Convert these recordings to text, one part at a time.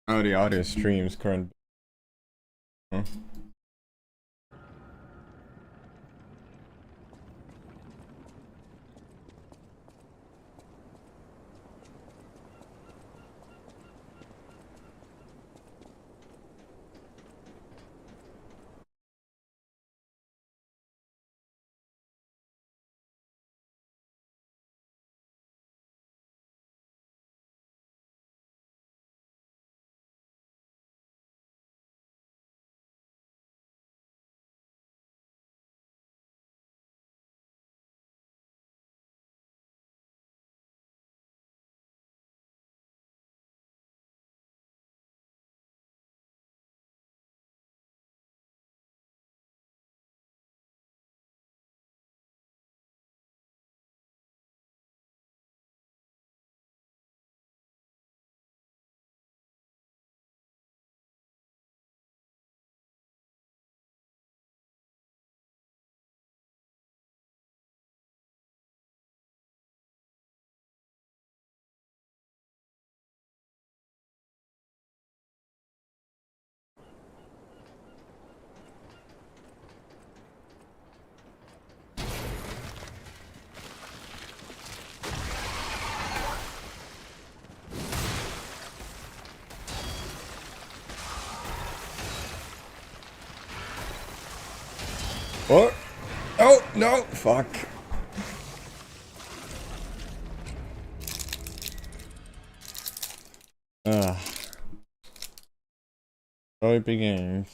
Oh, the audio streams current. Huh? What? Oh no! Fuck. Ah, so it begins.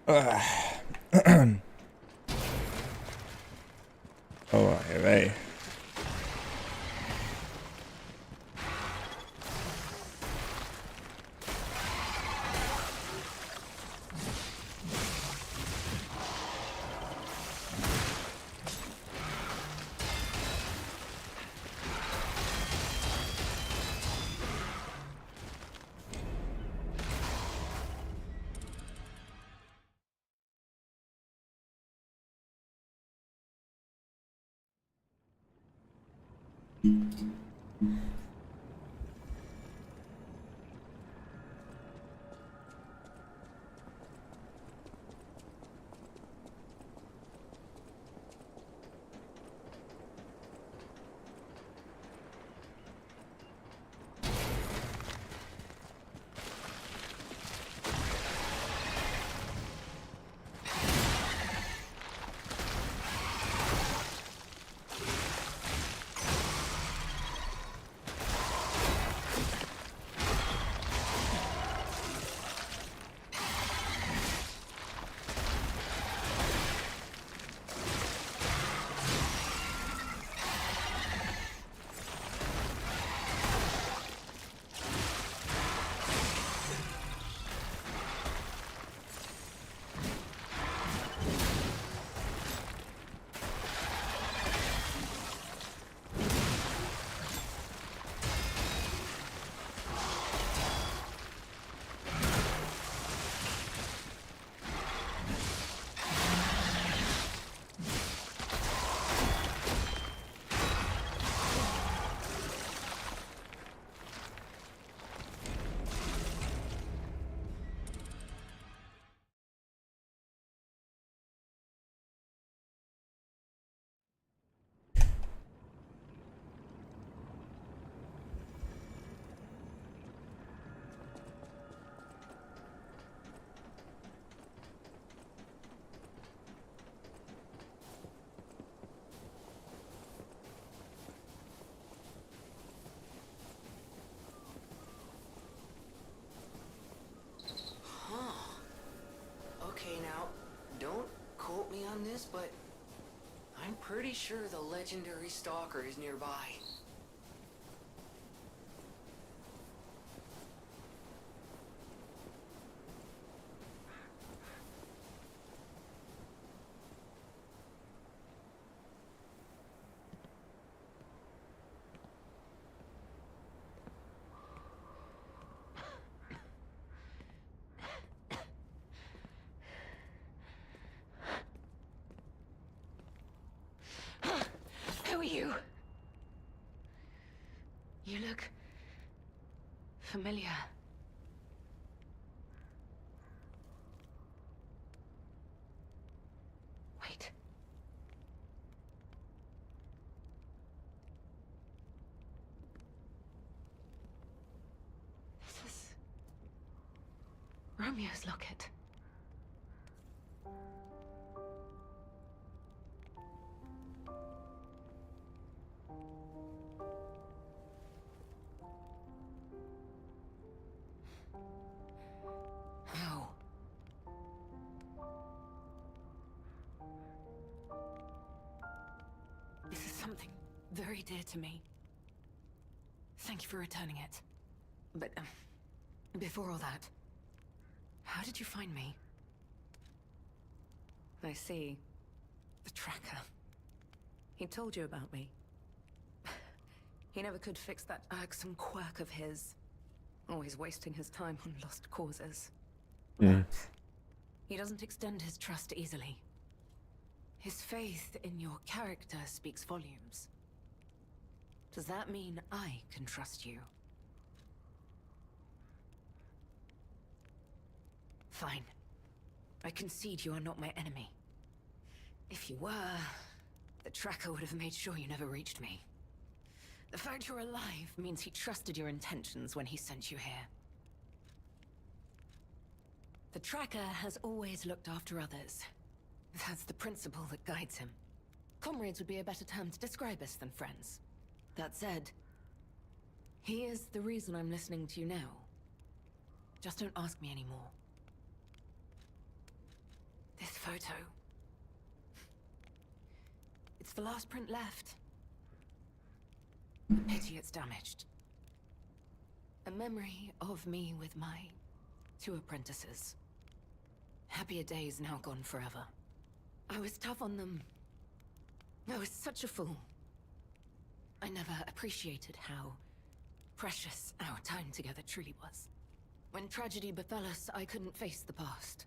Oh, ay, ay. Okay, now, don't quote me on this, but I'm pretty sure the legendary stalker is nearby. Who are you? You look familiar. Wait. This is Romeo's locket. How? This is something very dear to me. Thank you for returning it. But, before all that, how did you find me? I see. The tracker. He told you about me. He never could fix that irksome quirk of his. Always wasting his time on lost causes. Mm. But he doesn't extend his trust easily. His faith in your character speaks volumes. Does that mean I can trust you? Fine. I concede you are not my enemy. If you were, the tracker would have made sure you never reached me. The fact you're alive means he trusted your intentions when he sent you here. The tracker has always looked after others. That's the principle that guides him. Comrades would be a better term to describe us than friends. That said, he is the reason I'm listening to you now. Just don't ask me anymore. This photo. It's the last print left. A pity it's damaged. A memory of me with my 2 apprentices. Happier days now gone forever. I was tough on them. I was such a fool. I never appreciated how precious our time together truly was. When tragedy befell us, I couldn't face the past.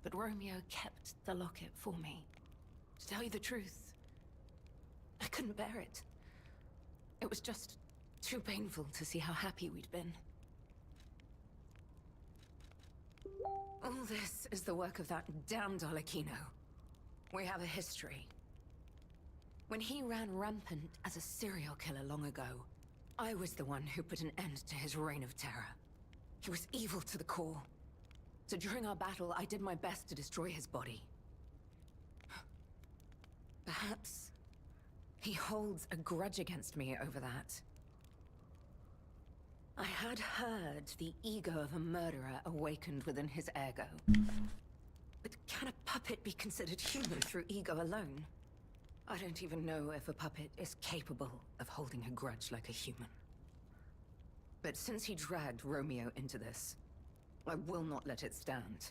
But Romeo kept the locket for me. To tell you the truth, I couldn't bear it. It was just too painful to see how happy we'd been. All this is the work of that damned Arlecchino. We have a history. When he ran rampant as a serial killer long ago, I was the one who put an end to his reign of terror. He was evil to the core. So during our battle, I did my best to destroy his body. Perhaps he holds a grudge against me over that. I had heard the ego of a murderer awakened within his ego. But can a puppet be considered human through ego alone? I don't even know if a puppet is capable of holding a grudge like a human. But since he dragged Romeo into this, I will not let it stand.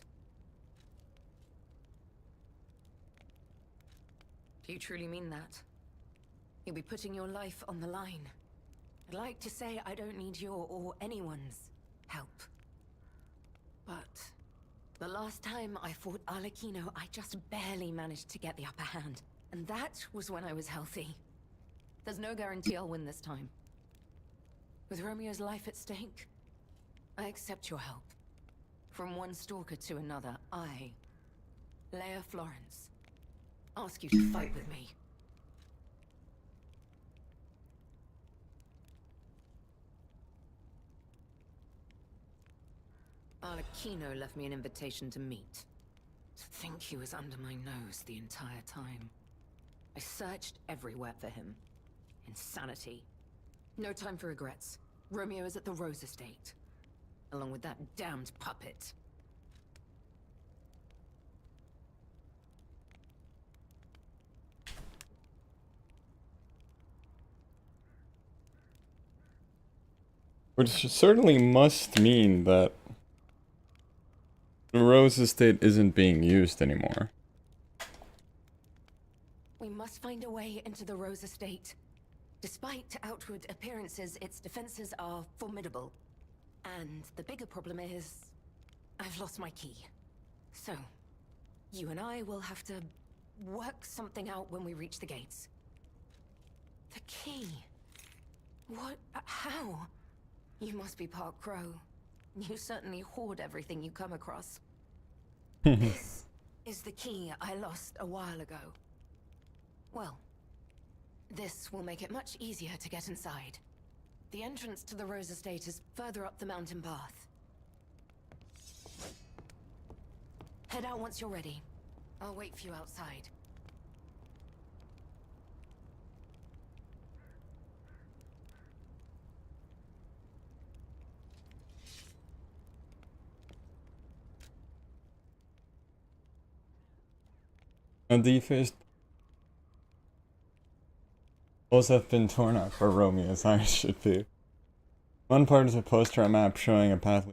Do you truly mean that? You'll be putting your life on the line. I'd like to say I don't need your or anyone's help. But the last time I fought Arlecchino, I just barely managed to get the upper hand. And that was when I was healthy. There's no guarantee I'll win this time. With Romeo's life at stake, I accept your help. From one stalker to another, I, Leia Florence, ask you to fight with me. Arlecchino left me an invitation to meet. To think he was under my nose the entire time. I searched everywhere for him. Insanity. No time for regrets. Romeo is at the Rose Estate. Along with that damned puppet. Which certainly must mean that the Rose Estate isn't being used anymore. We must find a way into the Rose Estate. Despite outward appearances, its defenses are formidable. And the bigger problem is, I've lost my key. So, you and I will have to work something out when we reach the gates. The key? What? How? You must be part Crow. You certainly hoard everything you come across. This is the key I lost a while ago. Well, this will make it much easier to get inside. The entrance to the Rose Estate is further up the mountain path. Head out once you're ready. I'll wait for you outside. And the first holes have been torn up for Romeo, as I should be. One part is a poster on a map showing a path.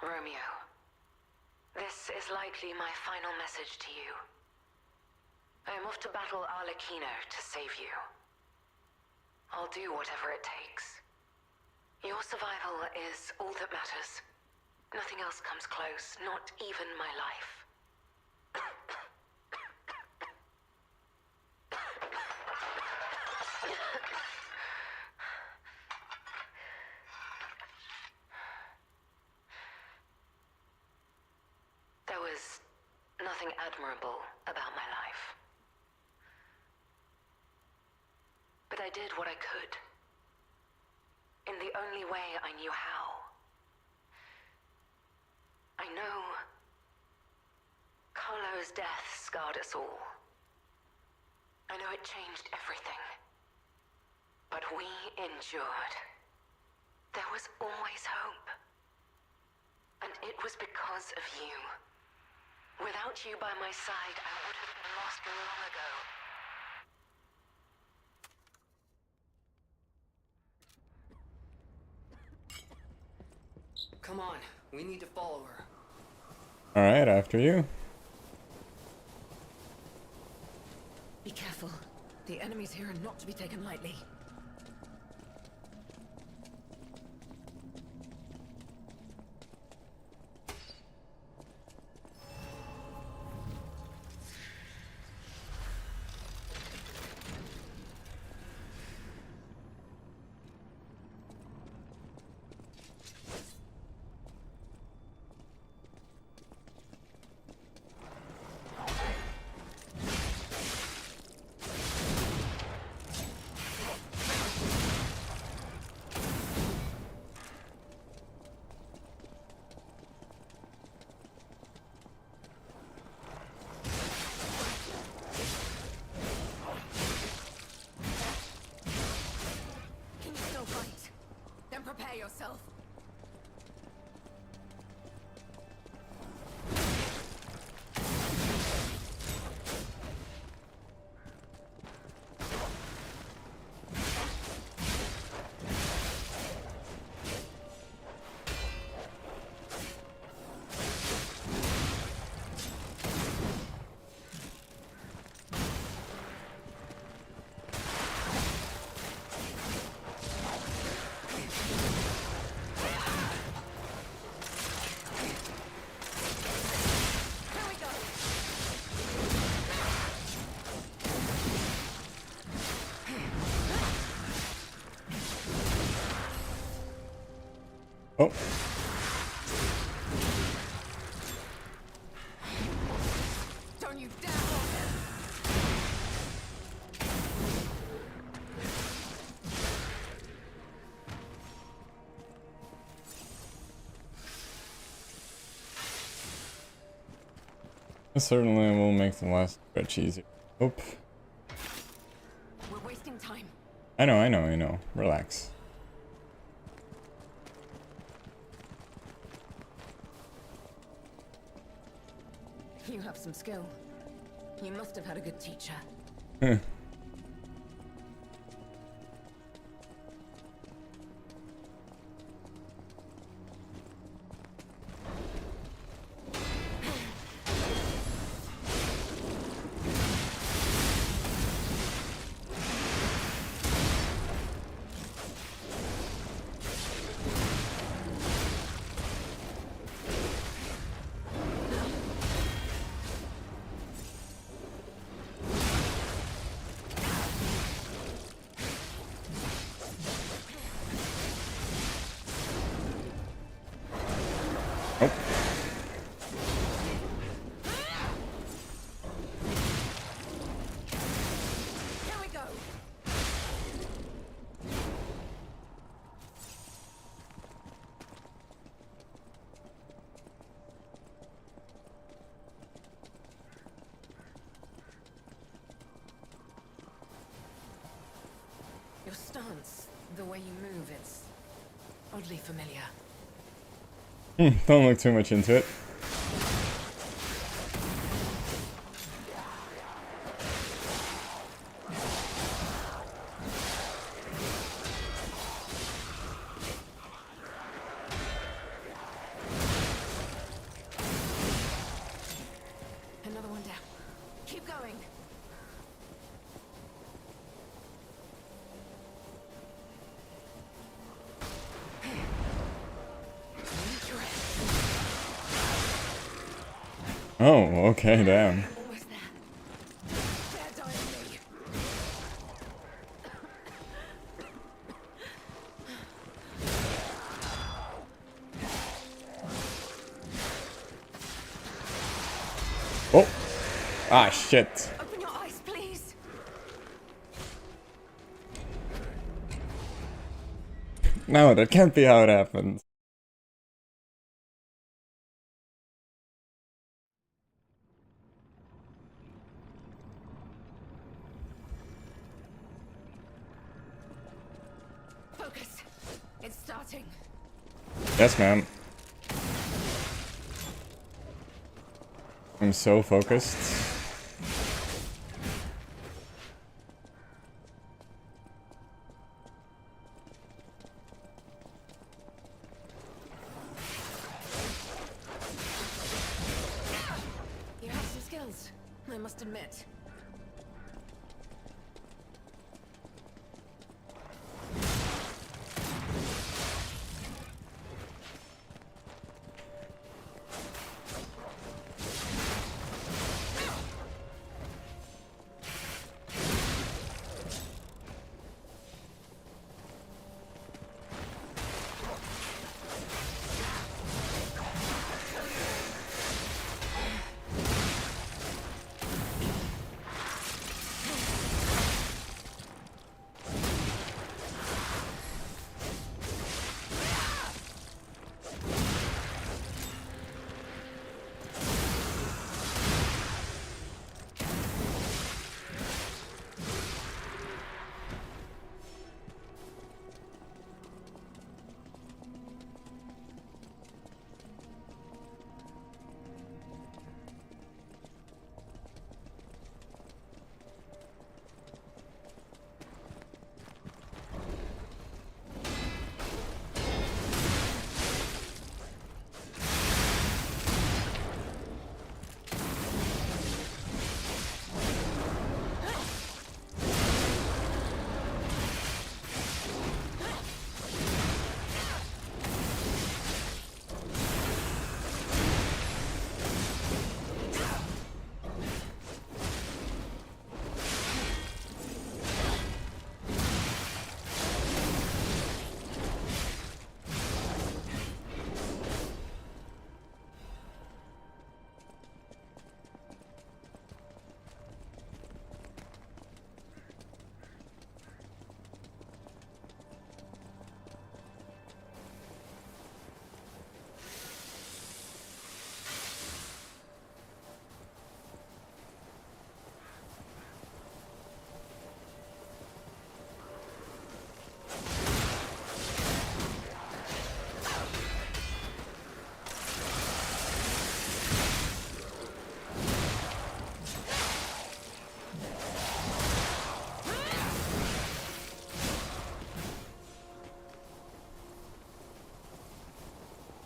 Romeo, this is likely my final message to you. I am off to battle Arlecchino to save you. I'll do whatever it takes. Your survival is all that matters. Nothing else comes close, not even my life. There was nothing admirable about my life. But I did what I could. In the only way I knew how. I know Carlo's death scarred us all. I know it changed everything. But we endured. There was always hope. And it was because of you. Without you by my side, I would have been lost long ago. Come on, we need to follow her. Alright, after you. Be careful. The enemies here are not to be taken lightly. Prepare yourself. Oh. Don't you dare hold him! This certainly will make the last stretch easier. Oop. We're wasting time. I know. Relax. You have some skill. You must have had a good teacher. Here we go. Your stance, the way you move, it's oddly familiar. Don't look too much into it. Another one down. Keep going. Oh, okay, damn. Almost there. Dare die on me. Oh! Ah, shit. Open your eyes, please. No, that can't be how it happens. starting. Yes, ma'am. I'm so focused. You have some skills, I must admit.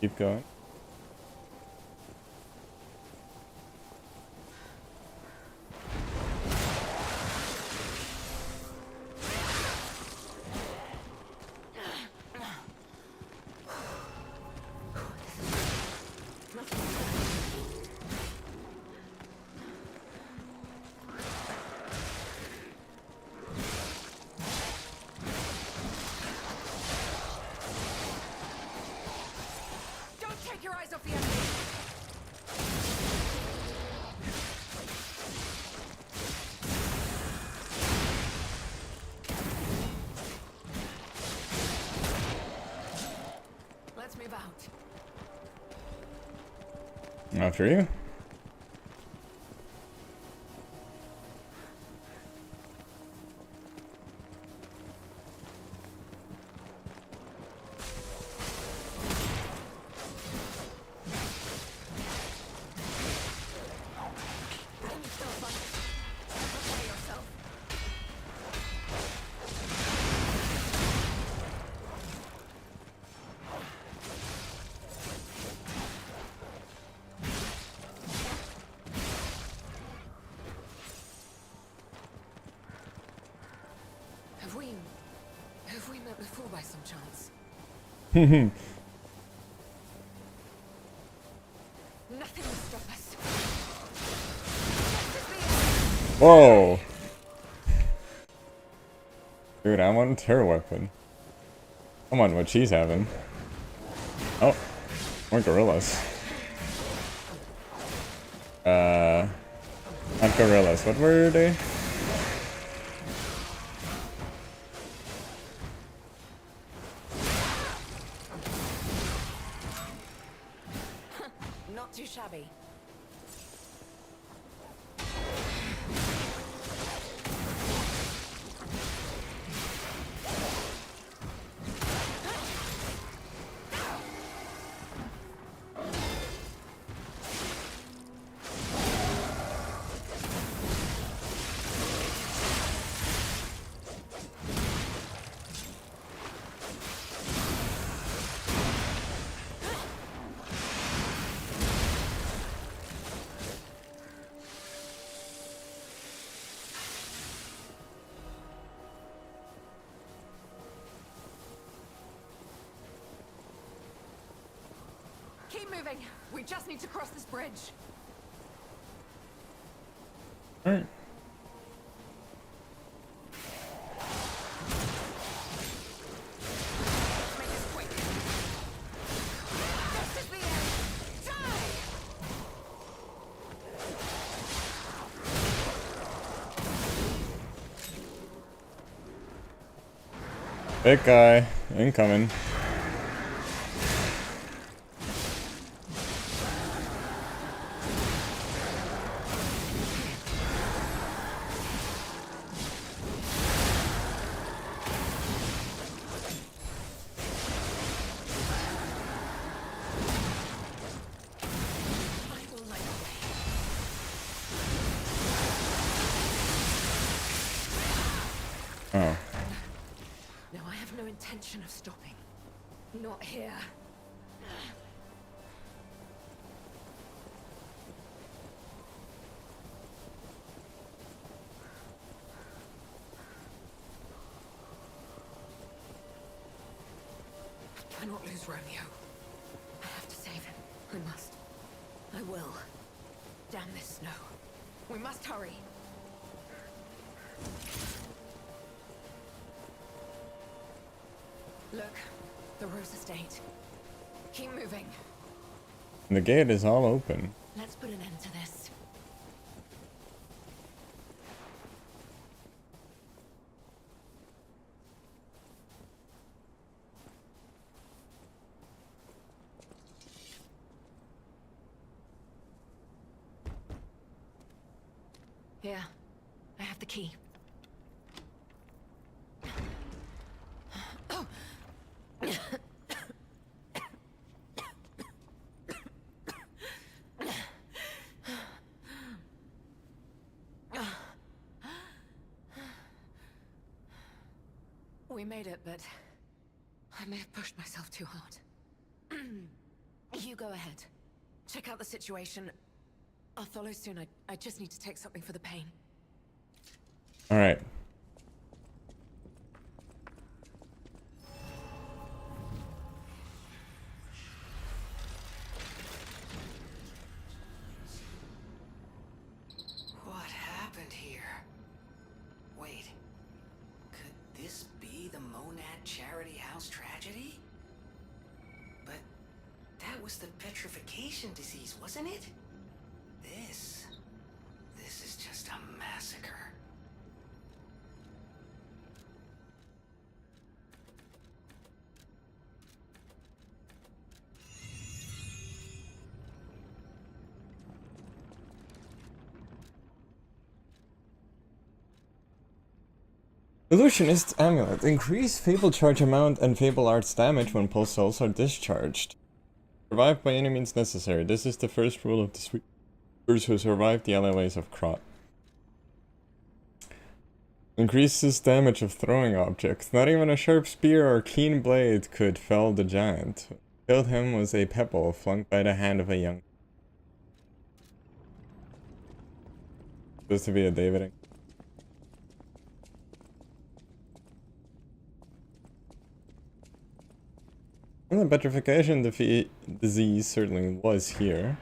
Keep going. Don't take your eyes off the enemy! Let's move out. After you. Enemy's still fun. Prepare yourself. Have we met before by some chance? Nothing will stop us. Whoa! Dude, I want her weapon. I want what she's having. Oh, more gorillas. Not gorillas. What were they? Not too shabby. Keep moving. We just need to cross this bridge. Alright. Let's make this quick. This is the end. Die! Big guy, incoming. I will light the way. Oh. No, I have no intention of stopping. Not here. I cannot lose Romeo. I have to save him. I must. I will. Damn this snow. We must hurry. Look, the Rose Estate. Keep moving. The gate is all open. Let's put an end to this. Here, I have the key. We made it, but I may have pushed myself too hard. You go ahead. Check out the situation. I'll follow soon. I just need to take something for the pain. Alright. What happened here? Wait. Could this be the Monad Charity House tragedy? But that was the petrification disease, wasn't it? This is just a massacre. Illusionist Amulet. Increase Fable charge amount and Fable Arts damage when pulse cells are discharged. Survive by any means necessary. This is the first rule of the sweepers who survived the LLAs of Krot. Increases damage of throwing objects. Not even a sharp spear or keen blade could fell the giant. What killed him was a pebble flung by the hand of a young. Supposed to be a David. Well, the petrification disease certainly was here.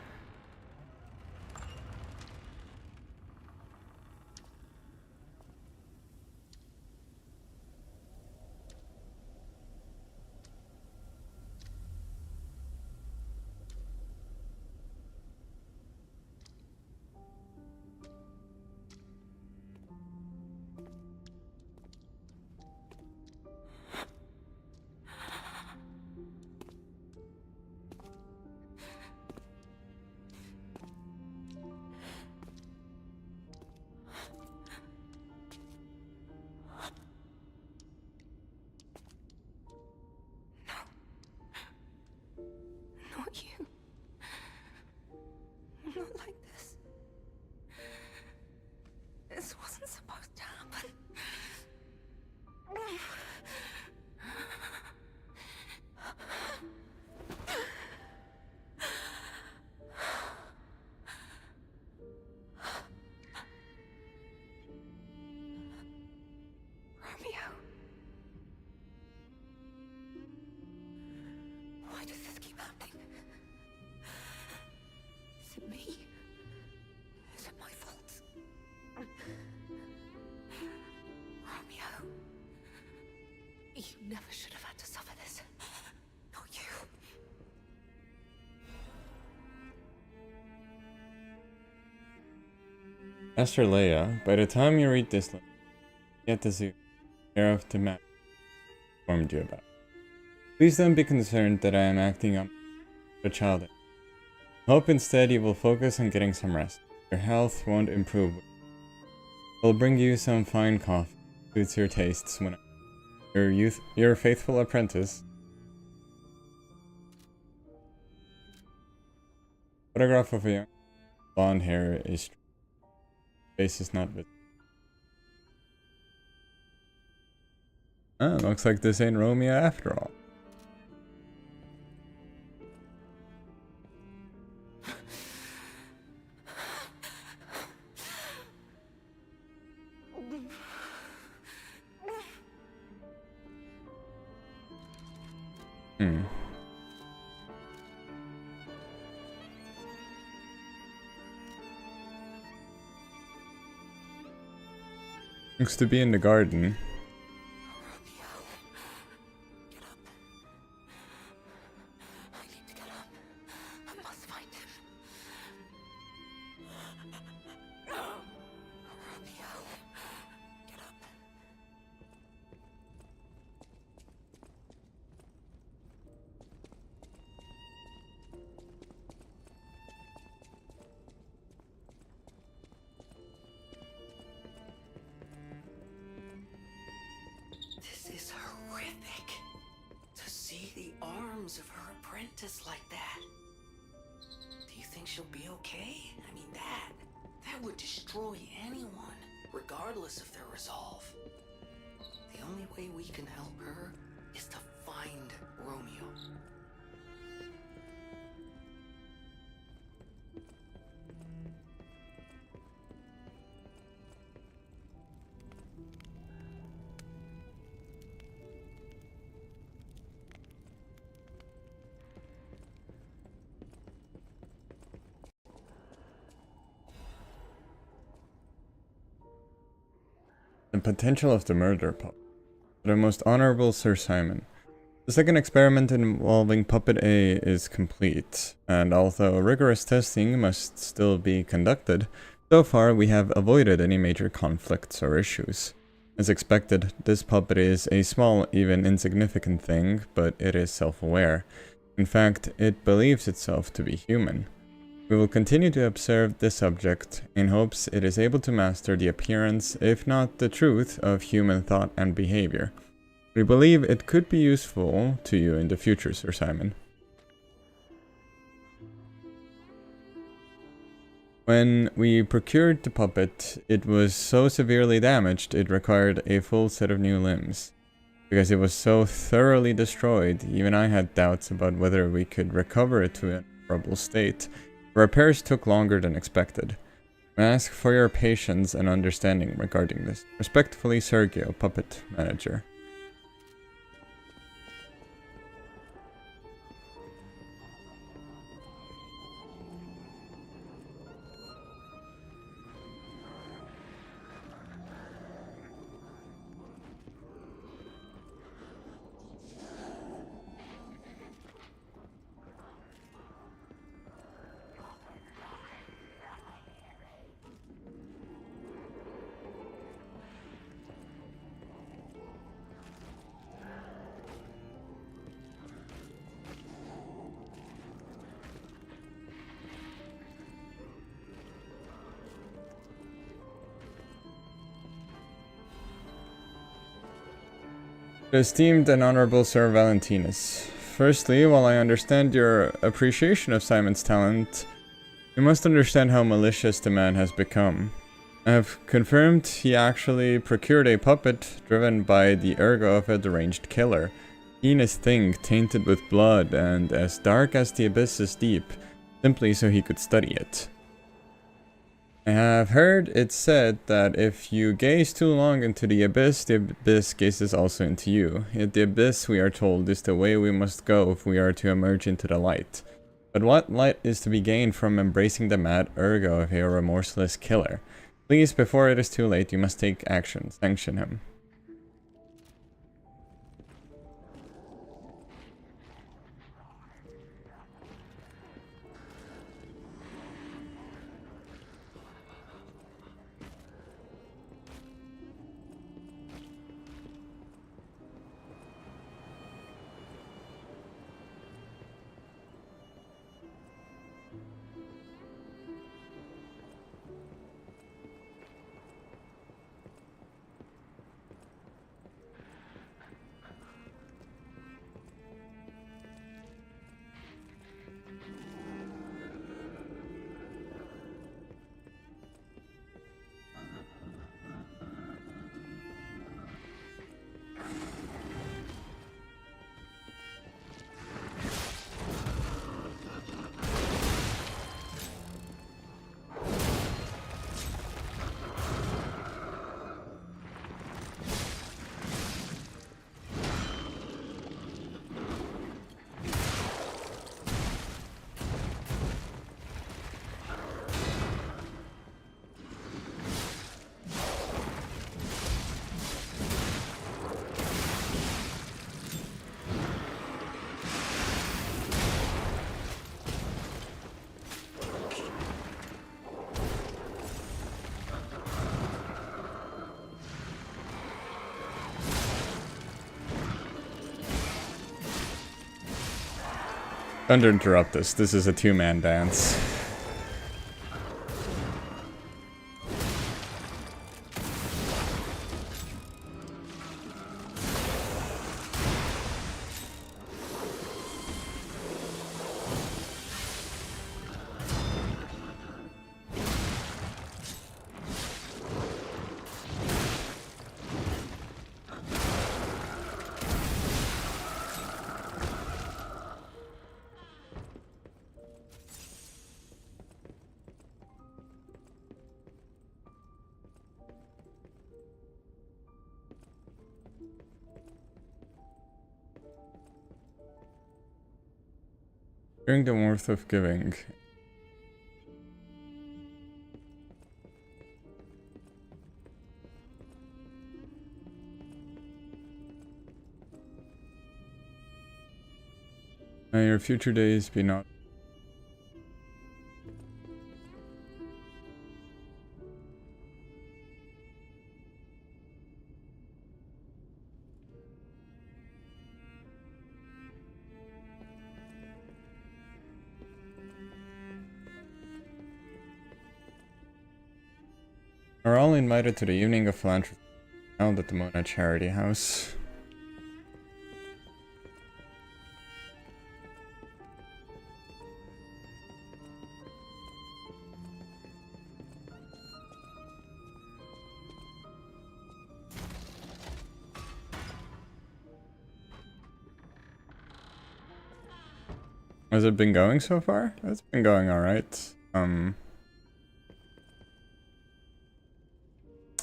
Not you. Not like this. This wasn't supposed to happen. Romeo. Why does this keep happening? Master Leia, by the time you read this, get the zoo care of the map informed you about. Please don't be concerned that I am acting on a child. Hope instead you will focus on getting some rest. Your health won't improve. I'll bring you some fine coffee. Suits your tastes when your faithful apprentice. Photograph of a young blonde hair is face is not visible. Looks like this ain't Romeo after all. Looks to be in the garden. This is horrific. To see the arms of her apprentice like that. Do you think she'll be okay? I mean, that would destroy anyone, regardless of their resolve. The only way we can help her is to find Romeo. The potential of the murder puppet. The most honorable Sir Simon. The second experiment involving Puppet A is complete, and although rigorous testing must still be conducted, so far we have avoided any major conflicts or issues. As expected, this puppet is a small, even insignificant thing, but it is self-aware. In fact, it believes itself to be human. We will continue to observe this subject in hopes it is able to master the appearance, if not the truth, of human thought and behavior. We believe it could be useful to you in the future, Sir Simon. When we procured the puppet, it was so severely damaged it required a full set of new limbs. Because it was so thoroughly destroyed, even I had doubts about whether we could recover it to an honorable state. Repairs took longer than expected. I ask for your patience and understanding regarding this. Respectfully, Sergio, Puppet Manager. Esteemed and Honorable Sir Valentinus, firstly, while I understand your appreciation of Simon's talent, you must understand how malicious the man has become. I have confirmed he actually procured a puppet driven by the ergo of a deranged killer. Heinous thing, tainted with blood and as dark as the abyss is deep, simply so he could study it. I have heard it said that if you gaze too long into the abyss gazes also into you. Yet the abyss, we are told, is the way we must go if we are to emerge into the light. But what light is to be gained from embracing the mad ergo of a remorseless killer? Please, before it is too late, you must take action. Sanction him. Don't interrupt us. This is a two-man dance. During the warmth of giving. May your future days be not. Are all invited to the evening of philanthropy held at the Mona Charity House. Has it been going so far? It's been going alright.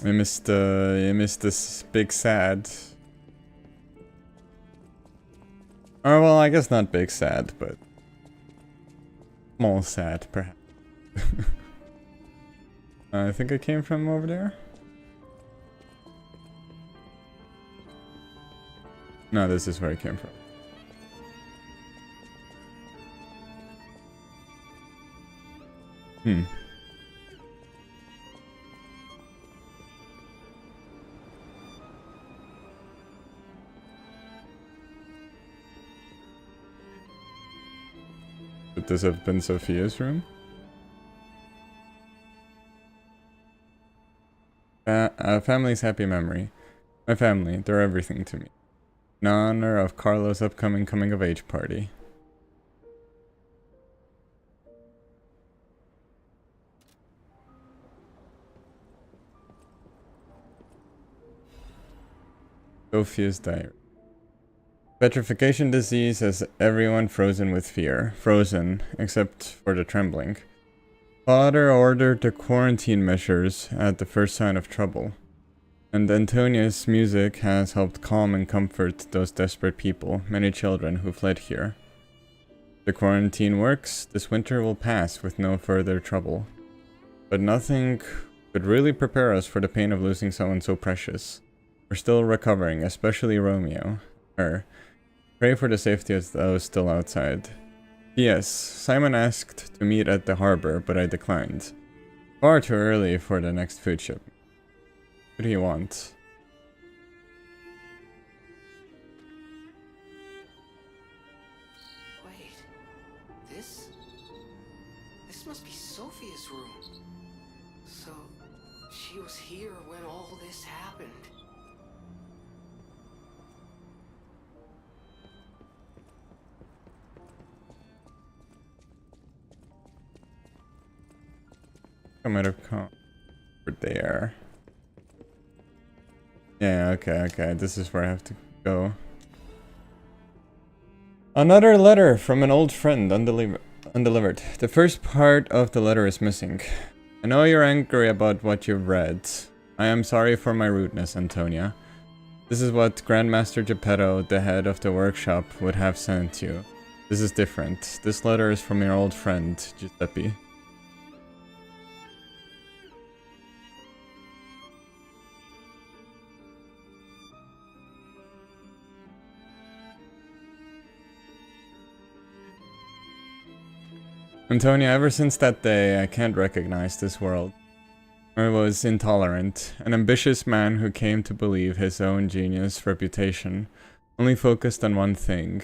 I missed this big sad. Oh well, I guess not big sad, but small sad perhaps. I think I came from over there. No, this is where I came from. Would this have been Sophia's room? Family's happy memory. My family, they're everything to me. In honor of Carlo's upcoming coming-of-age party. Sophia's diary. Petrification disease has everyone frozen with fear. Frozen, except for the trembling. Father ordered the quarantine measures at the first sign of trouble. And Antonia's music has helped calm and comfort those desperate people, many children who fled here. If the quarantine works, this winter will pass with no further trouble. But nothing could really prepare us for the pain of losing someone so precious. We're still recovering, especially Romeo. Pray for the safety of those still outside. P.S. Simon asked to meet at the harbor, but I declined. Far too early for the next food ship. What do you want? Wait, this must be Sophia's room. So, she was here when all this happened. I might have come over there. Yeah, okay. This is where I have to go. Another letter from an old friend, undelivered. The first part of the letter is missing. I know you're angry about what you've read. I am sorry for my rudeness, Antonia. This is what Grandmaster Geppetto, the head of the workshop, would have sent you. This is different. This letter is from your old friend, Giuseppe. Antonia, ever since that day, I can't recognize this world. I was intolerant, an ambitious man who came to believe his own genius reputation, only focused on one thing,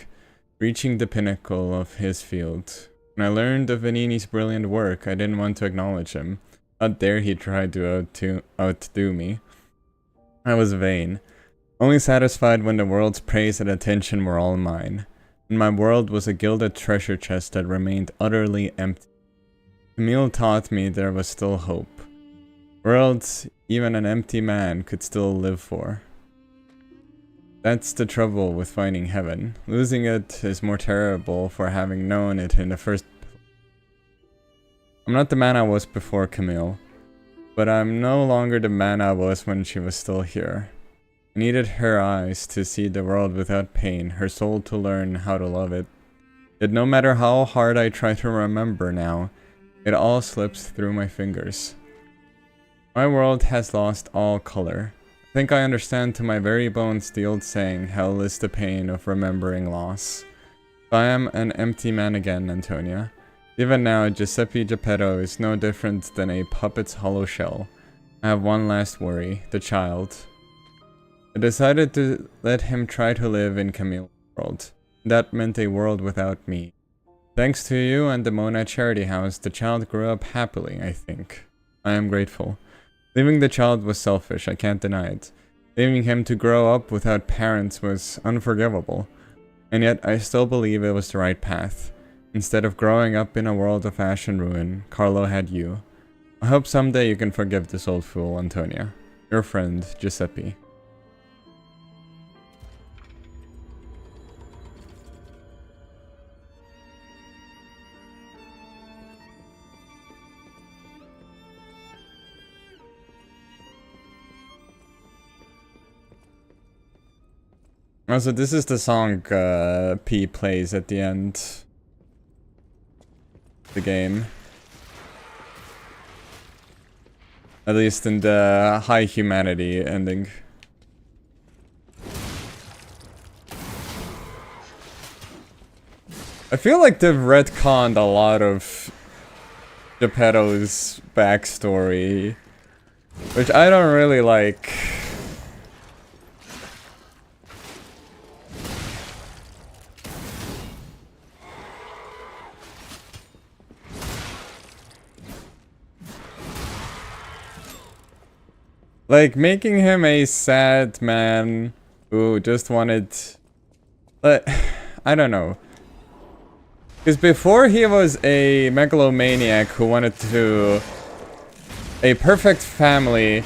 reaching the pinnacle of his field. When I learned of Vanini's brilliant work, I didn't want to acknowledge him. How dare he try to outdo me. I was vain, only satisfied when the world's praise and attention were all mine, and my world was a gilded treasure chest that remained utterly empty. Camille taught me there was still hope. Worlds even an empty man could still live for. That's the trouble with finding heaven. Losing it is more terrible for having known it in the first place. I'm not the man I was before Camille, but I'm no longer the man I was when she was still here. I needed her eyes to see the world without pain, her soul to learn how to love it. Yet no matter how hard I try to remember now, it all slips through my fingers. My world has lost all color. I think I understand to my very bones the old saying, hell is the pain of remembering loss. I am an empty man again, Antonia. Even now, Giuseppe Geppetto is no different than a puppet's hollow shell. I have one last worry, the child. I decided to let him try to live in Camille's world. That meant a world without me. Thanks to you and the Mona Charity House, the child grew up happily, I think. I am grateful. Leaving the child was selfish, I can't deny it. Leaving him to grow up without parents was unforgivable. And yet, I still believe it was the right path. Instead of growing up in a world of ash and ruin, Carlo had you. I hope someday you can forgive this old fool, Antonia. Your friend, Giuseppe. Also, this is the song P plays at the end of the game. At least in the High Humanity ending. I feel like they've retconned a lot of Geppetto's backstory, which I don't really like. Like, making him a sad man who just wanted... I don't know. Because before he was a megalomaniac who wanted to... a perfect family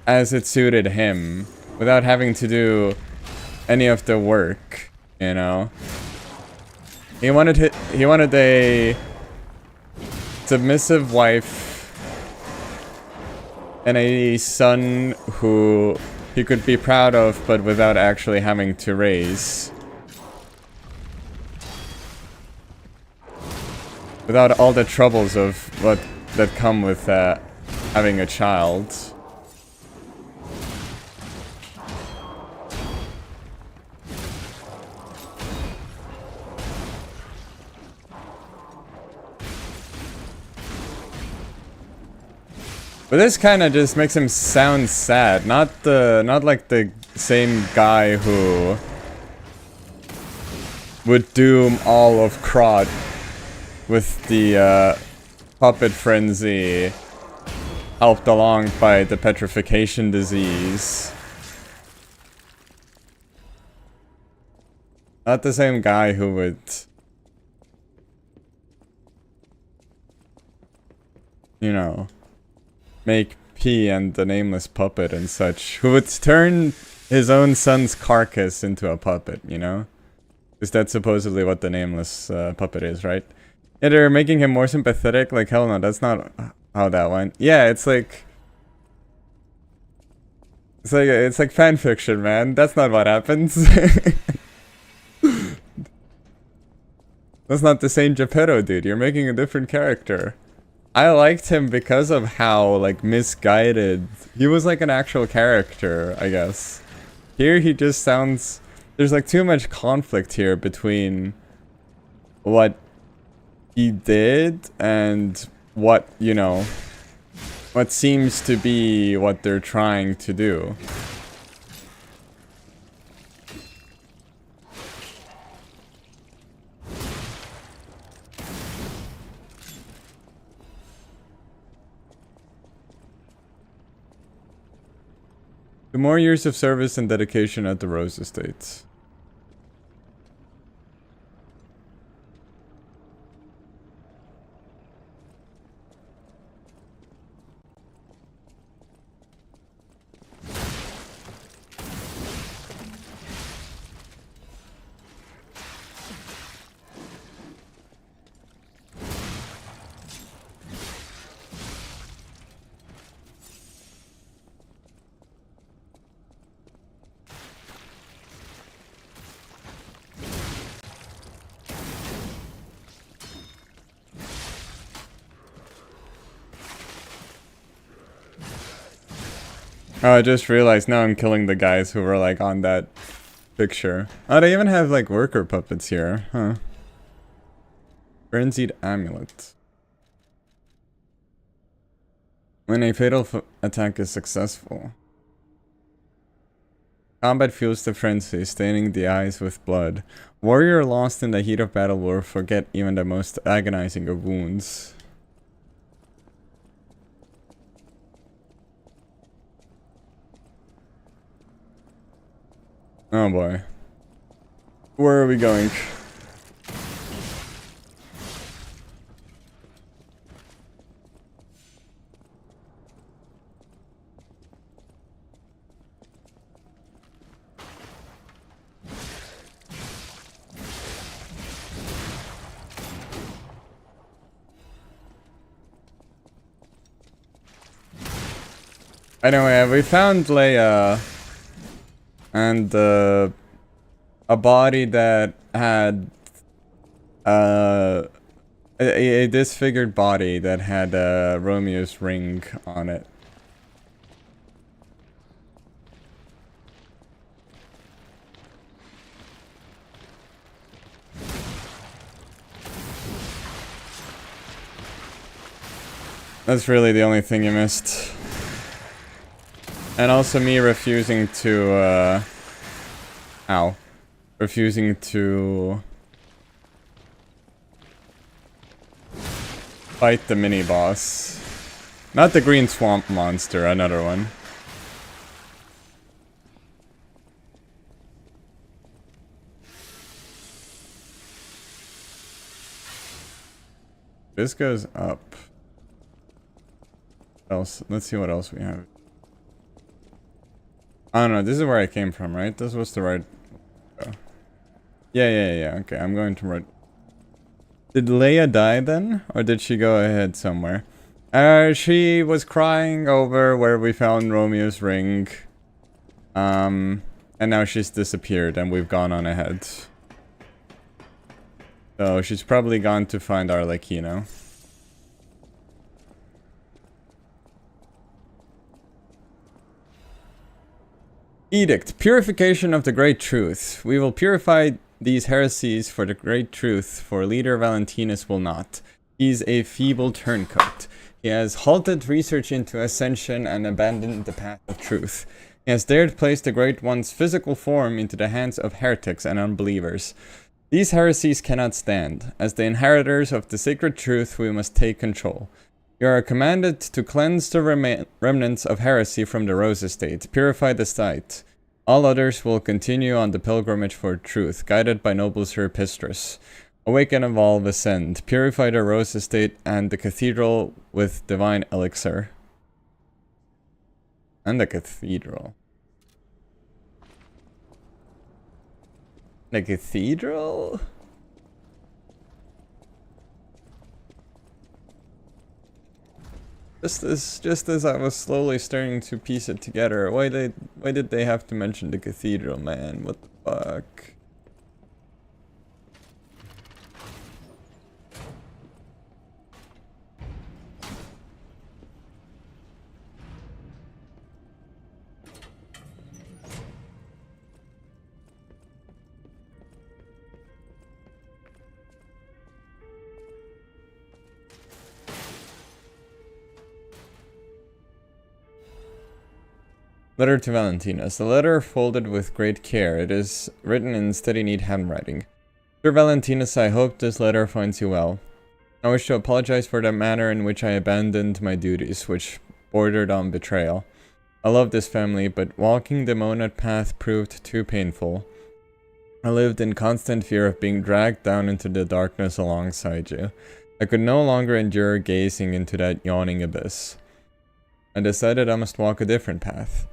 as it suited him, without having to do any of the work, you know? He wanted a submissive wife and a son who he could be proud of, but without actually having to raise. Without all the troubles of that come with having a child. But this kind of just makes him sound sad, not like the same guy who would doom all of Krat with the puppet frenzy, helped along by the petrification disease. Not the same guy who would, you know, make P and the nameless puppet and such, who would turn his own son's carcass into a puppet, you know? Because that's supposedly what the nameless puppet is, right? Yeah, they're making him more sympathetic. Like, hell no, that's not how that went. Yeah, it's like fan fiction, man. That's not what happens. That's not the same Geppetto, dude. You're making a different character. I liked him because of how, like, misguided he was, like an actual character, I guess. Here he just sounds... There's, like, too much conflict here between what he did and what, you know, what seems to be what they're trying to do. To more years of service and dedication at the Rose Estate. Oh, I just realized now I'm killing the guys who were like on that picture. Oh, they even have like worker puppets here, huh? Frenzied Amulet. When a fatal attack is successful. Combat fuels the frenzy, staining the eyes with blood. Warrior lost in the heat of battle will forget even the most agonizing of wounds. Oh boy. Where are we going? Anyway, we found Leia and a body that had a disfigured body that had Romeo's ring on it. That's really the only thing you missed. And also me refusing to, refusing to fight the mini-boss. Not the green swamp monster, another one. This goes up. What else? Let's see what else we have. I don't know, this is where I came from, right? This was the right... Oh. Yeah, okay, I'm going to right... Did Leia die then? Or did she go ahead somewhere? She was crying over where we found Romeo's ring. And now she's disappeared and we've gone on ahead. So she's probably gone to find Arlecchino. Edict. Purification of the Great Truth. We will purify these heresies for the Great Truth, for leader Valentinus will not. He's a feeble turncoat. He has halted research into ascension and abandoned the path of truth. He has dared place the Great One's physical form into the hands of heretics and unbelievers. These heresies cannot stand. As the inheritors of the sacred truth, we must take control. You are commanded to cleanse the remnants of heresy from the Rose Estate, purify the site. All others will continue on the pilgrimage for truth, guided by noble Sir Pistris. Awaken, evolve, ascend, purify the Rose Estate and the cathedral with divine elixir. And the cathedral. The cathedral? Just as I was slowly starting to piece it together, why did they have to mention the cathedral, man? What the fuck? Letter to Valentinus. The letter folded with great care. It is written in steady, neat handwriting. Dear Valentinus, I hope this letter finds you well. I wish to apologize for the manner in which I abandoned my duties, which bordered on betrayal. I love this family, but walking the Monad path proved too painful. I lived in constant fear of being dragged down into the darkness alongside you. I could no longer endure gazing into that yawning abyss. I decided I must walk a different path.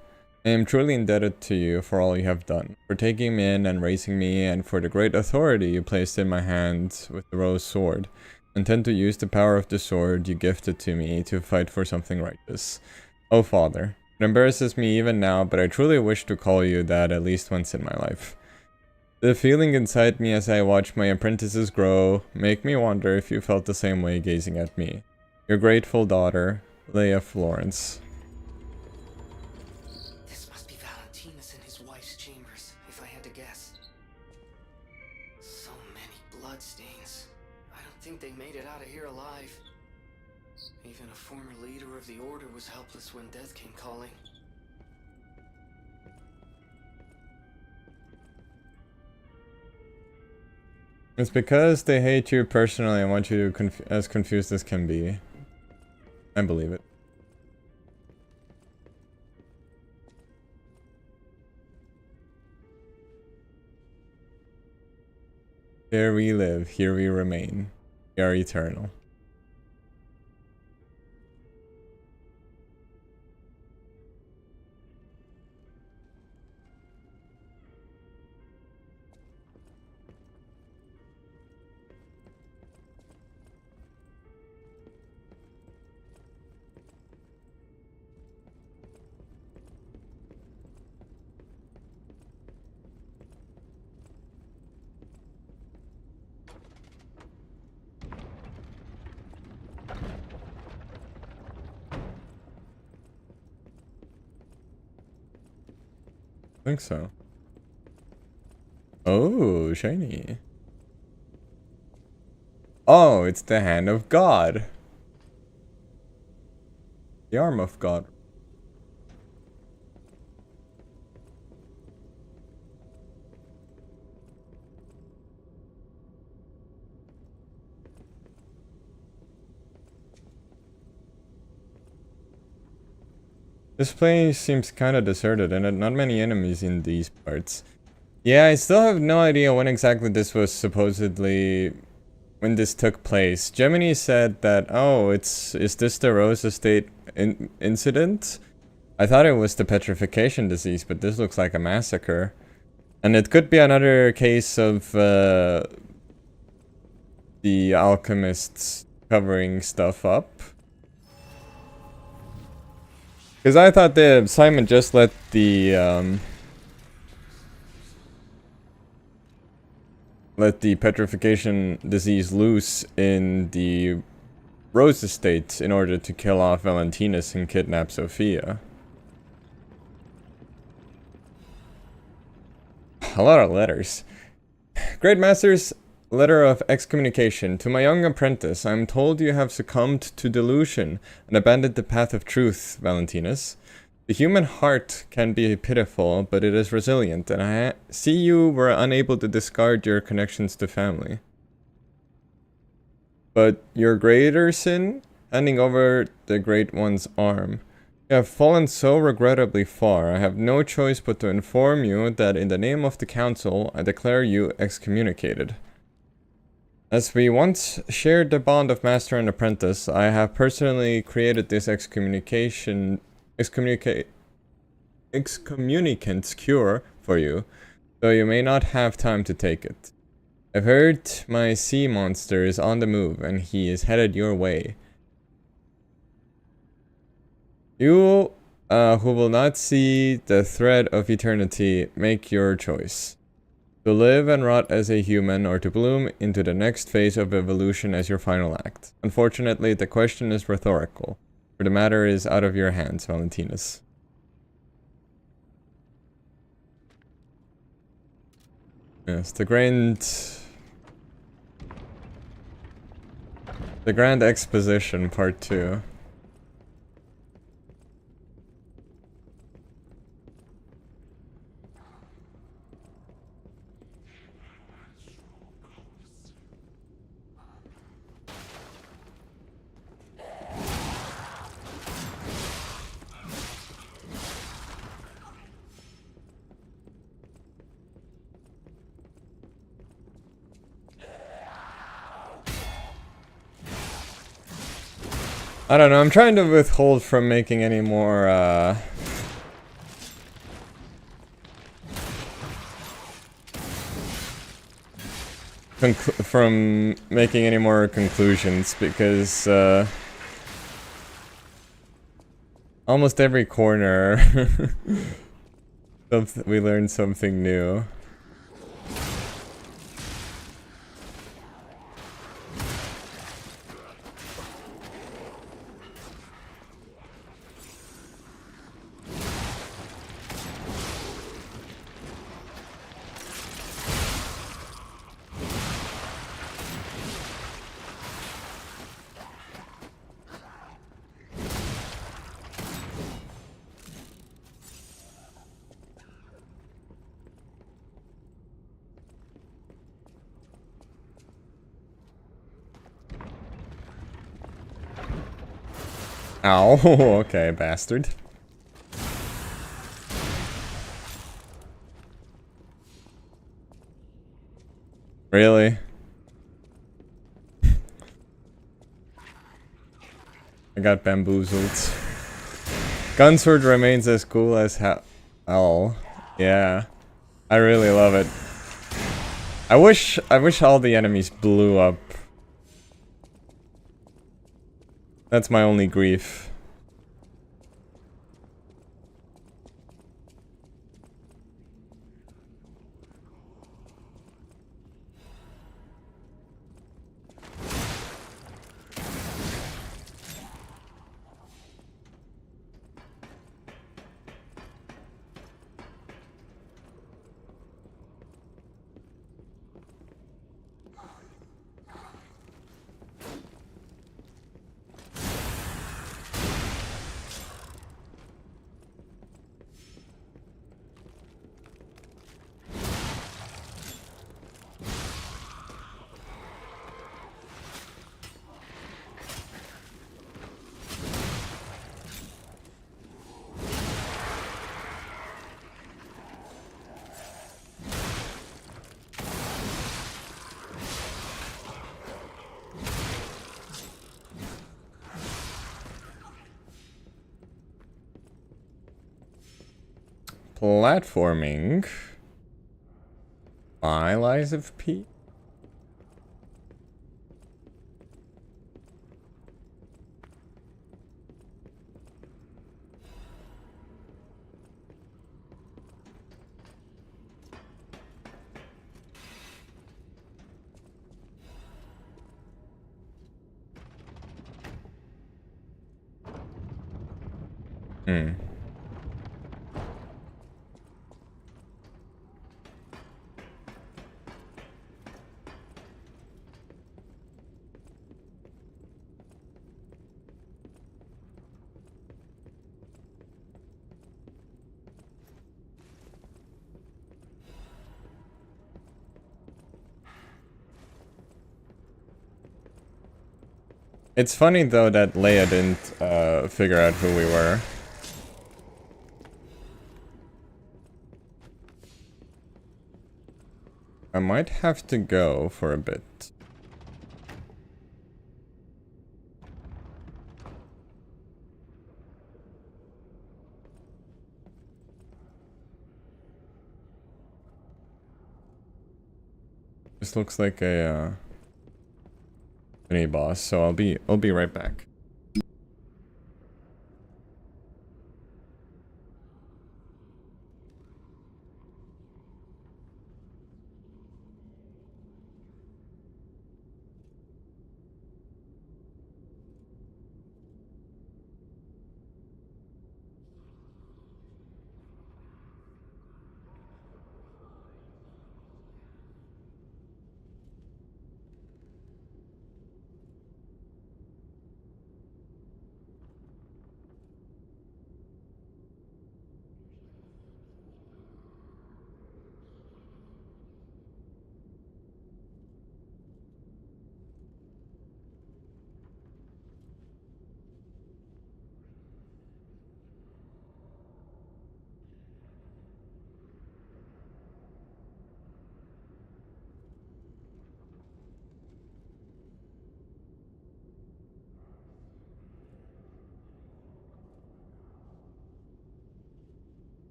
I am truly indebted to you for all you have done, for taking me in and raising me, and for the great authority you placed in my hands with the rose sword. I intend to use the power of the sword you gifted to me to fight for something righteous. Oh, Father, it embarrasses me even now, but I truly wish to call you that at least once in my life. The feeling inside me as I watch my apprentices grow make me wonder if you felt the same way gazing at me. Your grateful daughter, Leia Florence. This must be Valentinus in his wife's chambers, if I had to guess. So many bloodstains. I don't think they made it out of here alive. Even a former leader of the Order was helpless when death came calling. It's because they hate you personally and want you to as confused as can be. I believe it. Here we live, here we remain. We are eternal. I think so. Oh, shiny. Oh, it's the hand of God. The arm of God. This place seems kinda deserted and not many enemies in these parts. Yeah, I still have no idea when exactly this was supposedly... when this took place. Gemini said that, oh, is this the Rose Estate incident? I thought it was the petrification disease, but this looks like a massacre. And it could be another case of the alchemists covering stuff up. Because I thought that Simon just let the petrification disease loose in the Rose Estate in order to kill off Valentinus and kidnap Sophia. A lot of letters. Great Masters, letter of excommunication. To my young apprentice, I am told you have succumbed to delusion and abandoned the path of truth, Valentinus. The human heart can be pitiful, but it is resilient, and I see you were unable to discard your connections to family. But your greater sin? Handing over the Great One's arm. You have fallen so regrettably far, I have no choice but to inform you that in the name of the Council, I declare you excommunicated. As we once shared the bond of master and apprentice, I have personally created this excommunicant's cure for you, though you may not have time to take it. I've heard my sea monster is on the move, and he is headed your way. You, who will not see the thread of eternity, make your choice. To live and rot as a human, or to bloom into the next phase of evolution as your final act. Unfortunately, the question is rhetorical, for the matter is out of your hands, Valentinus. Yes, the Grand Exposition, Part 2. I don't know, I'm trying to withhold from making any more, from making any more conclusions, because, almost every corner, we learn something new. Ow, okay, bastard. Really? I got bamboozled. Gunsword remains as cool as hell. Yeah. I really love it. I wish all the enemies blew up. That's my only grief. Platforming. My Lies of P. Hmm. It's funny though that Leia didn't figure out who we were. I might have to go for a bit. This looks like a mini boss, so I'll be right back.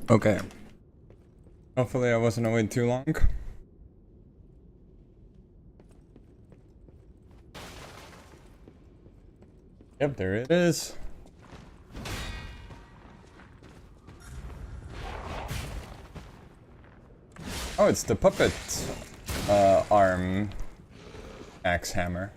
Okay. Hopefully I wasn't away too long. Yep, there it is. Oh, it's the puppet arm axe hammer.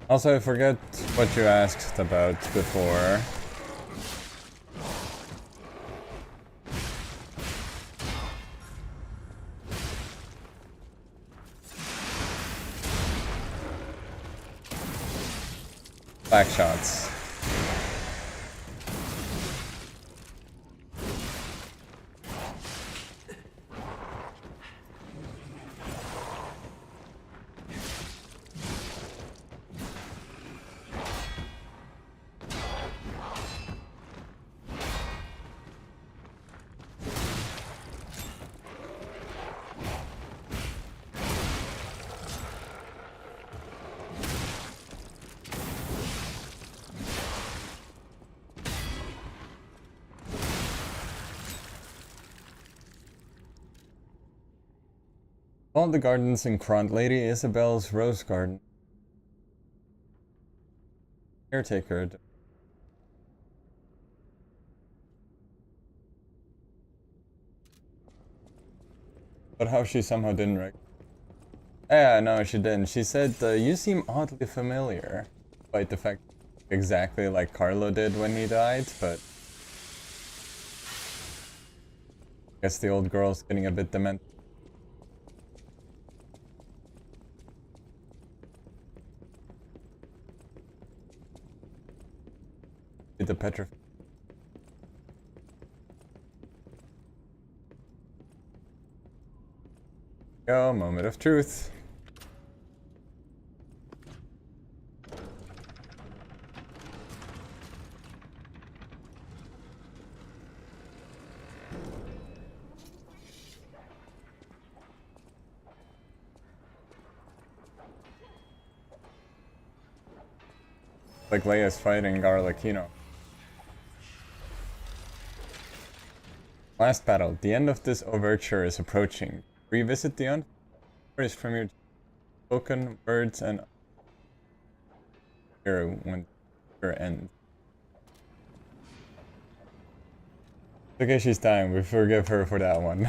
Also, I forget what you asked about before. Back shots. All the gardens in Kront, Lady Isabel's Rose Garden. Caretaker. But how she somehow didn't Yeah, no, she didn't. She said, you seem oddly familiar. Despite the fact exactly like Carlo did when he died, but... I guess the old girl's getting a bit demented. The petrify. Go, moment of truth. Like Leia's fighting Arlecchino. Last battle. The end of this overture is approaching. Revisit the unstories from your spoken words and here when your end. Okay, she's dying. We forgive her for that one.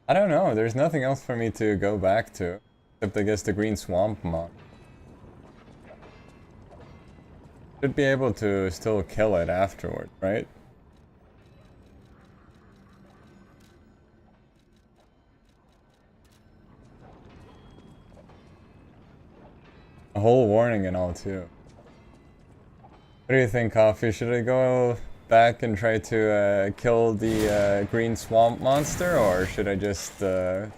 I don't know. There's nothing else for me to go back to. Except I guess the Green Swamp mod. Should be able to still kill it afterward, right? A whole warning and all too. What do you think, Coffee? Should I go back and try to kill the Green Swamp monster, or should I just start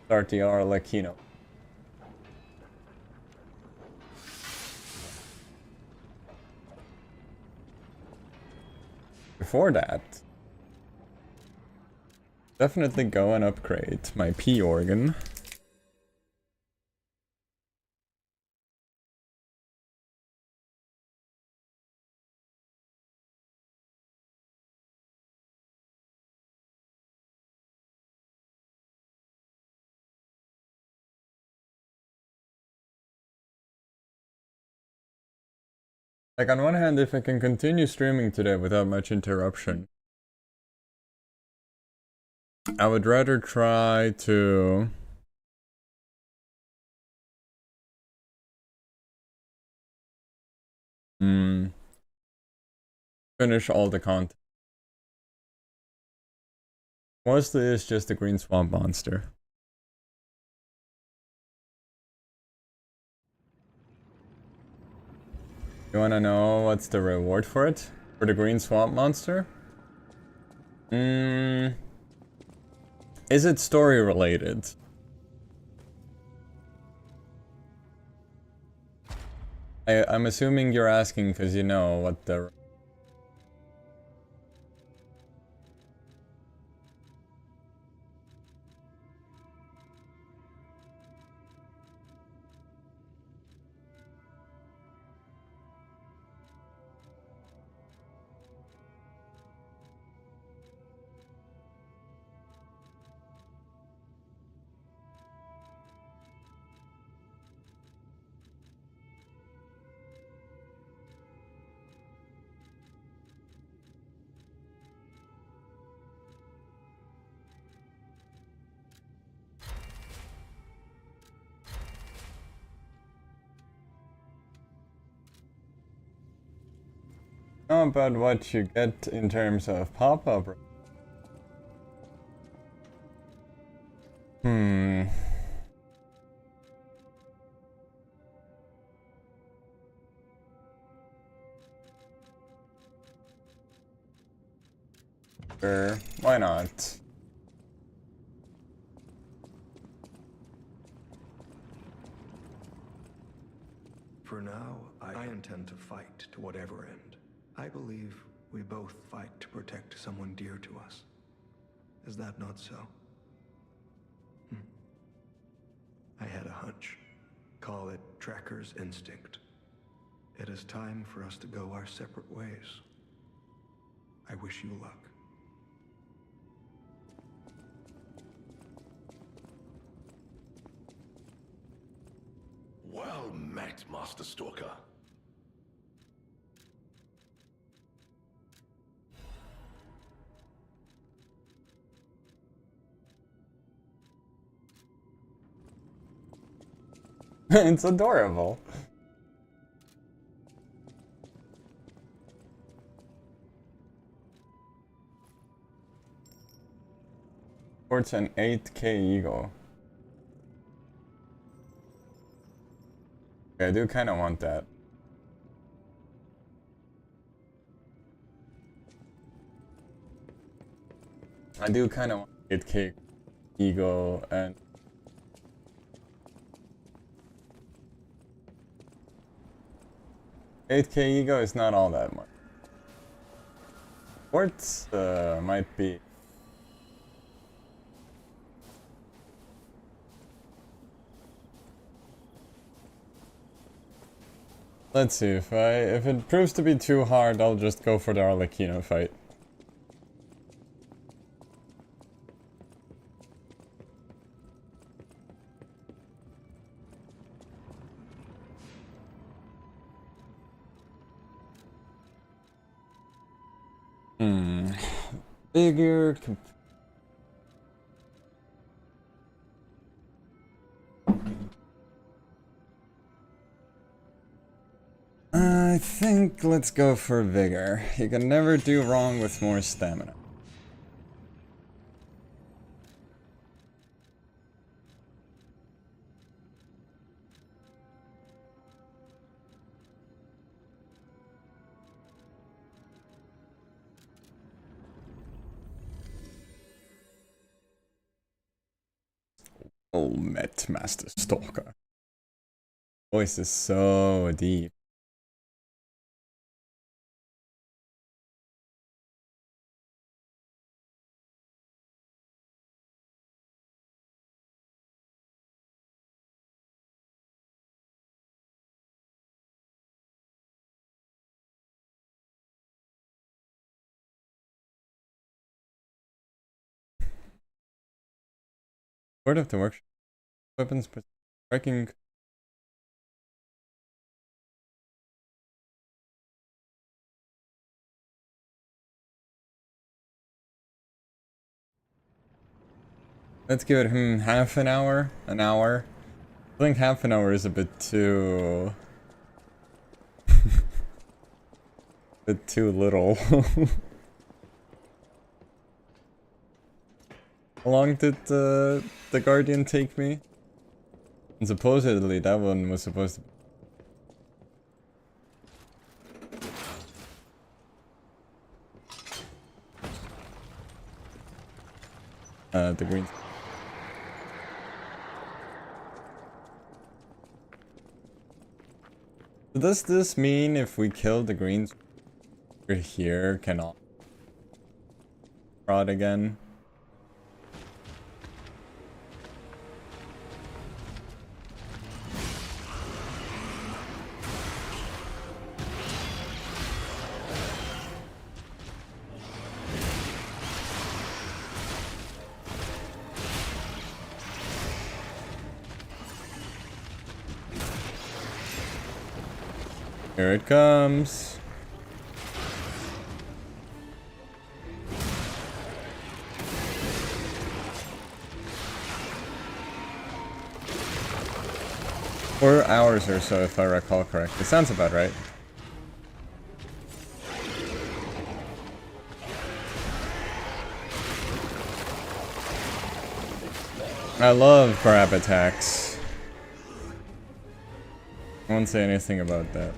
the Arlecchino? Before that, definitely go and upgrade my P organ. Like, on one hand, if I can continue streaming today without much interruption, I would rather try to... finish all the content. Mostly it's just the Green Swamp monster. You wanna know what's the reward for it? For the Green Swamp monster? Is it story related? I'm assuming you're asking because you know what the... How about what you get in terms of pop-up? Sure, why not? For now, I intend to fight to whatever end. I believe we both fight to protect someone dear to us. Is that not so? I had a hunch. Call it Tracker's instinct. It is time for us to go our separate ways. I wish you luck. Well met, Master Stalker. It's adorable. Sports an 8K Eagle. Okay, I do kind of want that. I do kind of want 8K Eagle and... $8K ego is not all that much. Sports might be. Let's see, if it proves to be too hard, I'll just go for the Arlecchino fight. Bigger. I think let's go for vigor. You can never do wrong with more stamina. Oh, met Master Stalker. Voice is so deep. Word of the workshop. Weapons, striking. Let's give him half an hour. An hour. I think half an hour is a bit too... bit too little. How long did the Guardian take me? And supposedly that one was supposed to... the green... Does this mean if we kill the greens here, can all prod again? Here it comes. Four hours or so, if I recall correctly. Sounds about right. I love grab attacks. I won't say anything about that.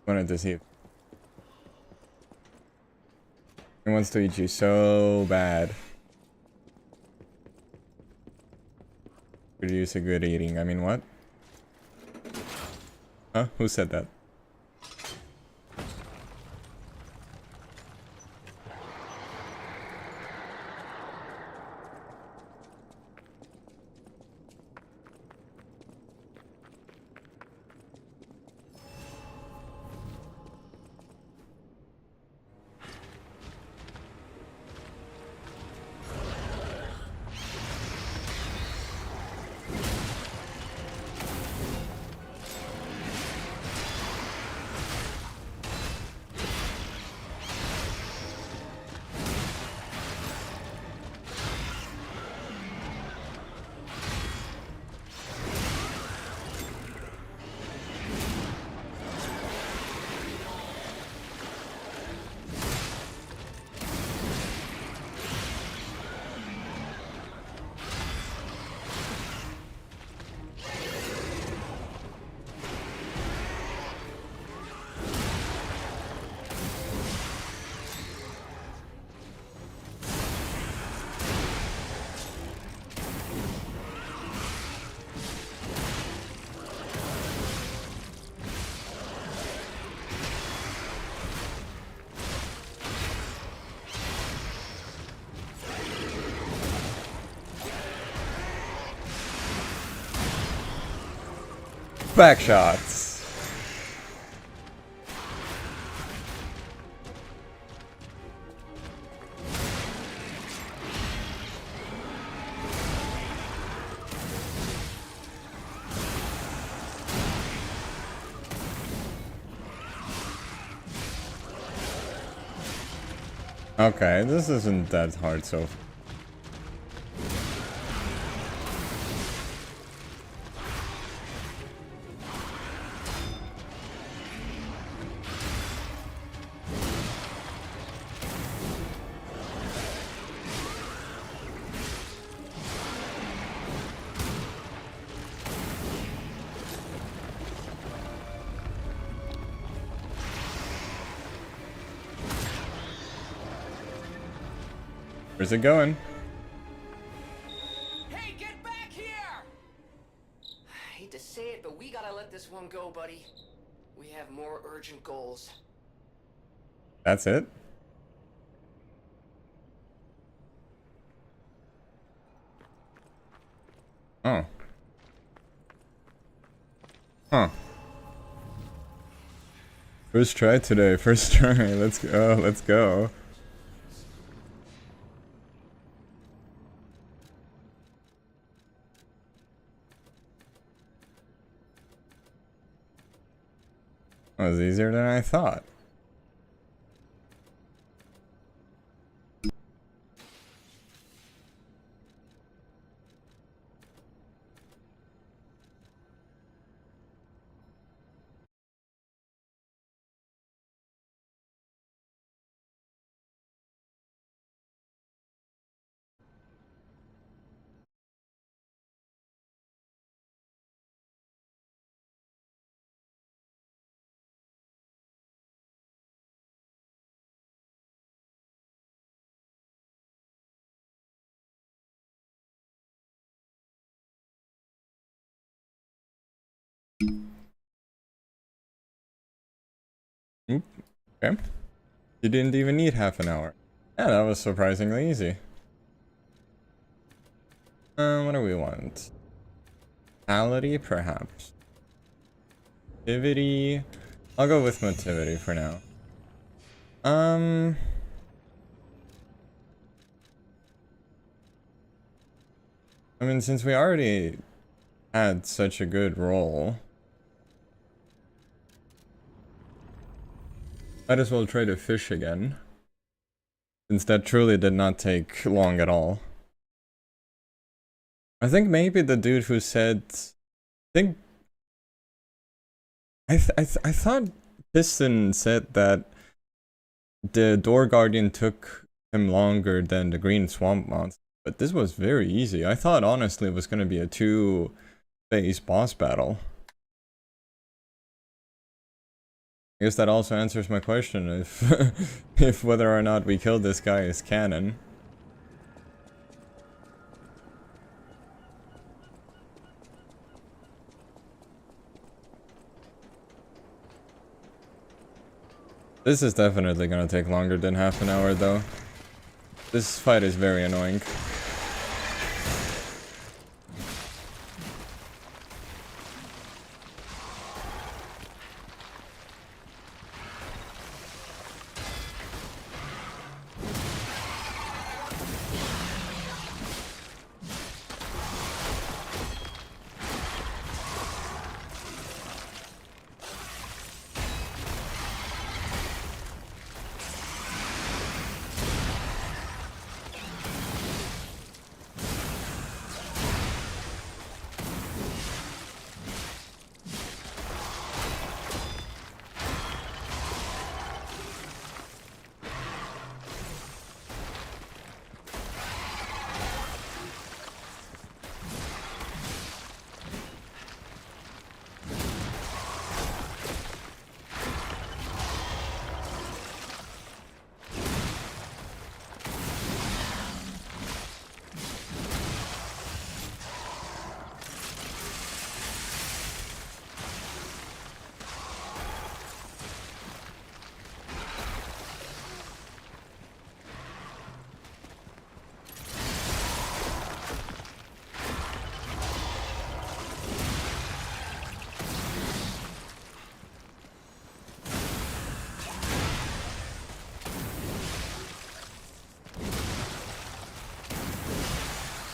Wanted to see if he wants to eat you so bad. Produce a good eating. I mean, what? Huh? Who said that? Back shots. Okay, this isn't that hard so far. Where's it going? Hey, get back here! I hate to say it, but we gotta let this one go, buddy. We have more urgent goals. That's it? Oh. Huh. First try today. First try. Let's go. Let's go. That was easier than I thought. Okay. You didn't even need half an hour. Yeah, that was surprisingly easy. What do we want? Motility, perhaps. Motivity. I'll go with motivity for now. I mean, since we already had such a good roll, might as well try to fish again. Since that truly did not take long at all. I think maybe the dude who said... I thought Piston said that the Door Guardian took him longer than the Green Swamp Monster. But this was very easy. I thought honestly it was going to be a 2-phase boss battle. I guess that also answers my question if whether or not we killed this guy is canon. This is definitely gonna take longer than half an hour though. This fight is very annoying.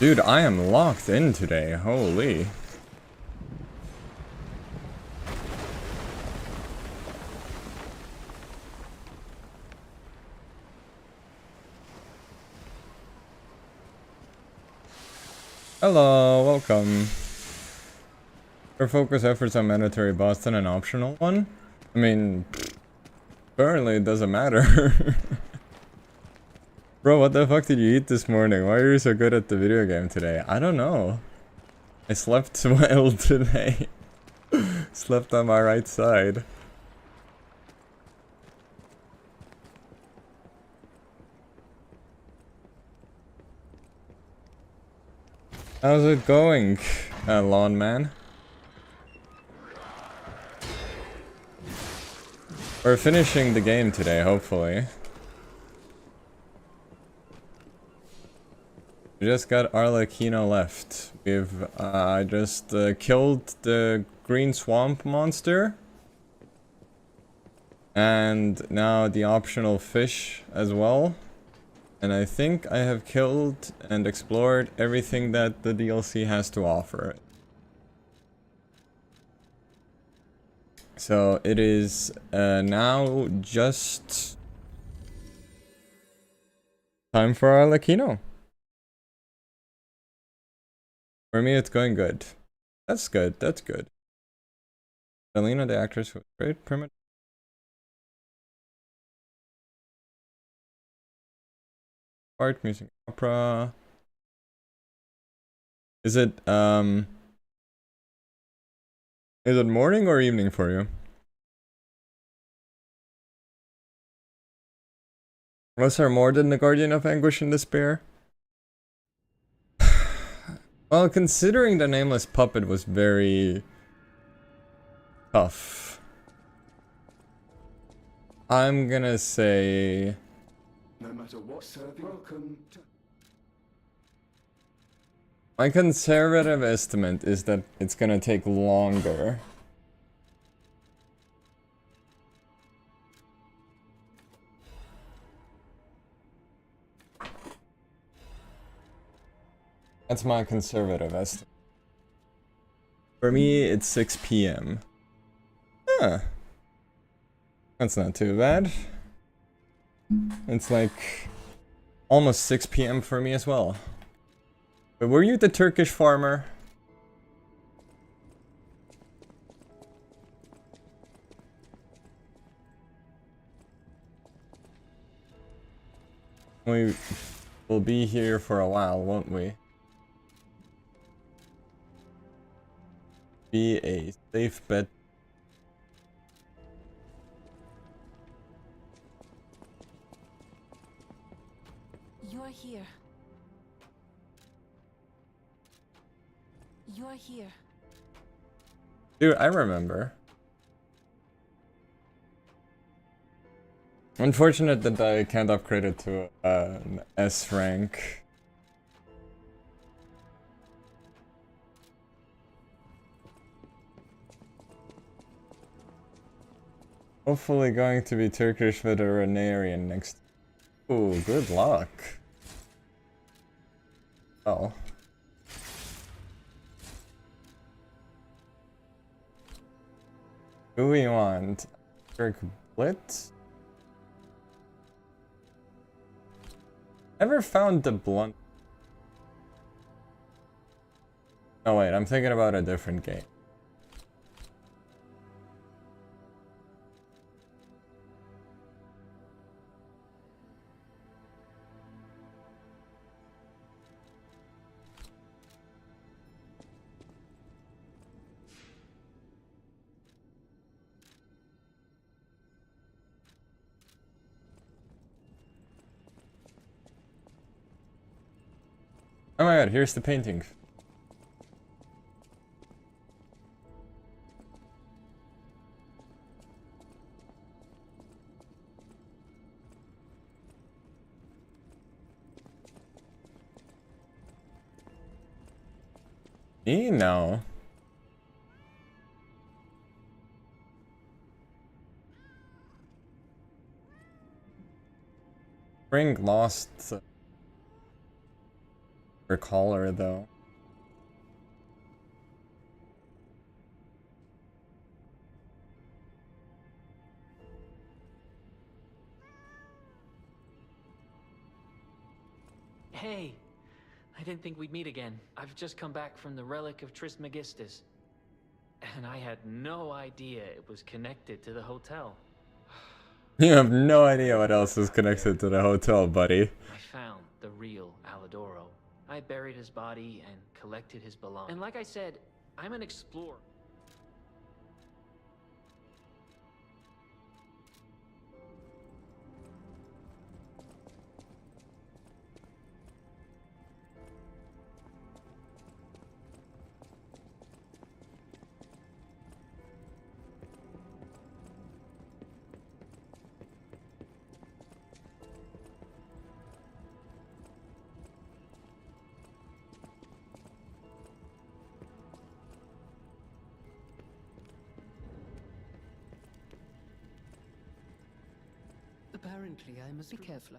Dude, I am locked in today, holy. Hello, welcome. Our focus efforts on mandatory Boston an optional one? I mean, apparently it doesn't matter. Bro, what the fuck did you eat this morning? Why are you so good at the video game today? I don't know. I slept well today. Slept on my right side. How's it going, lawn man? We're finishing the game today, hopefully. We just got Arlecchino left. We've just killed the Green Swamp Monster. And now the optional fish as well. And I think I have killed and explored everything that the DLC has to offer. So it is now just time for Arlecchino. For me, it's going good. That's good. That's good. Selena, the actress who was great, primitive. Art, music, opera. Is it morning or evening for you? Was there more than the Guardian of Anguish and Despair? Well, considering the Nameless Puppet was very tough. I'm gonna say No matter what serving, welcome to... my conservative estimate is that it's gonna take longer. That's my conservative estimate. For me, it's 6 p.m. Huh. That's not too bad. It's like almost 6 p.m. for me as well. But were you the Turkish farmer? We will be here for a while, won't we? Be a safe bet. You are here. You are here. Dude, I remember. Unfortunate that I can't upgrade it to an S rank. Hopefully going to be Turkish veterinarian next. Ooh, good luck. Oh. Who we want? Kirk Blitz? Never found the blunt. Oh wait, I'm thinking about a different game. Oh my god, here's the painting. No. Spring lost her collar though. Hey, I didn't think we'd meet again. I've just come back from the relic of Trismegistus, and I had no idea it was connected to the hotel. You have no idea what else is connected to the hotel, buddy. I found the real Alidoro. I buried his body and collected his belongings. And like I said, I'm an explorer. Apparently, I must be careful.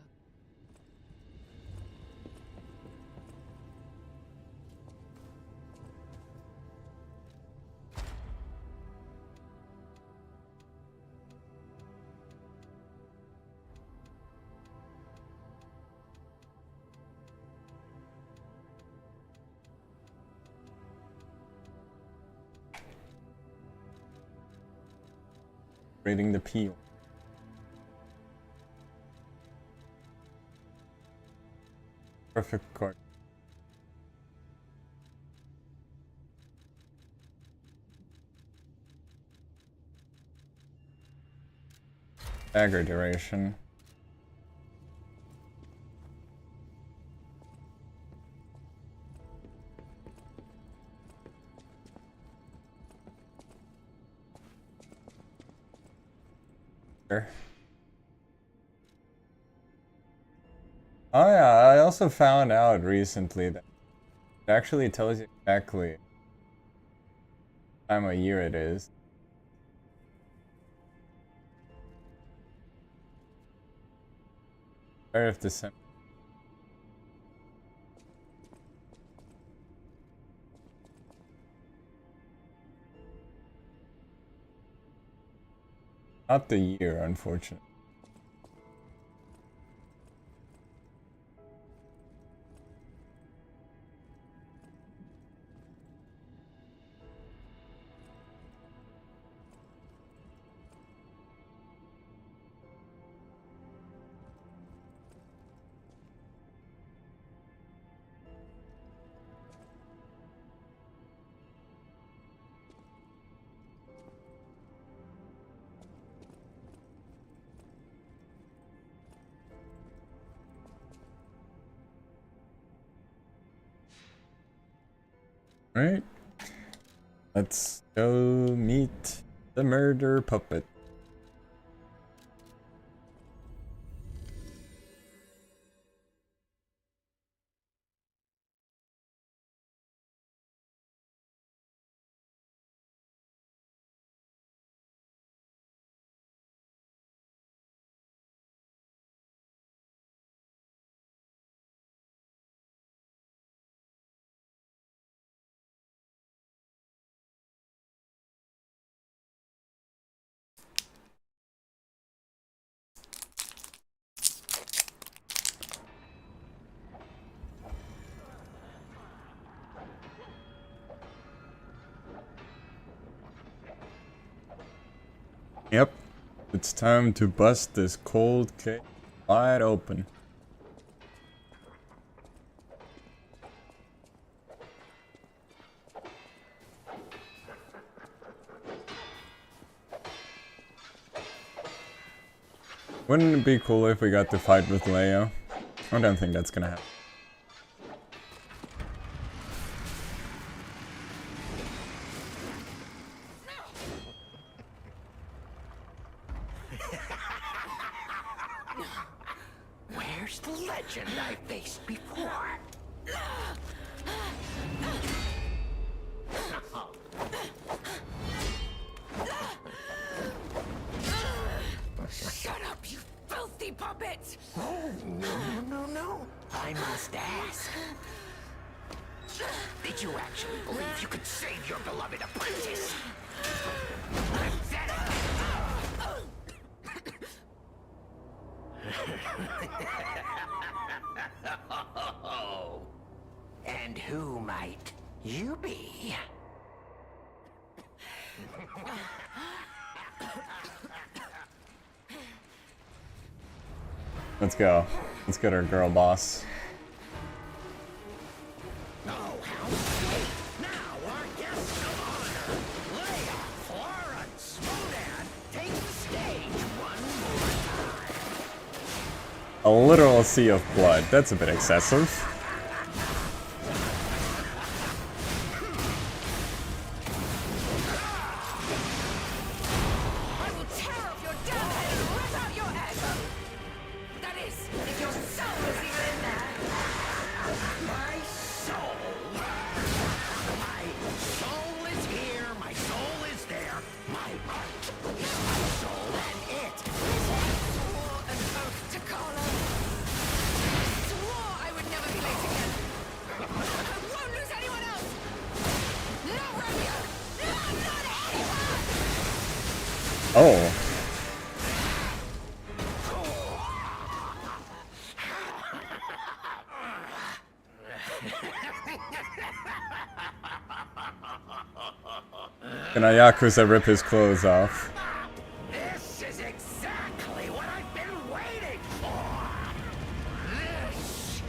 Rating the peel. Perfect card. Dagger duration. Sure. Oh yeah, I also found out recently that it actually tells you exactly what time of year it is. Start of December. Not the year, unfortunately. Right? Let's go meet the murder puppet. Yep. It's time to bust this cold case wide open. Wouldn't it be cool if we got to fight with Leia? I don't think that's gonna happen. Where's the legend I faced before? Shut up, you filthy puppet! Oh, no. I must ask. Did you actually believe you could save your beloved apprentice? And who might you be? Let's go. Let's get our girl boss. Oh, how sweet! Now our guest of honor, Leia, Florence, Monan, take the stage one more time. A literal sea of blood. That's a bit excessive. I will tear off your damn head and rip out your egg! That is, if your soul is even in there! My soul. My soul is here. My soul is there. My heart is my soul, and it. Swore an oath to Carlo. Swore I would never be late again. I won't lose anyone else! Not Romeo! Not anyone! Oh. Can a Yakuza rip his clothes off? This is exactly what I've been waiting for. This.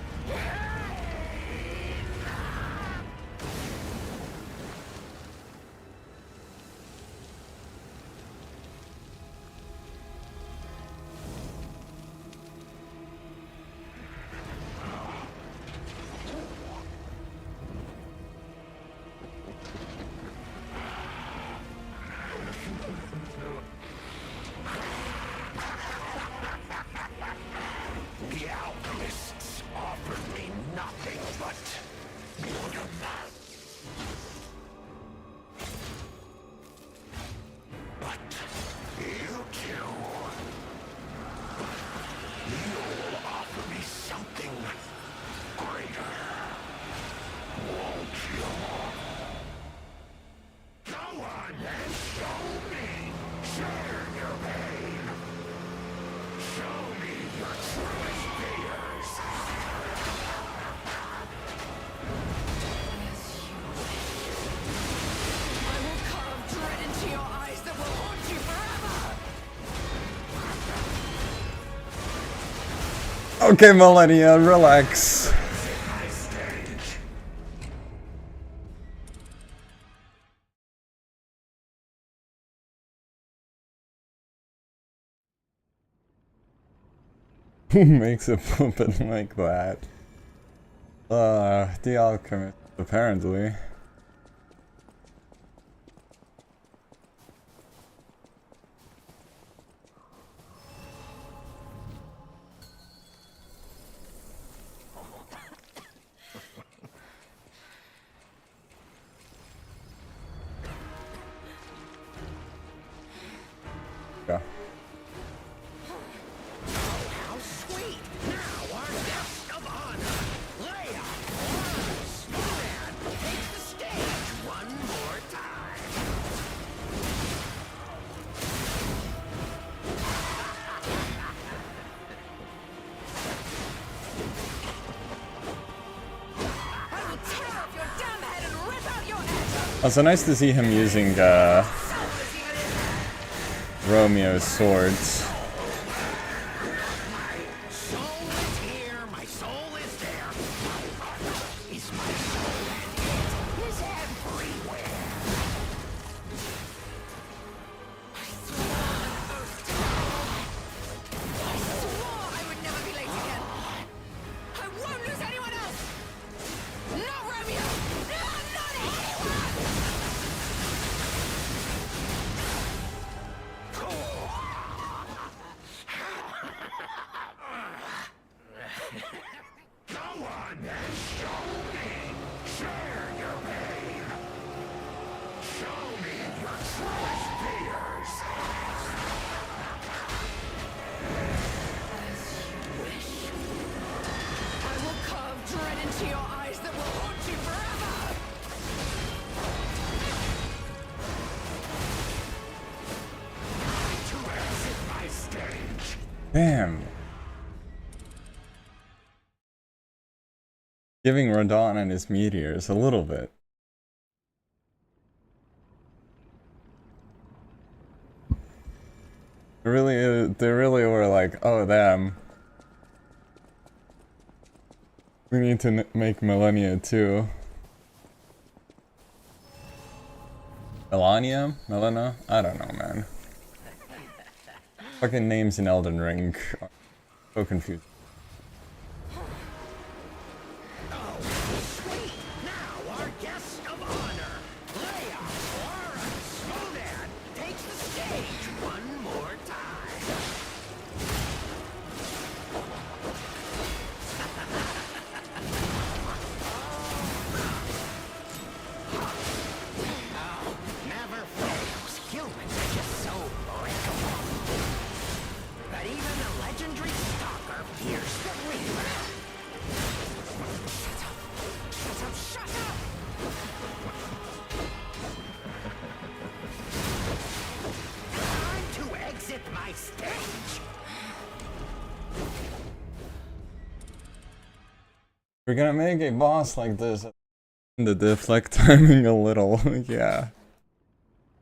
Okay, Millennia, relax. Who makes a puppet like that? The Alchemist, apparently. Yeah. How sweet! Now our guest of honor, Leia Organa, takes the stage one more time. I will tear off your damn head and rip out your head! Also nice to see him using Romeo's swords. Soul is here, my soul is there. Is my soul and it is everywhere. I swore I would never be late again! I won't lose anyone else! Not Romeo! No, not anyone! Go on then, show me. Share your pain. Show me your truest fears. I will carve dread into your eyes that will haunt you forever! To exit my stage. Damn. Giving Radon and his meteors a little bit. They really were like, oh damn. We need to make Millennia too. Melania? Melina? I don't know, man. Fucking names in Elden Ring are so confusing. Sweet! Now our guest of honor, Leia Organa, takes the stage one more time. Never fails. Humans are just so breakable. But even the legendary stalker fears the reaper. Shut up! Shut up! Time to exit my stage. We're gonna make a boss like this. The deflect timing a little, yeah.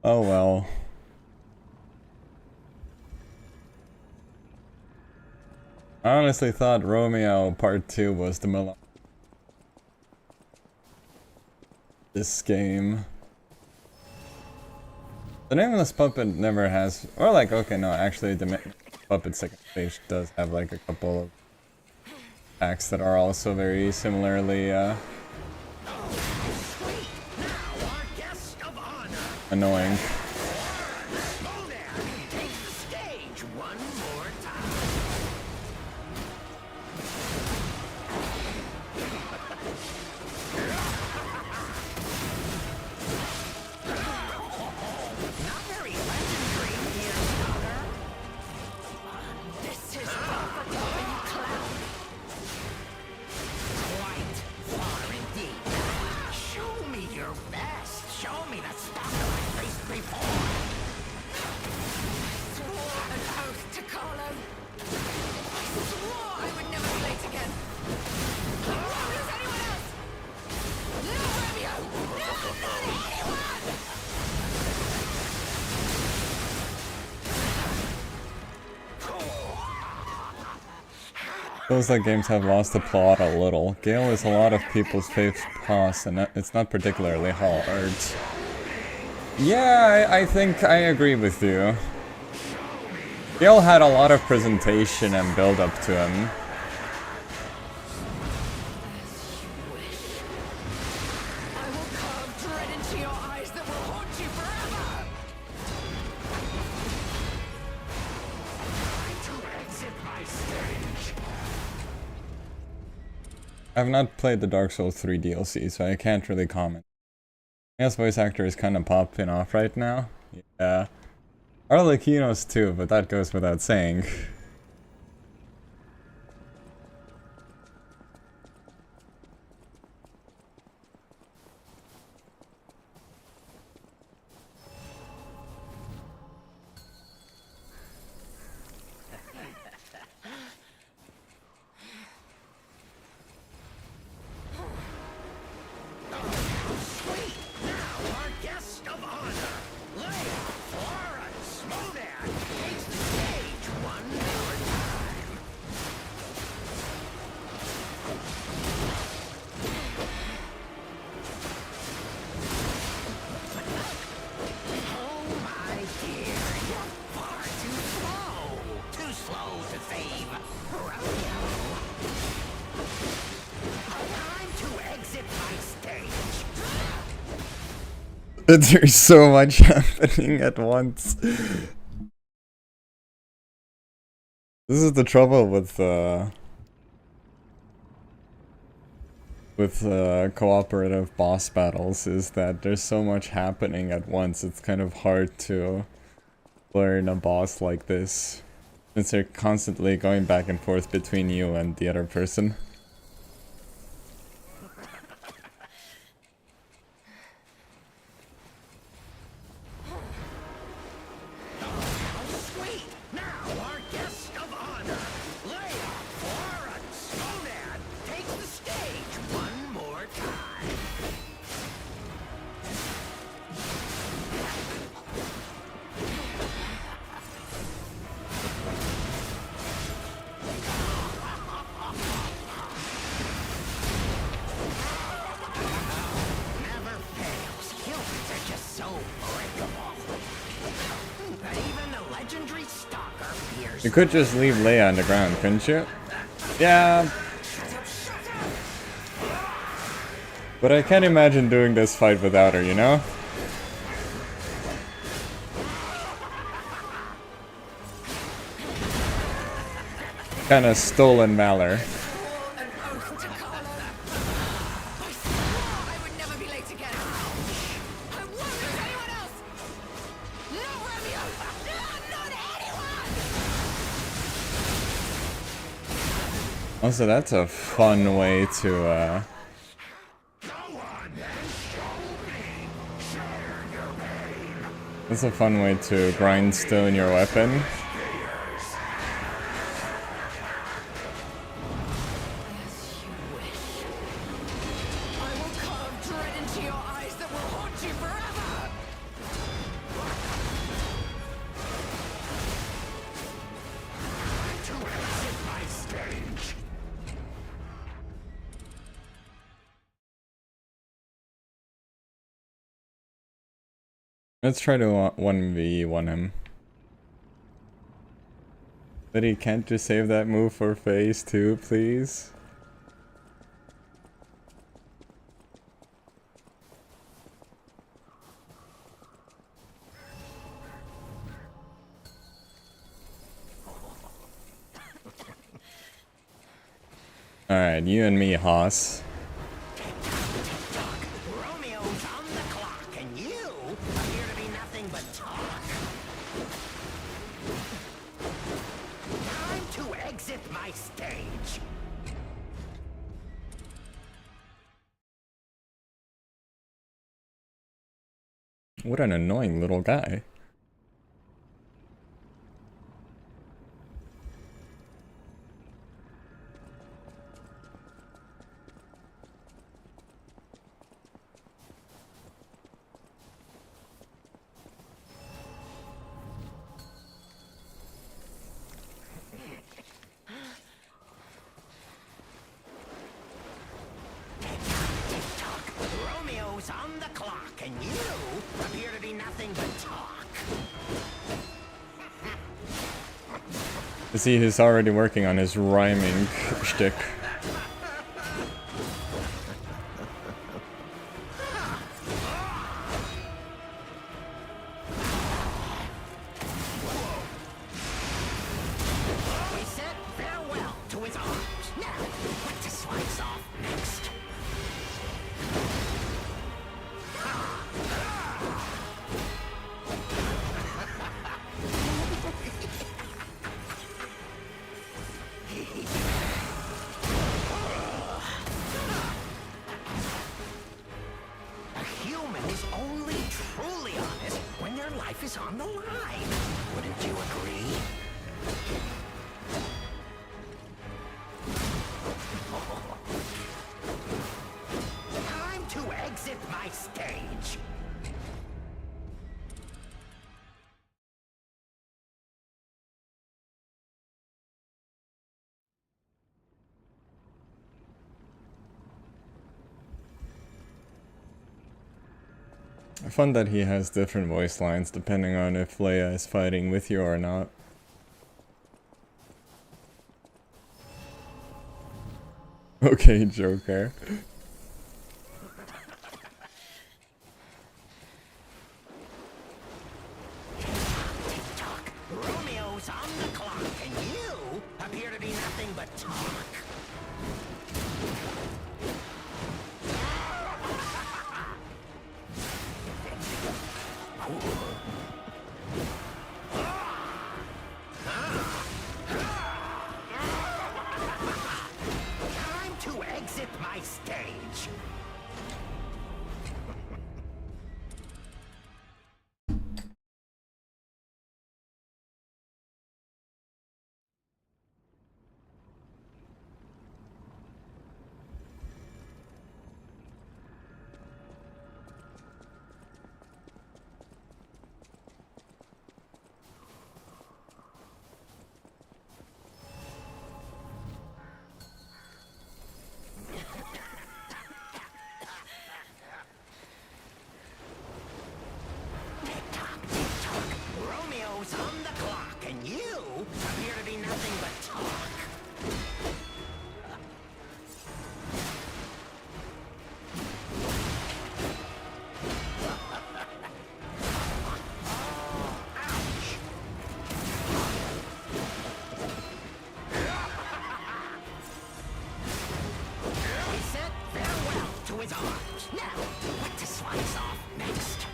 Oh well. I honestly thought Romeo Part 2 was the Milan. This game. The Nameless Puppet never has, or like, okay, no, actually the Puppet second stage does have like a couple of acts that are also very similarly Sweet! Now our guest of honor, annoying. Organa, takes the stage one more time. Not very legendary here, Stalker. This is far from over, you clown! Quite far indeed. Show me your best. Show me the Stalker I faced before. Feels like games have lost the plot a little. Gale is a lot of people's favorite boss, and it's not particularly hard. Yeah, I think I agree with you. Gale had a lot of presentation and build up to him. I will carve dread into your eyes that will haunt you forever! I've not played the Dark Souls 3 DLC, so I can't really comment. I guess voice actor is kind of popping off right now. Yeah. Arlecchino's too, but that goes without saying. There's so much happening at once. This is the trouble with cooperative boss battles, is that there's so much happening at once. It's kind of hard to learn a boss like this, since they're constantly going back and forth between you and the other person. You could just leave Leia on the ground, couldn't you? Yeah. But I can't imagine doing this fight without her, you know? Kinda stolen valor. Also, that's a fun way to, that's a fun way to grindstone your weapon. Let's try to 1v1 him. But he can't just save that move for phase 2, please? Alright, you and me, Haas. What an annoying little guy. You see, he's already working on his rhyming shtick. We said farewell to his arms. Now, what to slice off next? A human is only truly honest when their life is on the line. Wouldn't you agree? Time to exit my stage. I find that he has different voice lines depending on if Leia is fighting with you or not. Okay, Joker. Tick-tock. Romeo's on the clock, and you appear to be nothing but talk. Time to exit my stage. Tick-tock, tick-tock. Romeo's on the clock, and you appear to be nothing but talk. Ouch! We said farewell to his arms. Now, what to slice off next?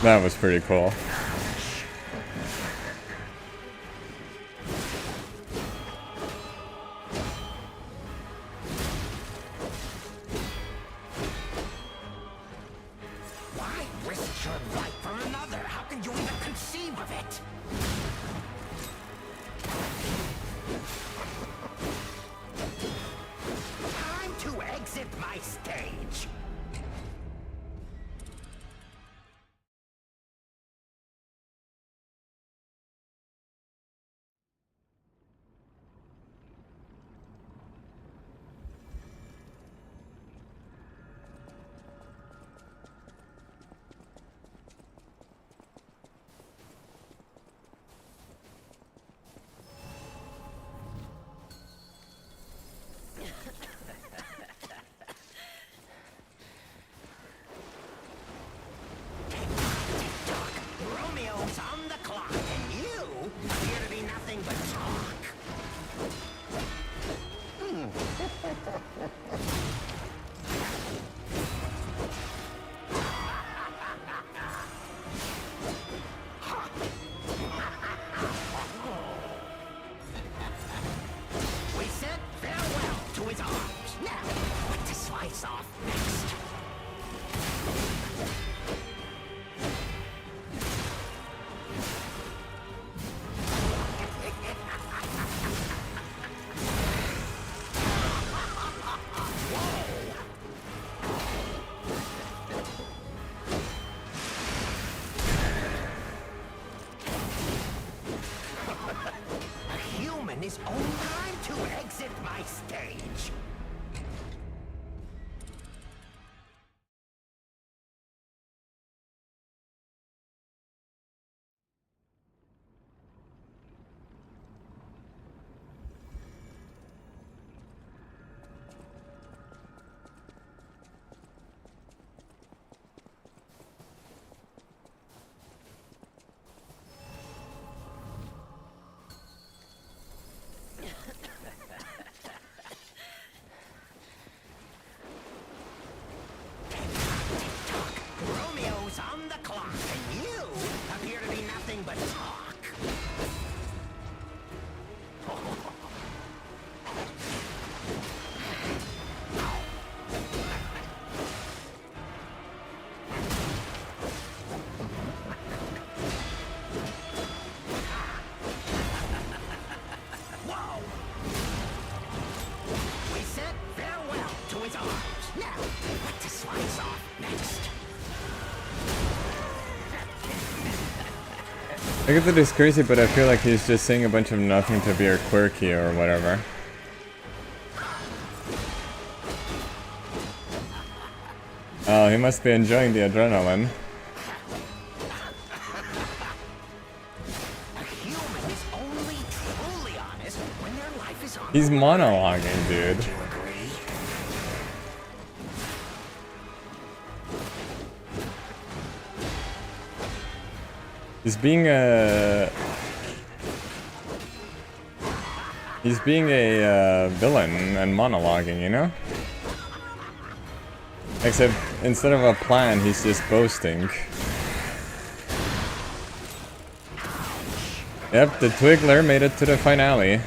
That was pretty cool. Why risk your life for another? How can you even conceive of it? Time to exit my stage. Tick-tock. Romeo's on the clock, and you appear to be nothing but talk. We said farewell to his arms. Now, what to slice off next? A human is only time to exit my stage. I get that he's crazy, but I feel like he's just saying a bunch of nothing to be quirky or whatever. Oh, he must be enjoying the adrenaline. A human is only truly honest when their life is on He's the line. monologuing, dude. Do you agree? He's being a... He's being a villain and monologuing, you know? Except, instead of a plan, he's just boasting. Yep, the Twiggler made it to the finale. A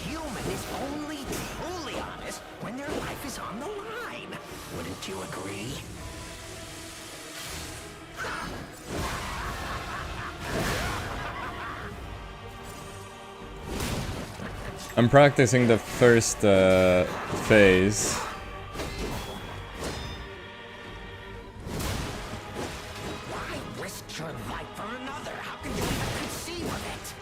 human is only truly honest when their life is on the line. Wouldn't you agree? I'm practicing the first phase. Why risk your life for another? How can you even conceive of it?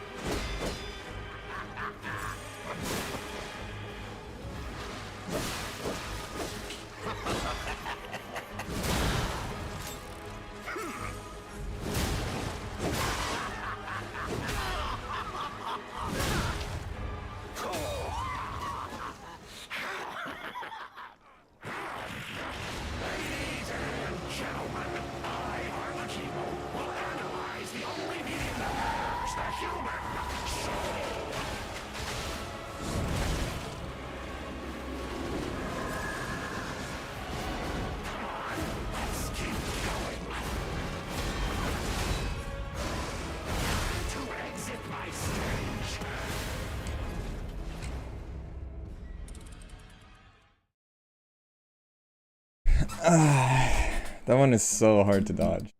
That one is so hard to dodge.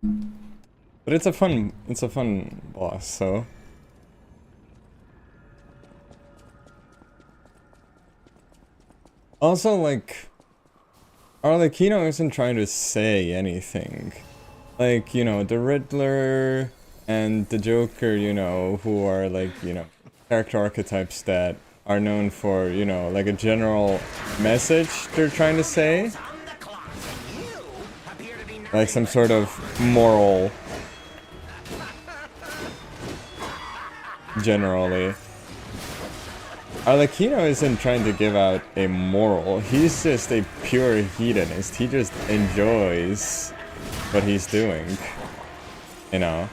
But it's a fun boss, so. Also, like, Arlecchino isn't trying to say anything. Like, you know, the Riddler and the Joker, you know, who are like, you know, character archetypes that are known for, you know, like a general message they're trying to say. Like some sort of moral. Generally. Arlecchino isn't trying to give out a moral. He's just a pure hedonist. He just enjoys what he's doing. You know.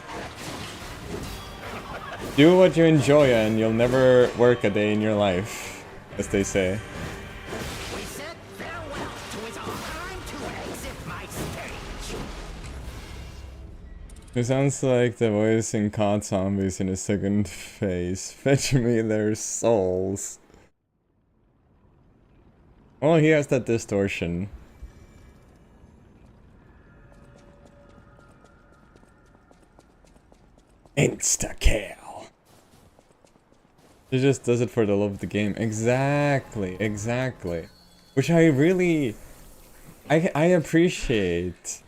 Do what you enjoy and you'll never work a day in your life, as they say. We said farewell to his time to exit my stage. It sounds like the voice in COD Zombies in the second phase. Fetch me their souls. Oh, he has that distortion. Insta-kill. He just does it for the love of the game. Exactly, exactly. Which I really... I appreciate.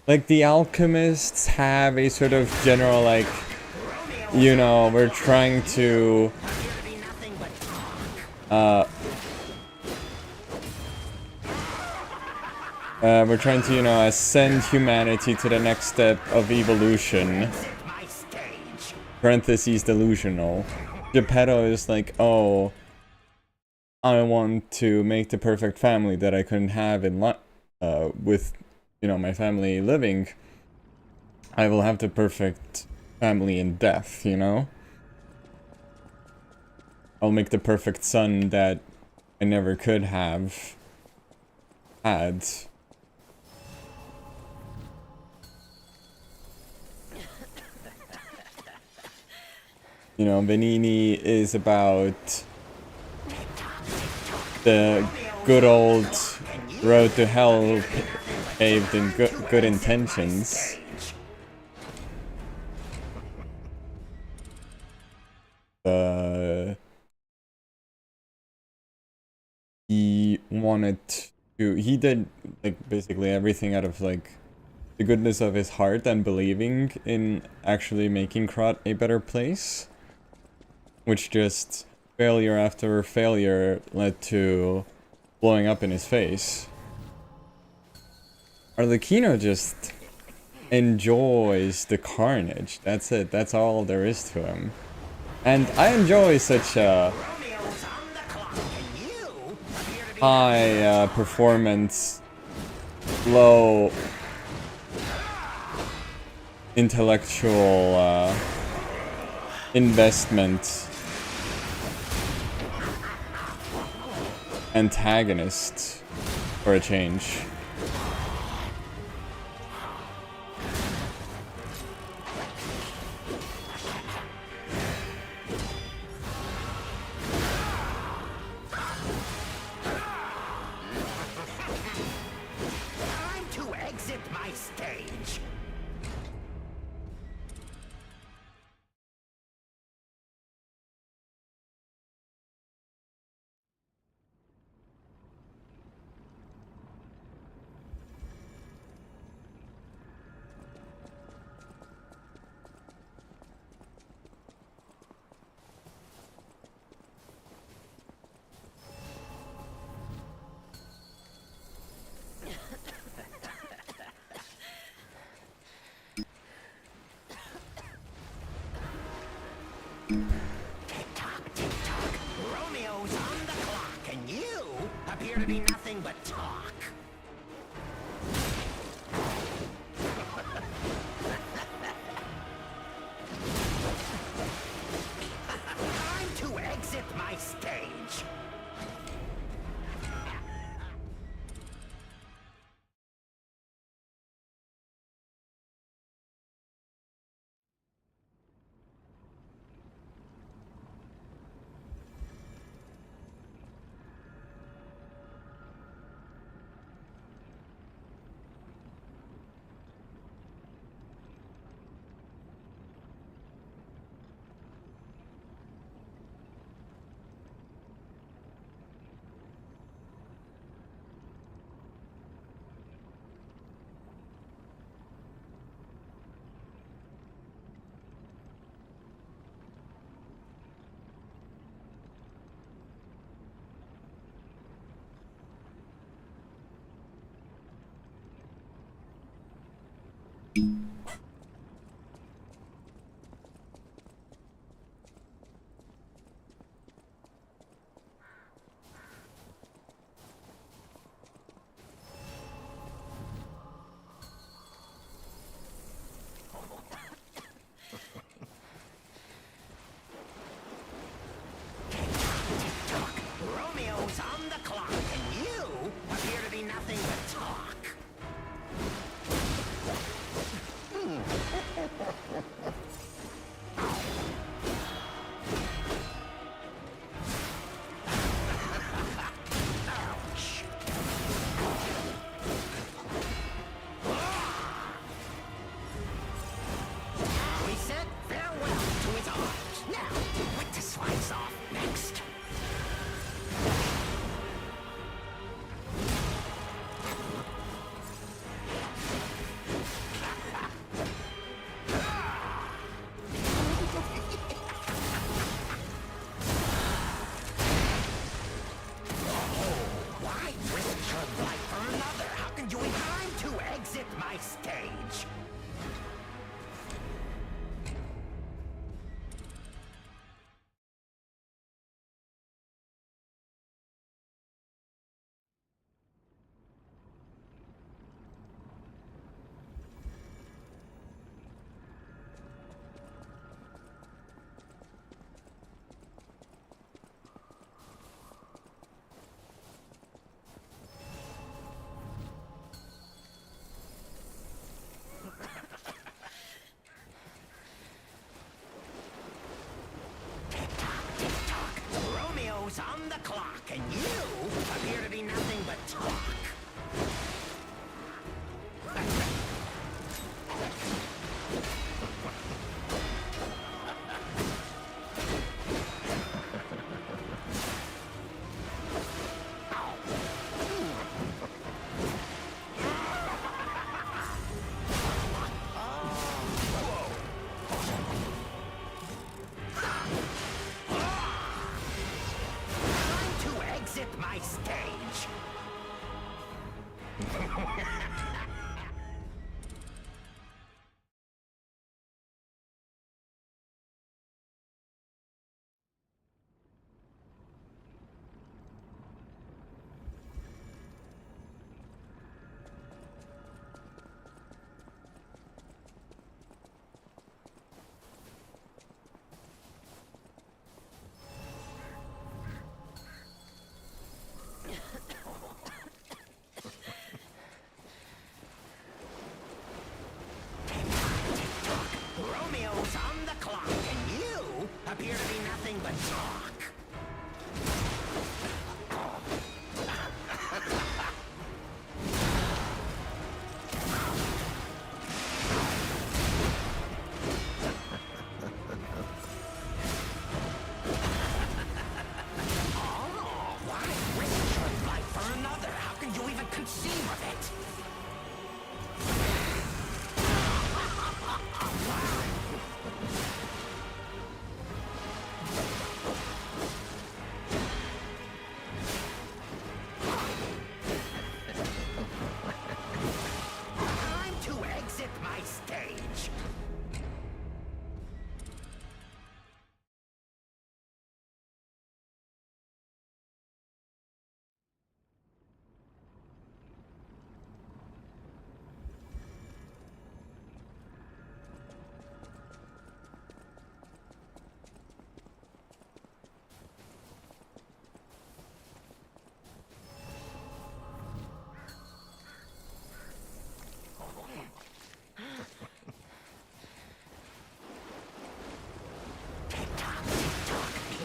Like, the alchemists have a sort of general, like, you know, we're trying to, we're trying to, you know, ascend humanity to the next step of evolution. Parentheses delusional. Geppetto is like, oh, I want to make the perfect family that I couldn't have in with, you know, my family living. I will have the perfect family in death, you know? I'll make the perfect son that I never could have had. You know, Benini is about the good old road to hell paved in good intentions. wanted to, he did like basically everything out of like the goodness of his heart and believing in actually making Krat a better place, which just failure after failure led to blowing up in his face. Arlecchino just enjoys the carnage. That's it. That's all there is to him. And I enjoy such high performance, low intellectual investment antagonist for a change. Time to exit my stage. Tick-tock, tick-tock. Romeo's on the clock, and you appear to be nothing but talk. Time to exit my stage. Romeo's on the clock, and you appear to be nothing but talk. Ouch. We said farewell to his arms. Now, what to slice off next? Why risk your life for another? How can you in time to exit my stage? appear to be nothing but talk.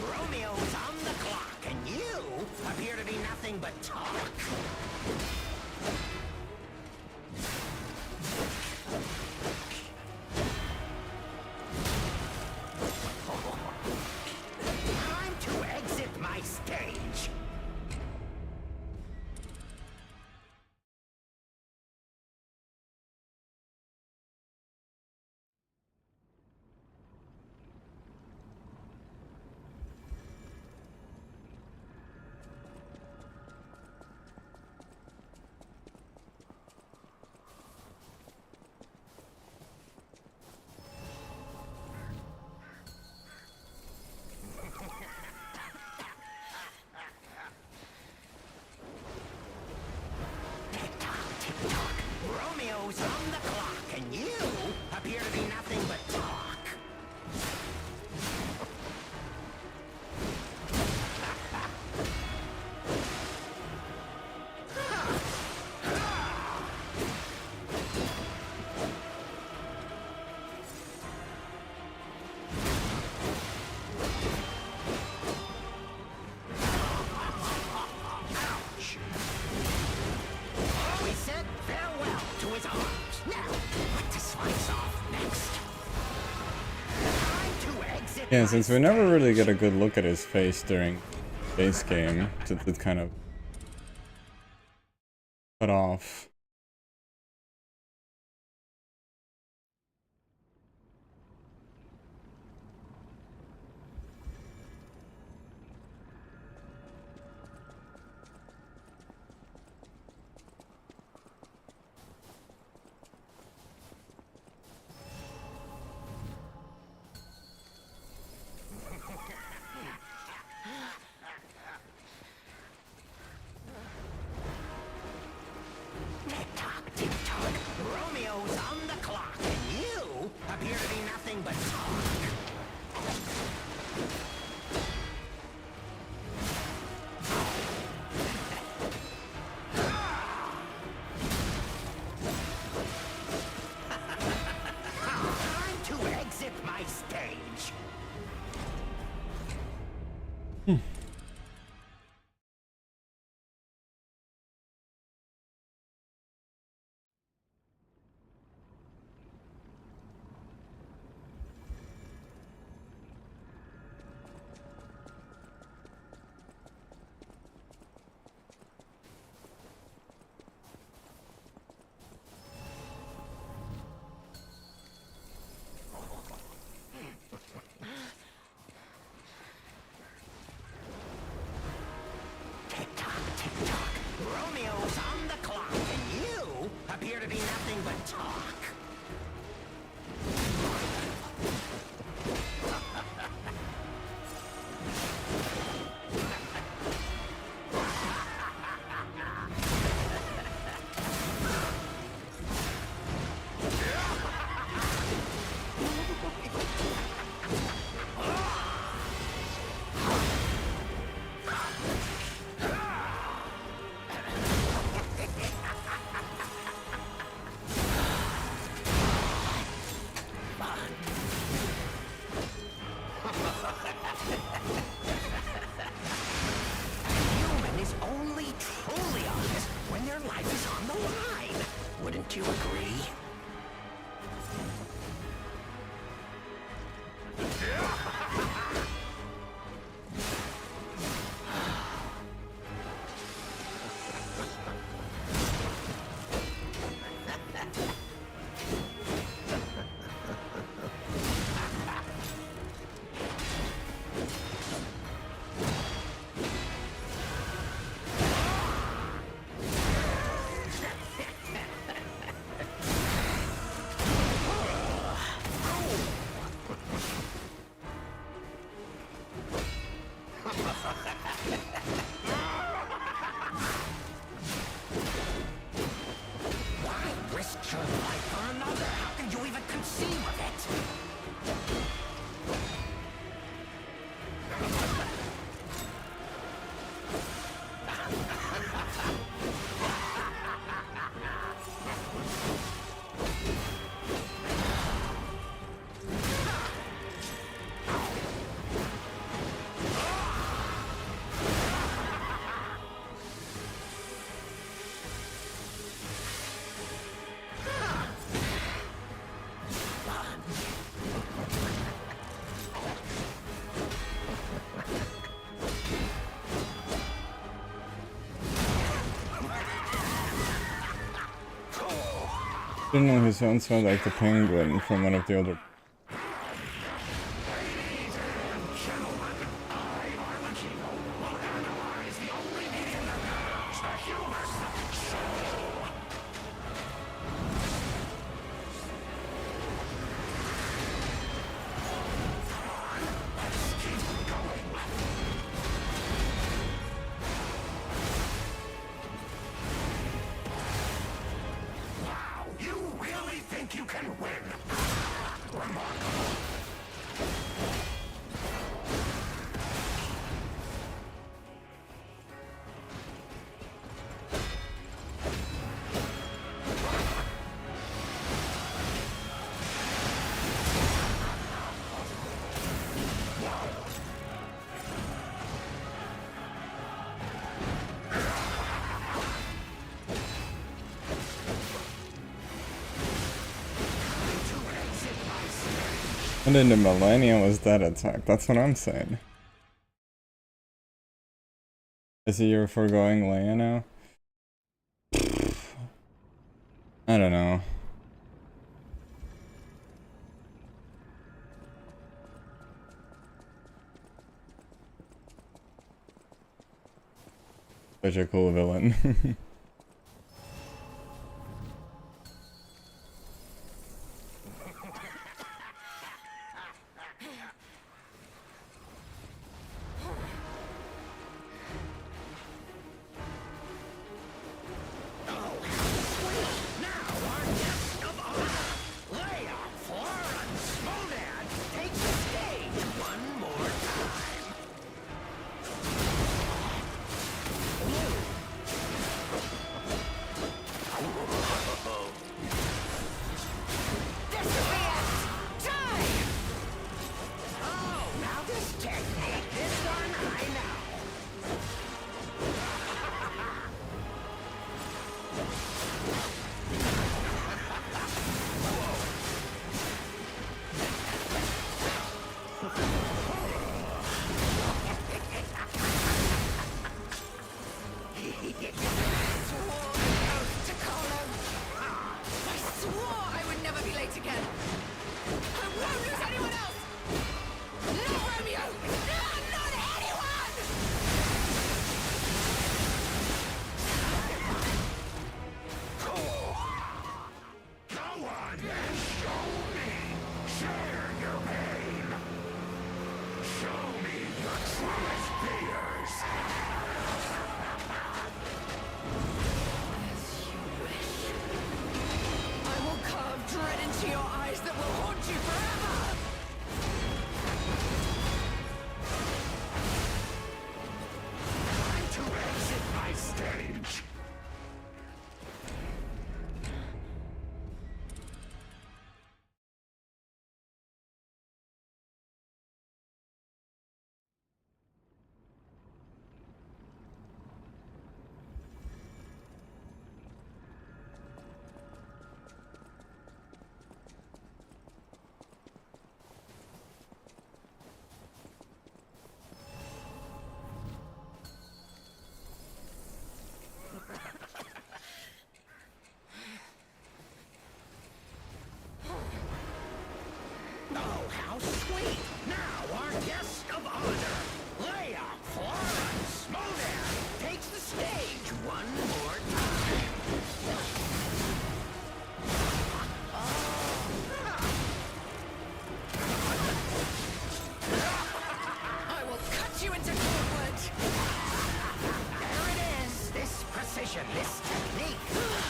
Romeo's on the clock, and you appear to be nothing but talk. Time to exit my stage. Romeo's on the clock, and you appear to be nothing but talk. We said farewell to his arms. Now, what to slice off next? Time to exit. Yeah, my since we never stage. really get a good look at his face during base game, it's kind of cut off. seam of it. Didn't know he sounds so like the penguin from one of the older. You can win! And in the Millennium was that attack? That's what I'm saying. Is it your foregoing Leia now? I don't know. Such a cool villain. This technique.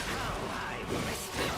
How I missed it.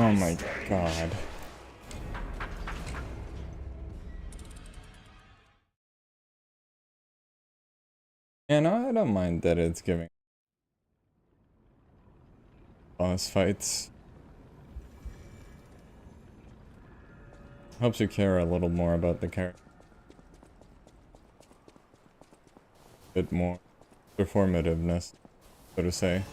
Oh my god. Yeah, no, I don't mind that it's giving boss fights. Helps you care a little more about the character. Bit more performativeness, so to say.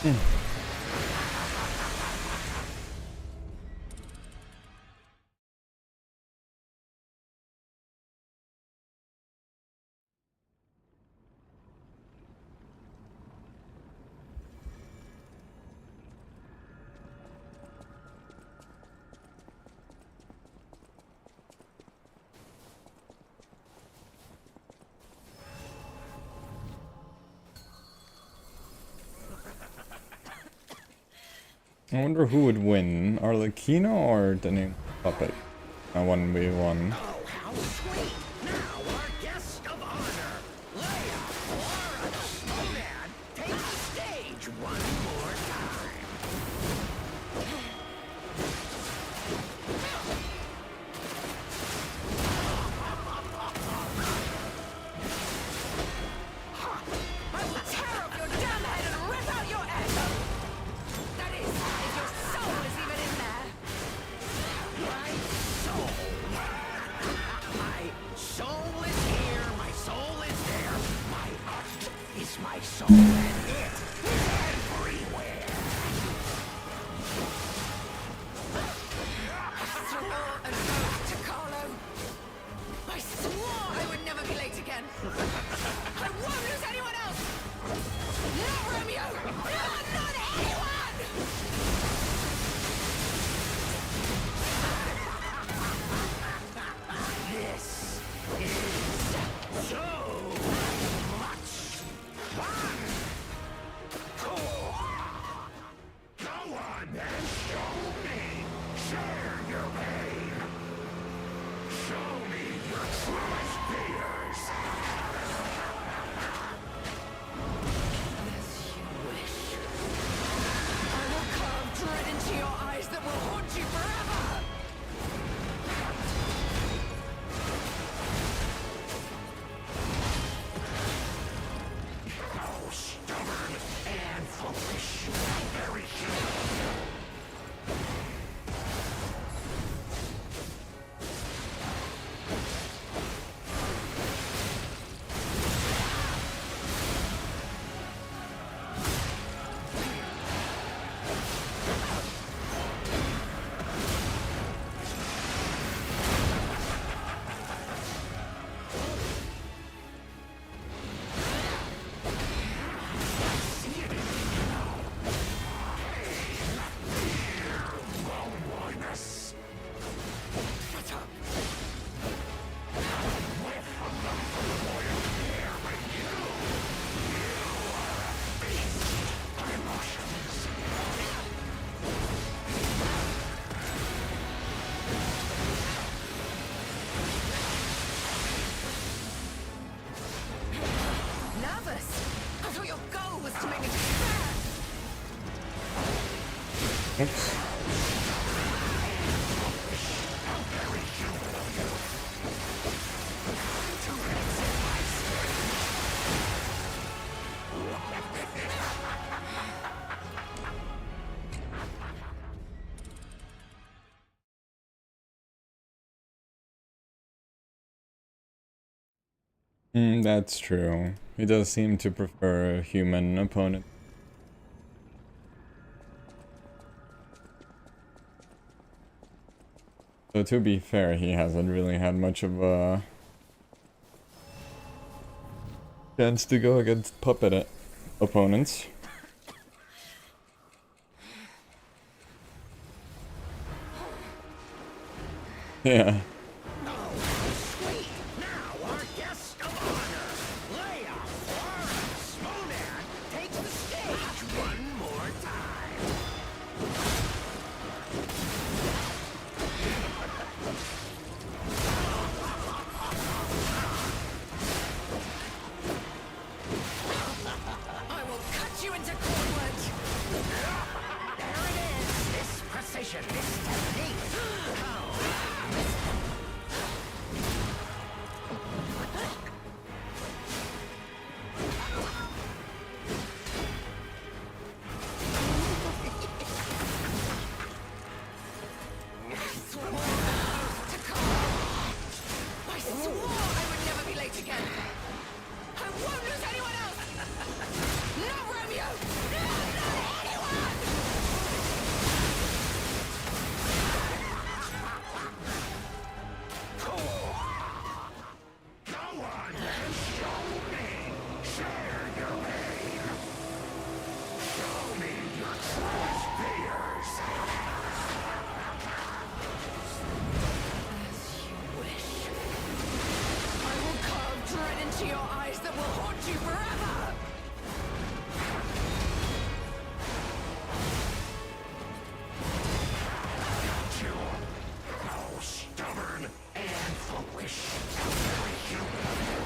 I wonder who would win, Arlecchino or the new puppet? 1v1. Oh, how sweet! Now our guest of honor, Leia, Laura the Snowman, take the stage one more time. I will tear off your damn head and rip out your egg! That is, if your soul is even in there! My soul. My soul is here. My soul is there. My heart is my soul, and it is everywhere. I swore an oath to Carlo. I swore I would never be late again. I won't lose anyone else! Not Romeo! Not anyone! This is so much fun. Go on then, show me. Share your pain. Show me your truest fears. As you wish. I will carve dread into your eyes that will haunt you forever! So stubborn and foolish. Very human. Nervous? I thought your goal was to make me sad! Oops. That's true. He does seem to prefer a human opponent. So to be fair, he hasn't really had much of a chance to go against puppet opponents. Yeah. Sweet! Now our guest of honor, Leia, Laura the Snowman, takes the stage one more time. I will cut you into cornwood! There it is! This precision, this technique! Oh, to your eyes that will haunt you forever! How stubborn and foolish. How very human of you.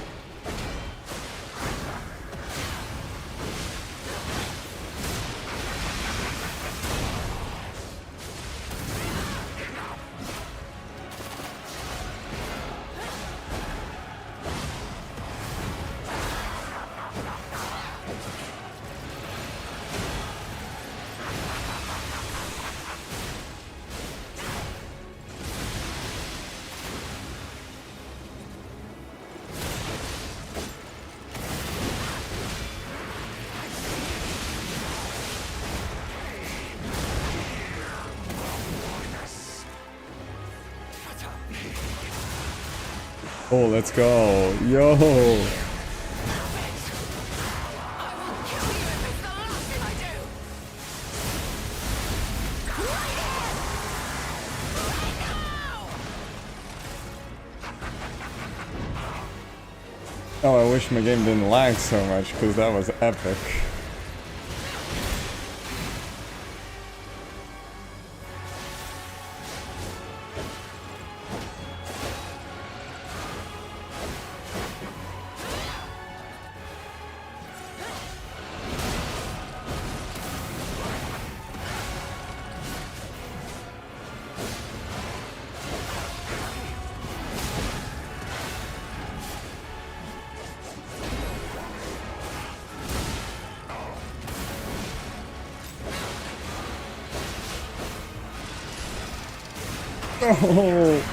Oh, let's go. Yo. I will kill you if it's the last thing I do! Right here! Right now! Oh, I wish my game didn't lag so much, because that was epic. Oh.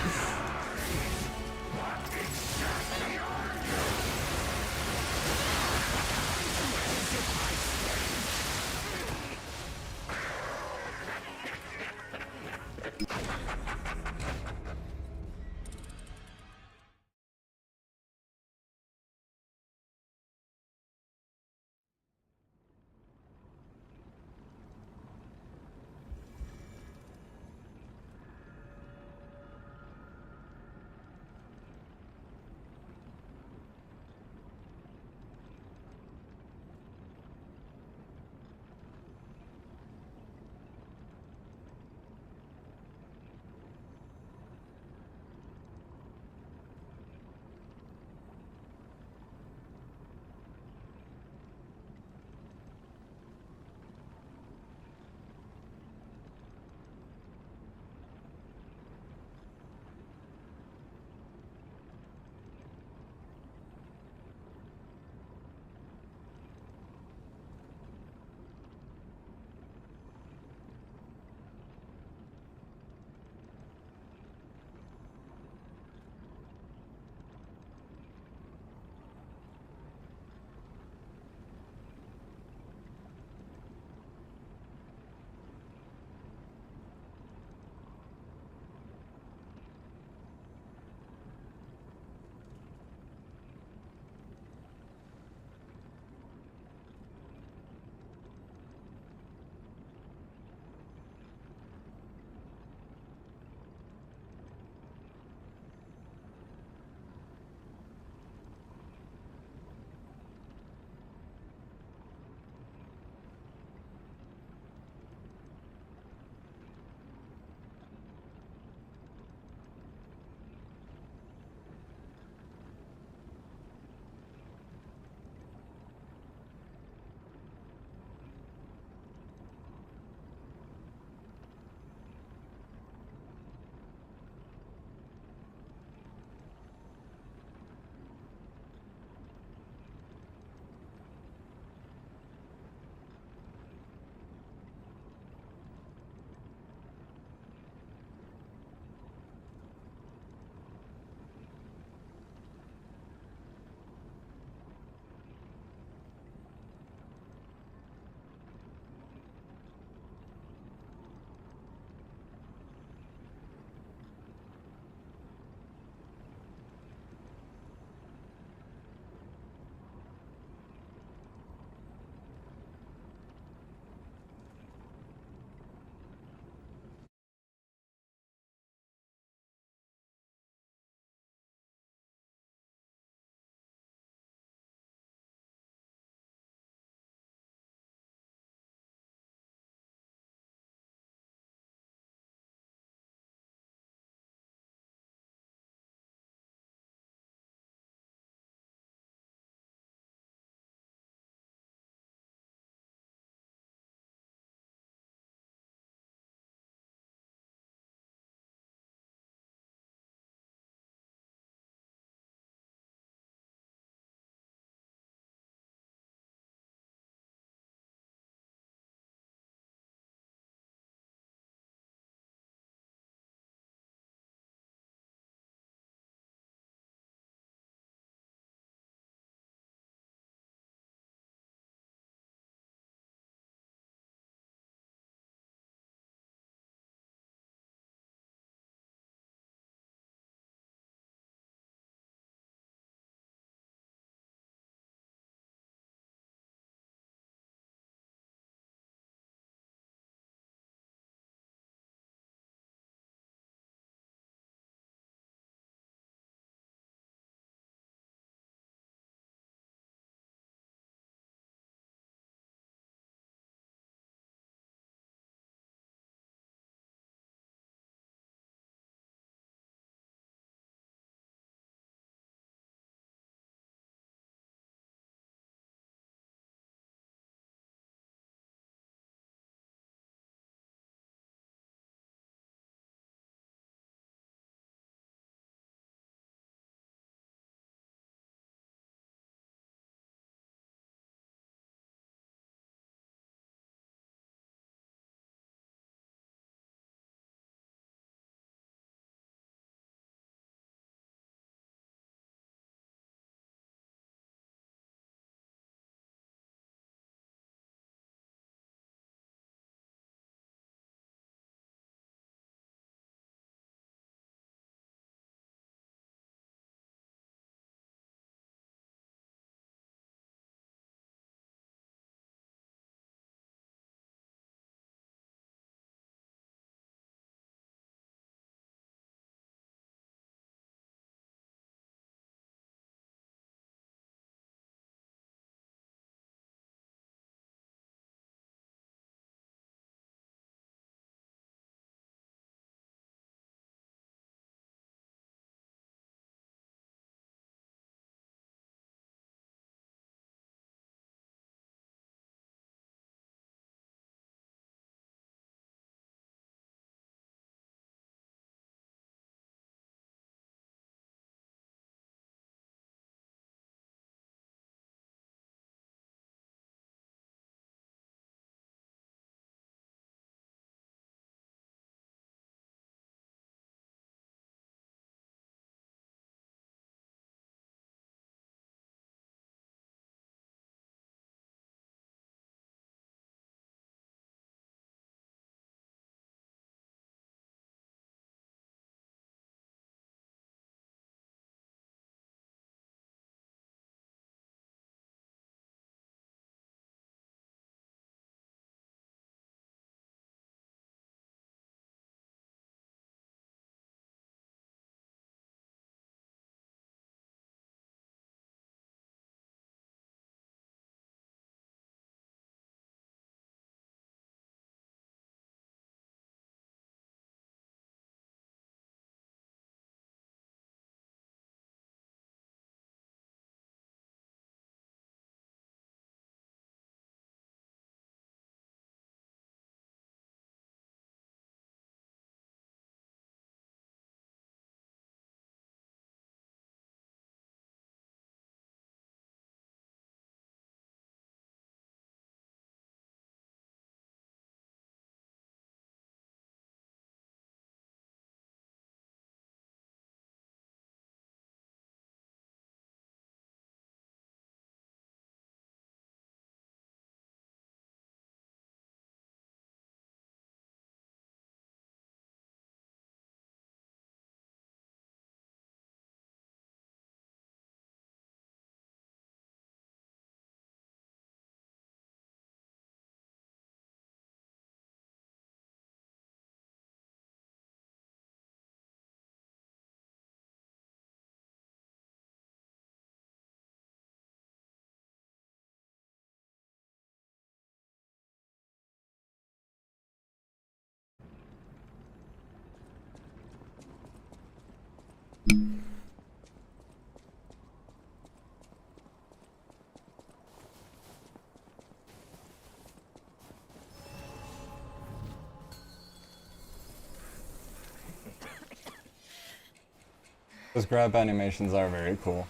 Those grab animations are very cool.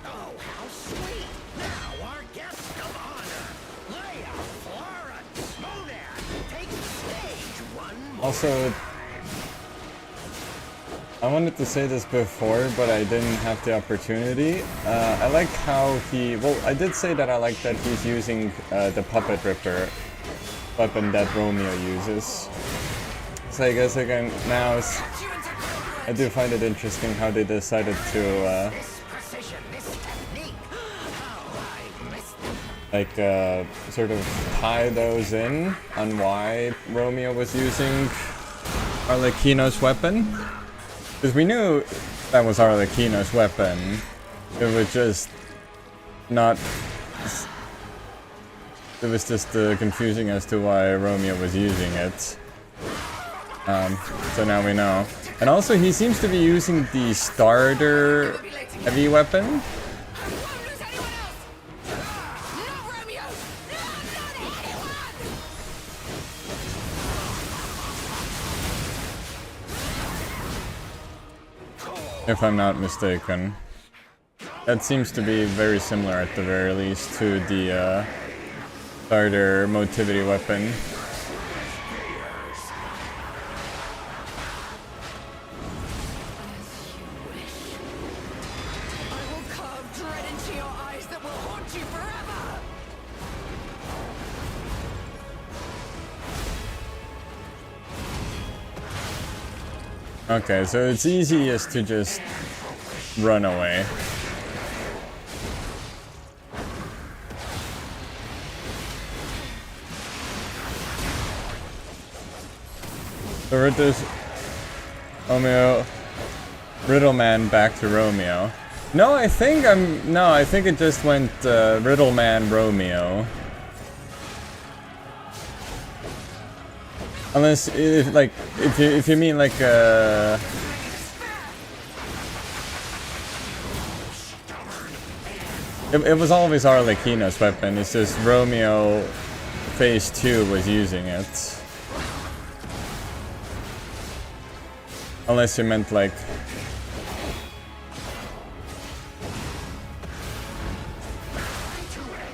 Oh, how sweet! Now our guest of honor, Leia, Florence, Monad, take the stage one more. Also, I wanted to say this before, but I didn't have the opportunity. I like how he... Well, I did say that I like that he's using the Puppet Ripper weapon that Romeo uses. So I guess again, now I do find it interesting how they decided to This precision, this technique. How I missed them. like sort of tie those in on why Romeo was using Arlecchino's weapon. Because we knew that was Arlecchino's weapon. It was just not... It was just confusing as to why Romeo was using it. So now we know. And also he seems to be using the starter heavy weapon. I won't lose anyone else! No, Romeo! No, not anyone! If I'm not mistaken. That seems to be very similar at the very least to the starter motivity weapon. I will carve dread into your eyes that will haunt you forever! Okay, so it's easiest to just run away. So we're just Romeo, Riddleman back to Romeo. No, I think it just went Riddleman Romeo. Unless if you mean like it was always Arlecchino's weapon. It's just Romeo Phase 2 was using it. Unless you meant like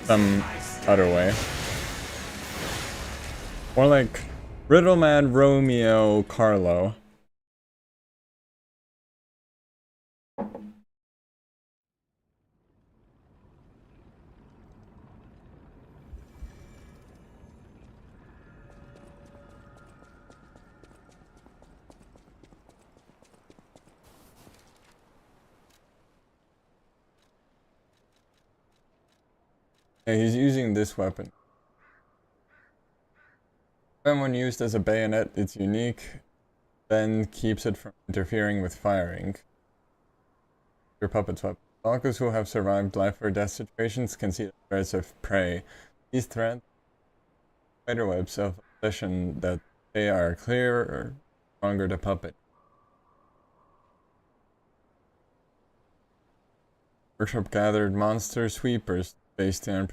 some other way. Or like Riddleman Romeo Carlo. Yeah, he's using this weapon. When used as a bayonet, it's unique, then keeps it from interfering with firing. Your puppet's weapon. Stalkers who have survived life or death situations can see the threats of prey. These threats spiderwebs of obsession that they are clearer or stronger to puppet. Workshop gathered monster sweepers based on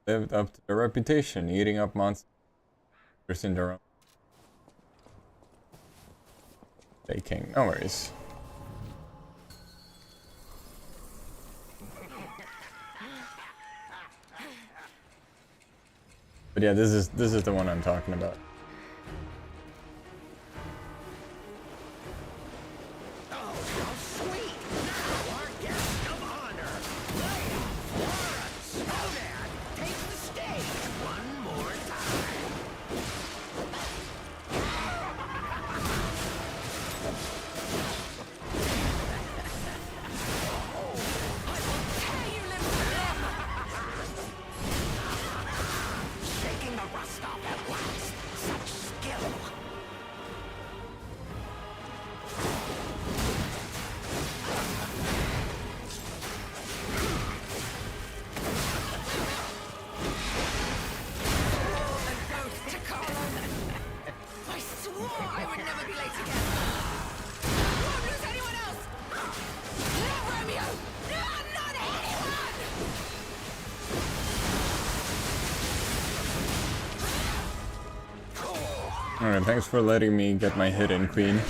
lived up to their reputation, eating up monsters in their own baking. No worries. But yeah, this is the one I'm talking about. Oh, how sweet! Now our guest of honor, Leia, Florence, Monad, take the stage one more time. Tear you limb from limb! Shaking the rust off at last. Alright, thanks for letting me get my hit in, Queen.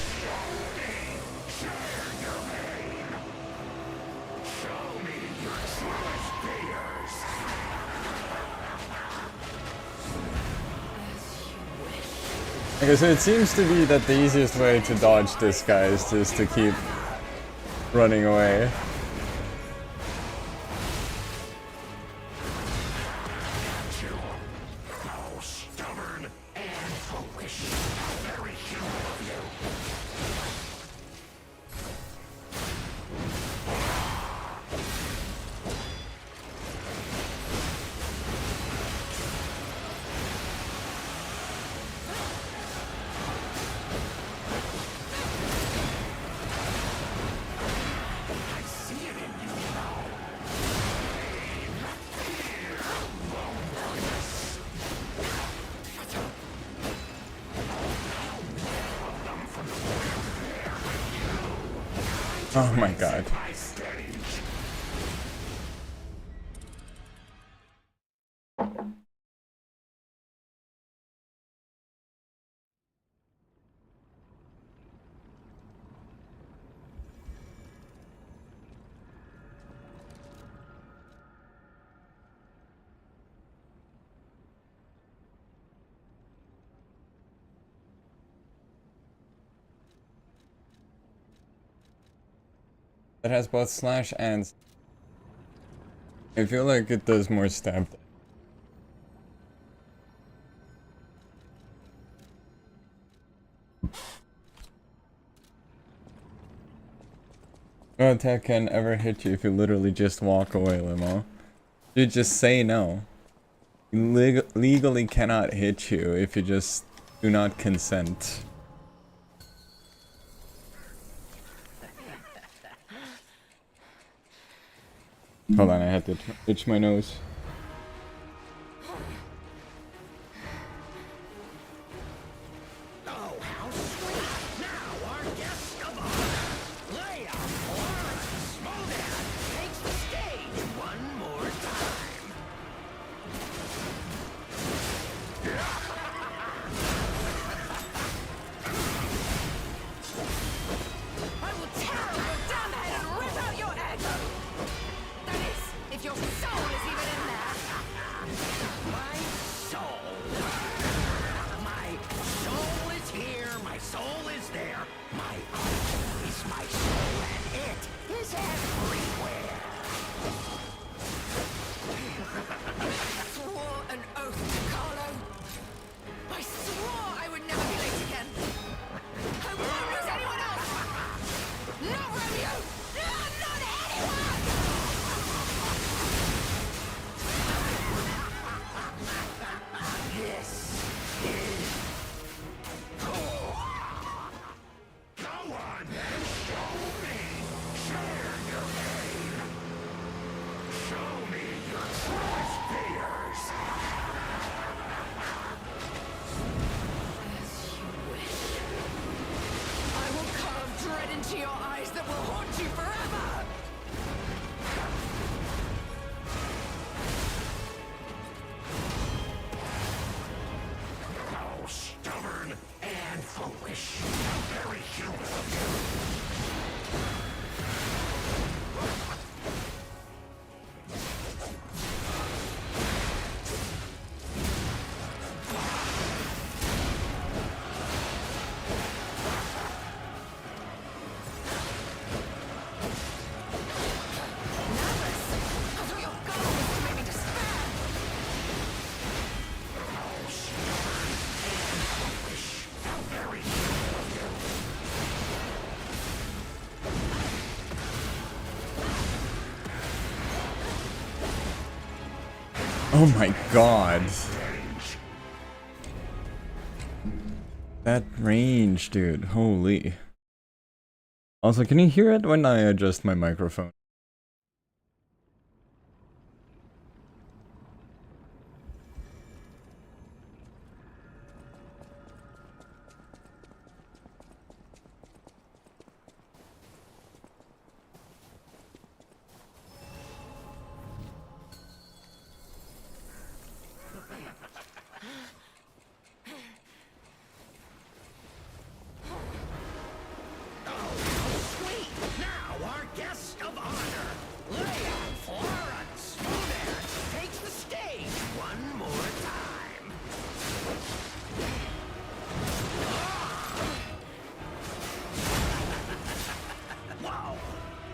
Okay, so it seems to be that the easiest way to dodge this guy is just to keep running away. Oh my god. It has both slash and... I feel like it does more stab. No attack can ever hit you if you literally just walk away, Limo. You just say no. You legally cannot hit you if you just do not consent. Hold on, I had to itch my nose. Oh, how sweet! Now our guest of honor, Leia Florence Modan, takes the stage one more time. I will tear off your damn head and rip out your head! That is, if your soul is even in there! My soul. My soul is here, my soul is there. My own is my soul, and it is everywhere. I swore an oath to Carlo. I swore I would never be late again. I won't lose anyone else! Not Romeo! No, not anyone! This is Go on then, show me. Share your pain. Show me your truest fears. As you wish. I will carve dread into your eyes that will haunt you forever! How stubborn and foolish. How very human of you. Nervous? I thought your goal was to make me despair! How stubborn and foolish. How very human of you. Oh my god. That range, dude. Holy. Also, can you hear it when I adjust my microphone?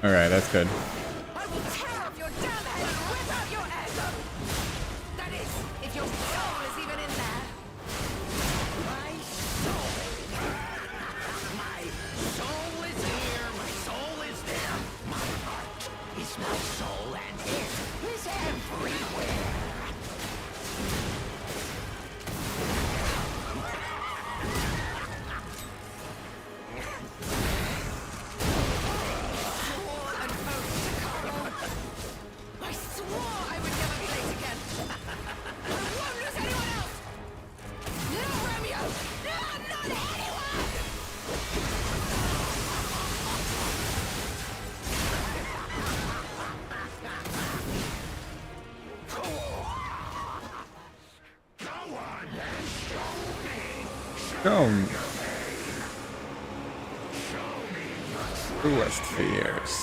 Alright, that's good. I will tear off your damn head and rip out your ego! That is, if your soul is even in there! My soul! My soul is here, my soul is there. My heart is my soul, and it is everywhere. I swore I would never be late again! I won't lose anyone else! No, Romeo! No, not anyone! Show me. Truest fears.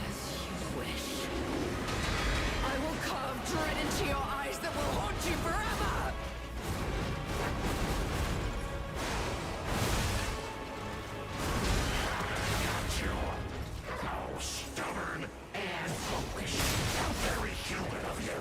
As you wish. I will carve dread into your eyes that will haunt you forever! How stubborn and foolish. How very human of you.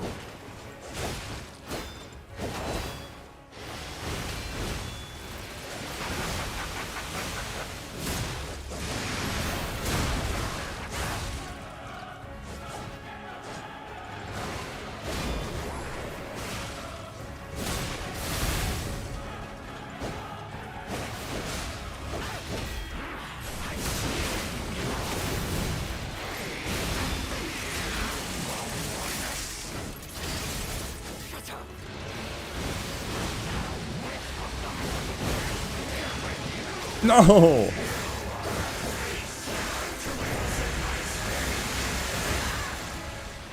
No!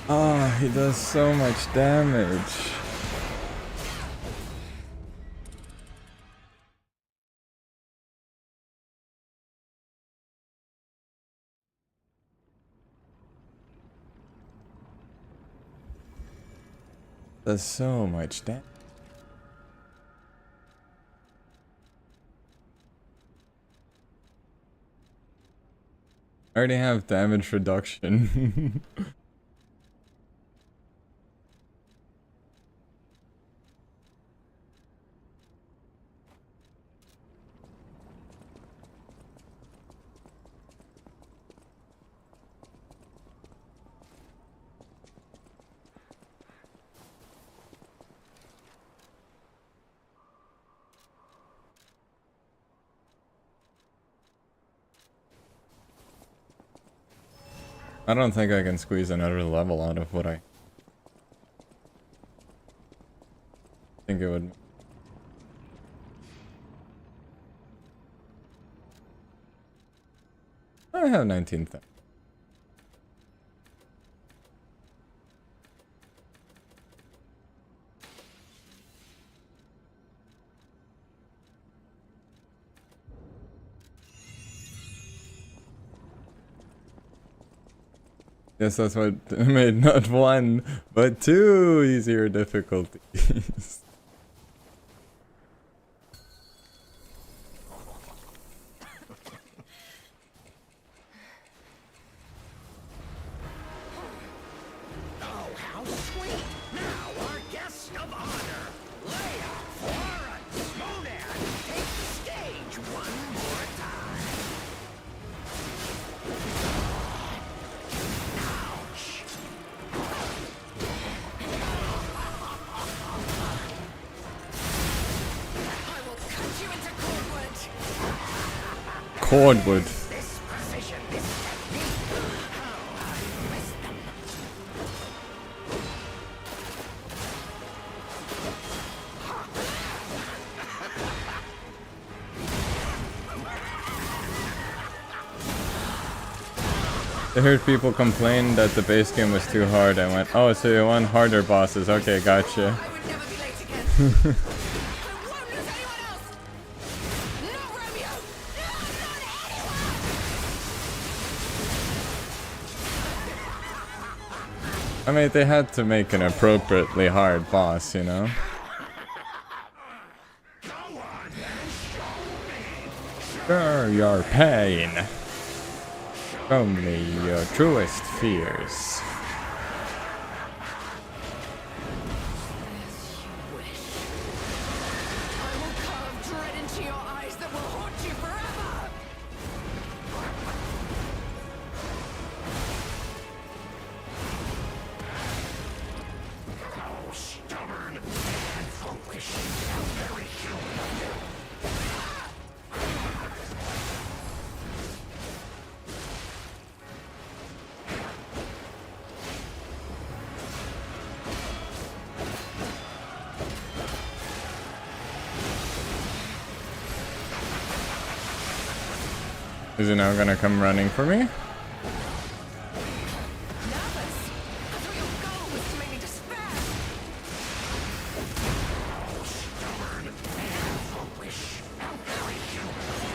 Ah, he does so much damage. Does so much damage. I already have damage reduction. I don't think I can squeeze another level out of what I think it would. I have 19th. Yes, that's what made not one, but two easier difficulties. Oh, how sweet! Now our guest of honor, Leia, Flora, Monad, take the stage one more time. Ouch! I will cut you into cordwood! Cordwood. This precision, this technique. How I miss them. I heard people complain that the base game was too hard. I went, oh, so you want harder bosses. Okay, gotcha. I would never be late again! I won't lose anyone else! No, Romeo! No, not anyone! I mean, they had to make an appropriately hard boss, you know? Share your pain. Show me your truest fears. As you wish. I will carve dread into your eyes that will haunt you forever! How stubborn and foolish. How very human of you. Is it now gonna come running for me? Nervous? I thought your goal was to make me despair! Stubborn and foolish. How very human of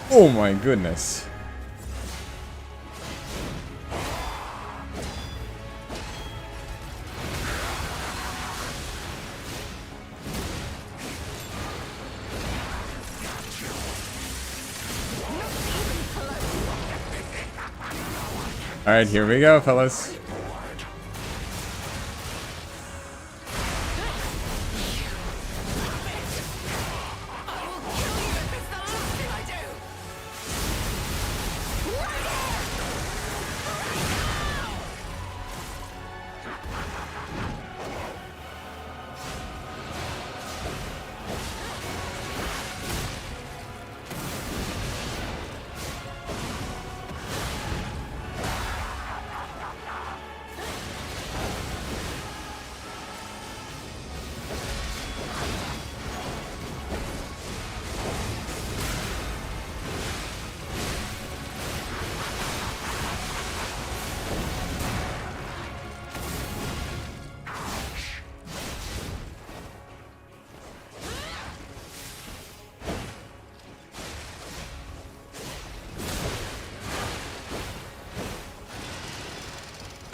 you. Oh my goodness. Alright, here we go, fellas. I will kill you if it's the last thing I do! Right here!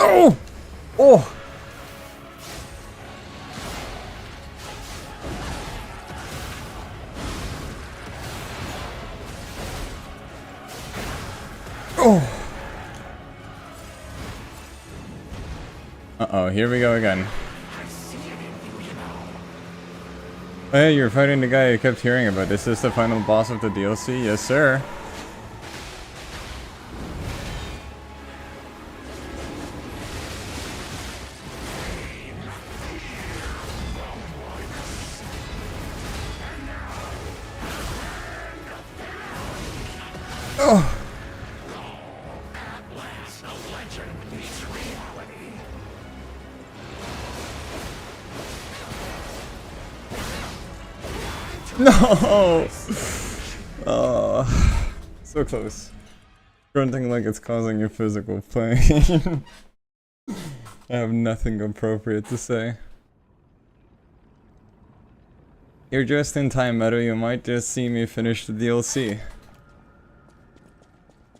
Oh! Oh! Oh! Uh-oh, here we go again. Hey, you're fighting the guy I kept hearing about. Is this the final boss of the DLC? Yes, sir. Oh! Last, a legend meets reality. No! Oh, so close. Grunting like it's causing you physical pain. I have nothing appropriate to say. You're just in time, Meadow. You might just see me finish the DLC.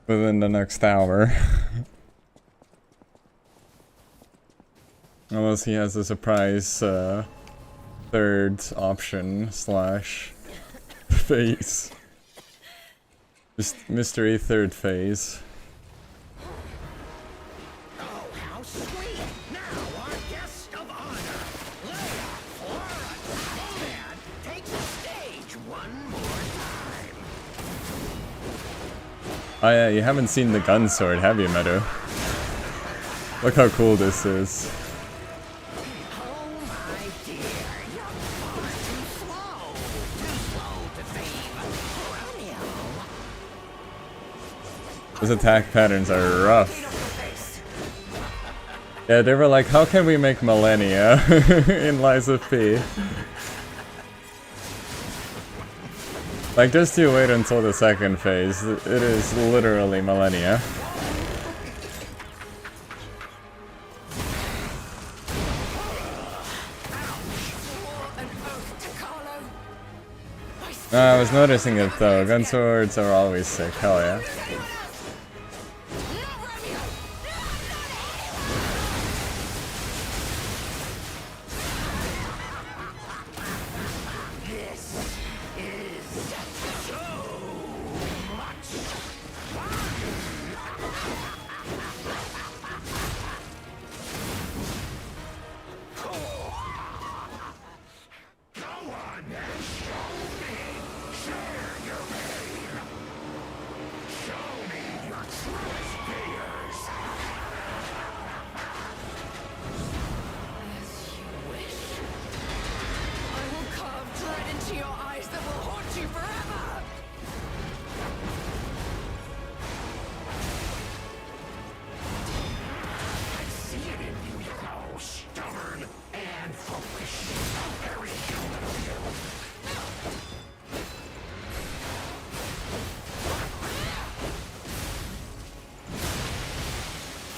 Within the next hour. Unless he has a surprise, third option slash phase. Just mystery third phase. Oh, how sweet! Now our guest of honor, Leia Flora takes the stage one more time. Oh yeah, you haven't seen the gun sword, have you, Meadow? Look how cool this is. Oh my dear, you're far too slow to save Romeo. Those attack patterns are rough. Yeah, they were like, how can we make Millennia in Lies of P? Like, just you wait until the second phase. It is literally Millennia. I was noticing it though. Gun swords are always sick. Hell yeah.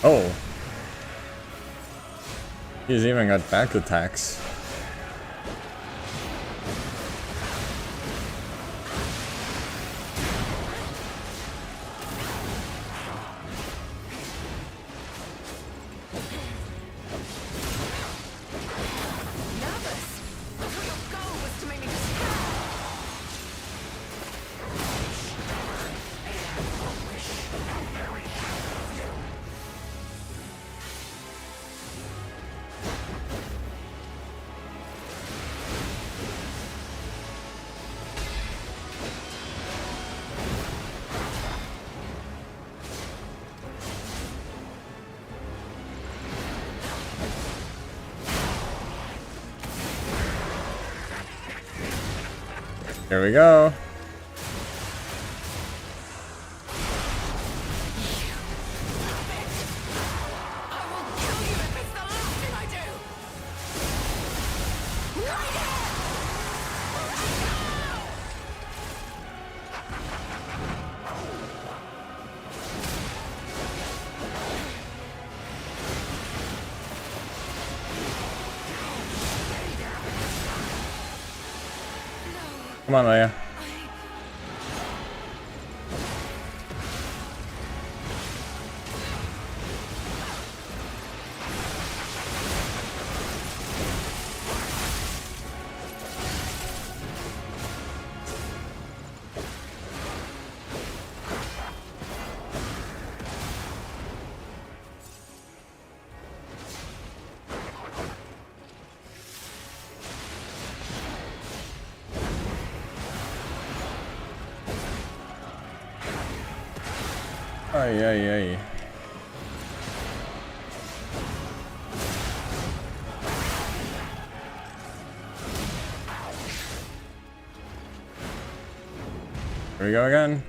Oh. He's even got back attacks. Nervous? I thought your goal was to make me despair. Here we go. I will kill you if it's the last thing I do! Right Come on, Leia. Ay, ay, ay. Here we go again.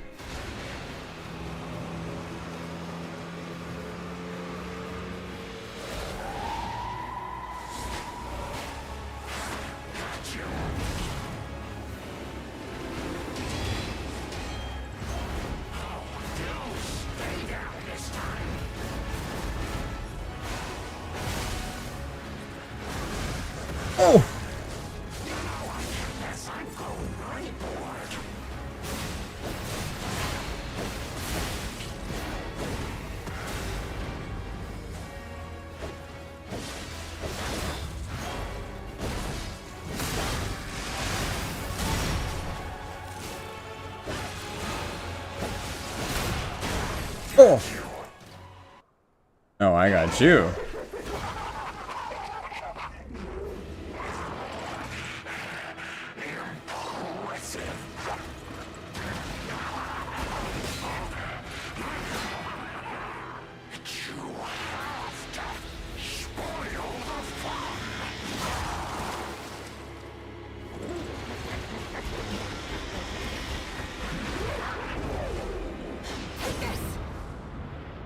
Oh! Oh! No, I got you.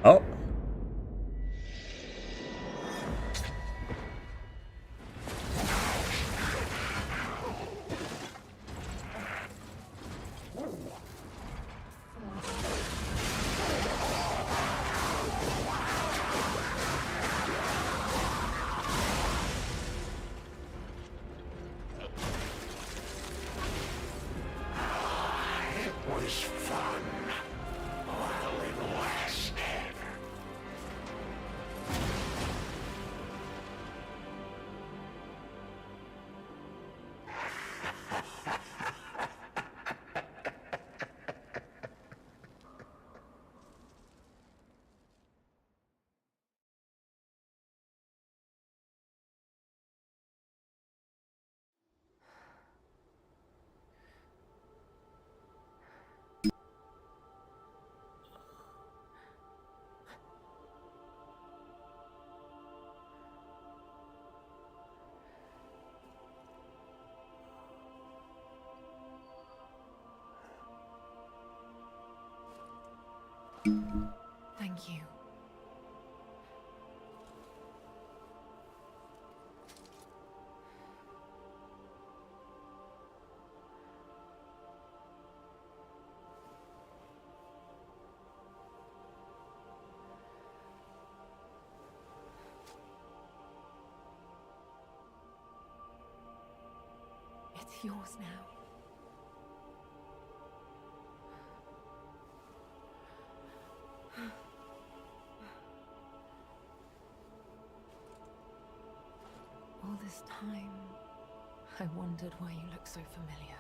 Oh. Thank you. yours now. All this time, I wondered why you look so familiar.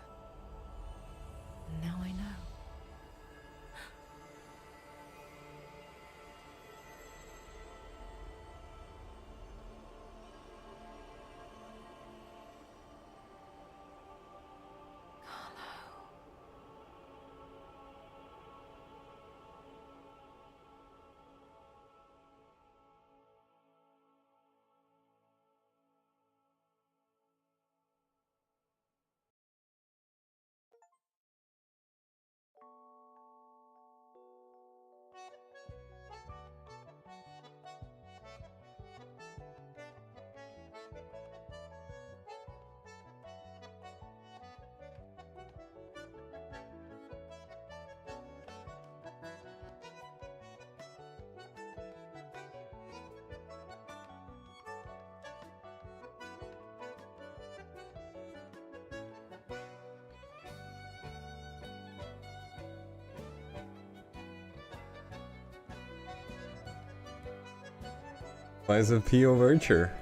Now I know. Lies of P. Overture.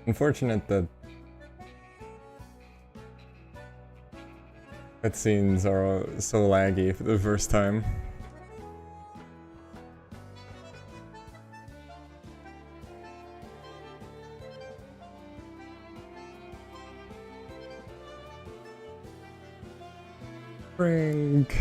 Unfortunate that cutscenes are so laggy for the first time. Frank.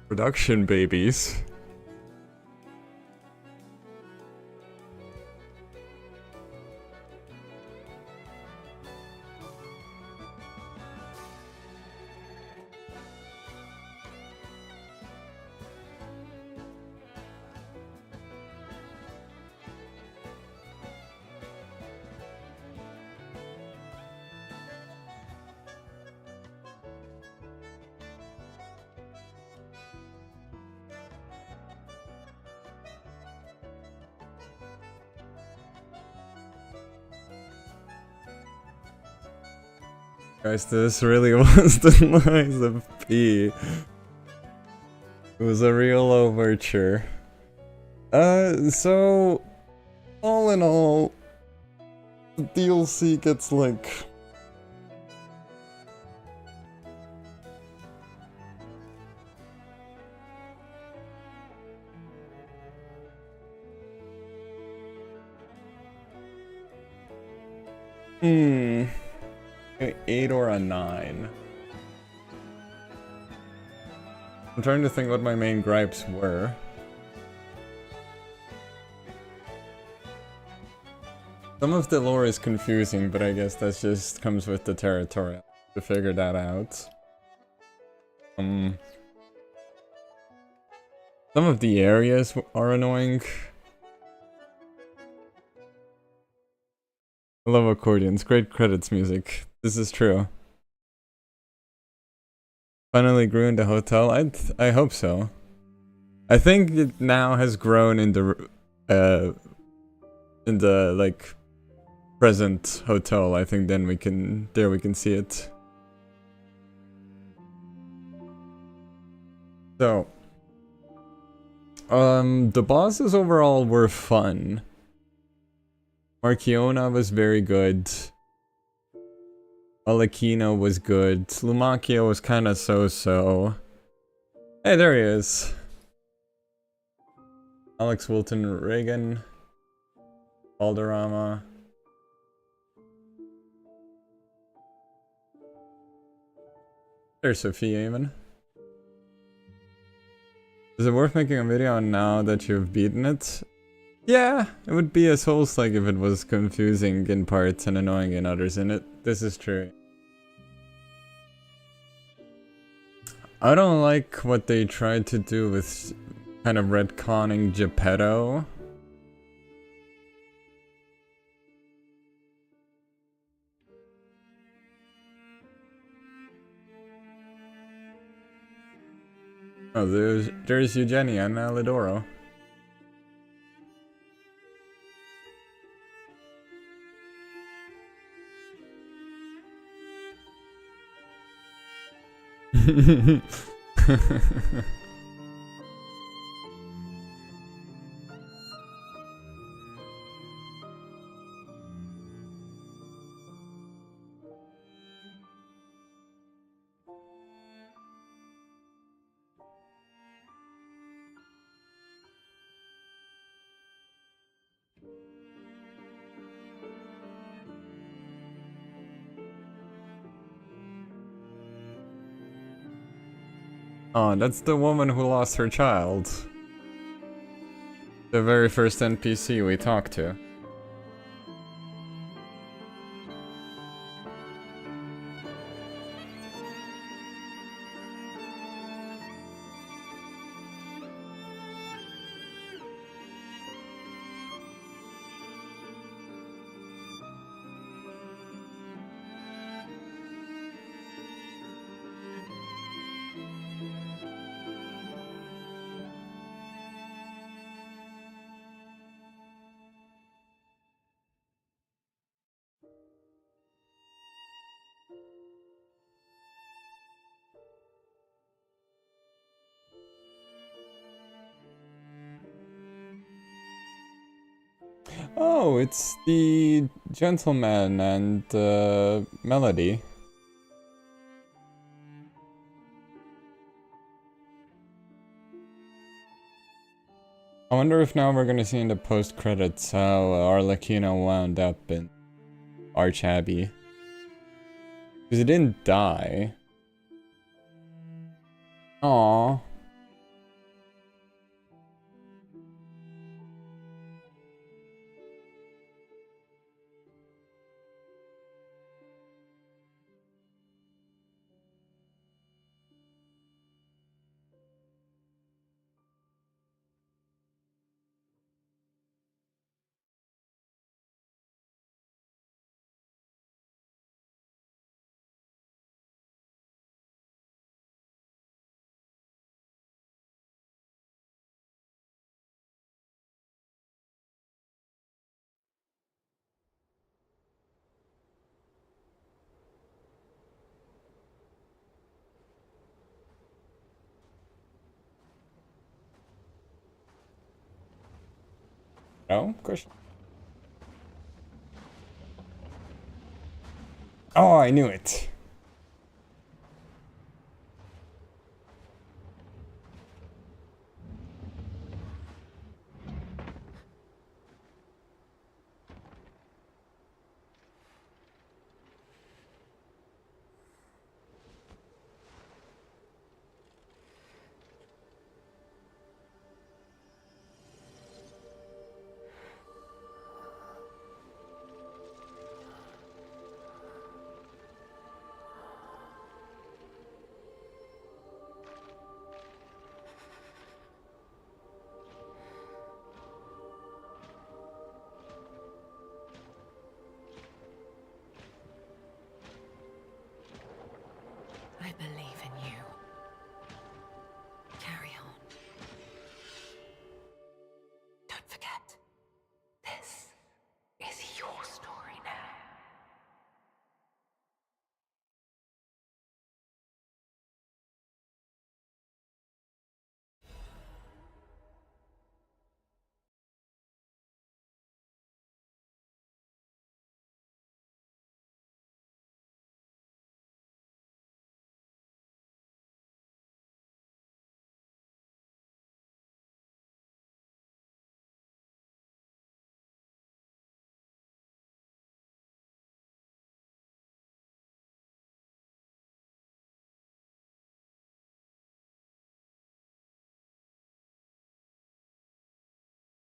Production babies. Guys, this really was the Lies of P. It was a real overture. So all in all, the DLC gets like an 8 or a 9. I'm trying to think what my main gripes were. Some of the lore is confusing, but I guess that just comes with the territory to figure that out. Some of the areas are annoying. I love accordions, great credits music. This is true. Finally grew into hotel. I hope so. I think it now has grown in the like present hotel. I think then we can see it. So the bosses overall were fun. Marchiona was very good. Alakina was good. Lumakia was kind of so-so. Hey, there he is. Alex Wilton Reagan. Valderrama. There's Sophia even. Is it worth making a video on now that you've beaten it? Yeah, it would be a Souls-like if it was confusing in parts and annoying in others in it. This is true. I don't like what they tried to do with kind of retconning Geppetto. Oh, there's Eugenia and Alidoro. Oh, that's the woman who lost her child. The very first NPC we talked to. Oh, it's the gentleman and Melody. I wonder if now we're gonna see in the post-credits how Arlecchino wound up in Archabbey. Because he didn't die. Aww. No? Question. Oh, I knew it. I believe in you. Carry on. Don't forget, this is your story now.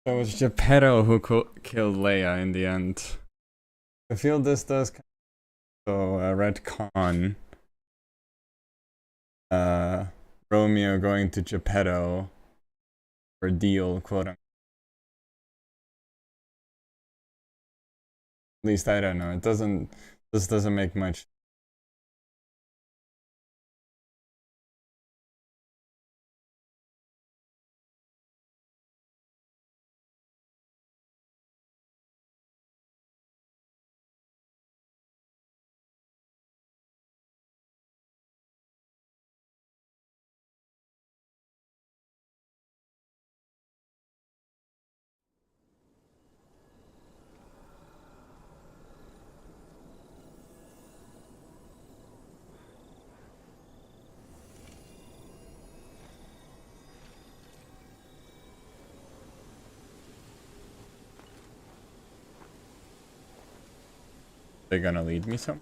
So it was Geppetto who killed Leia in the end. I feel this does so retcon Romeo going to Geppetto for deal, quote unquote. At least I don't know. It doesn't. This doesn't make much. They're gonna lead me some.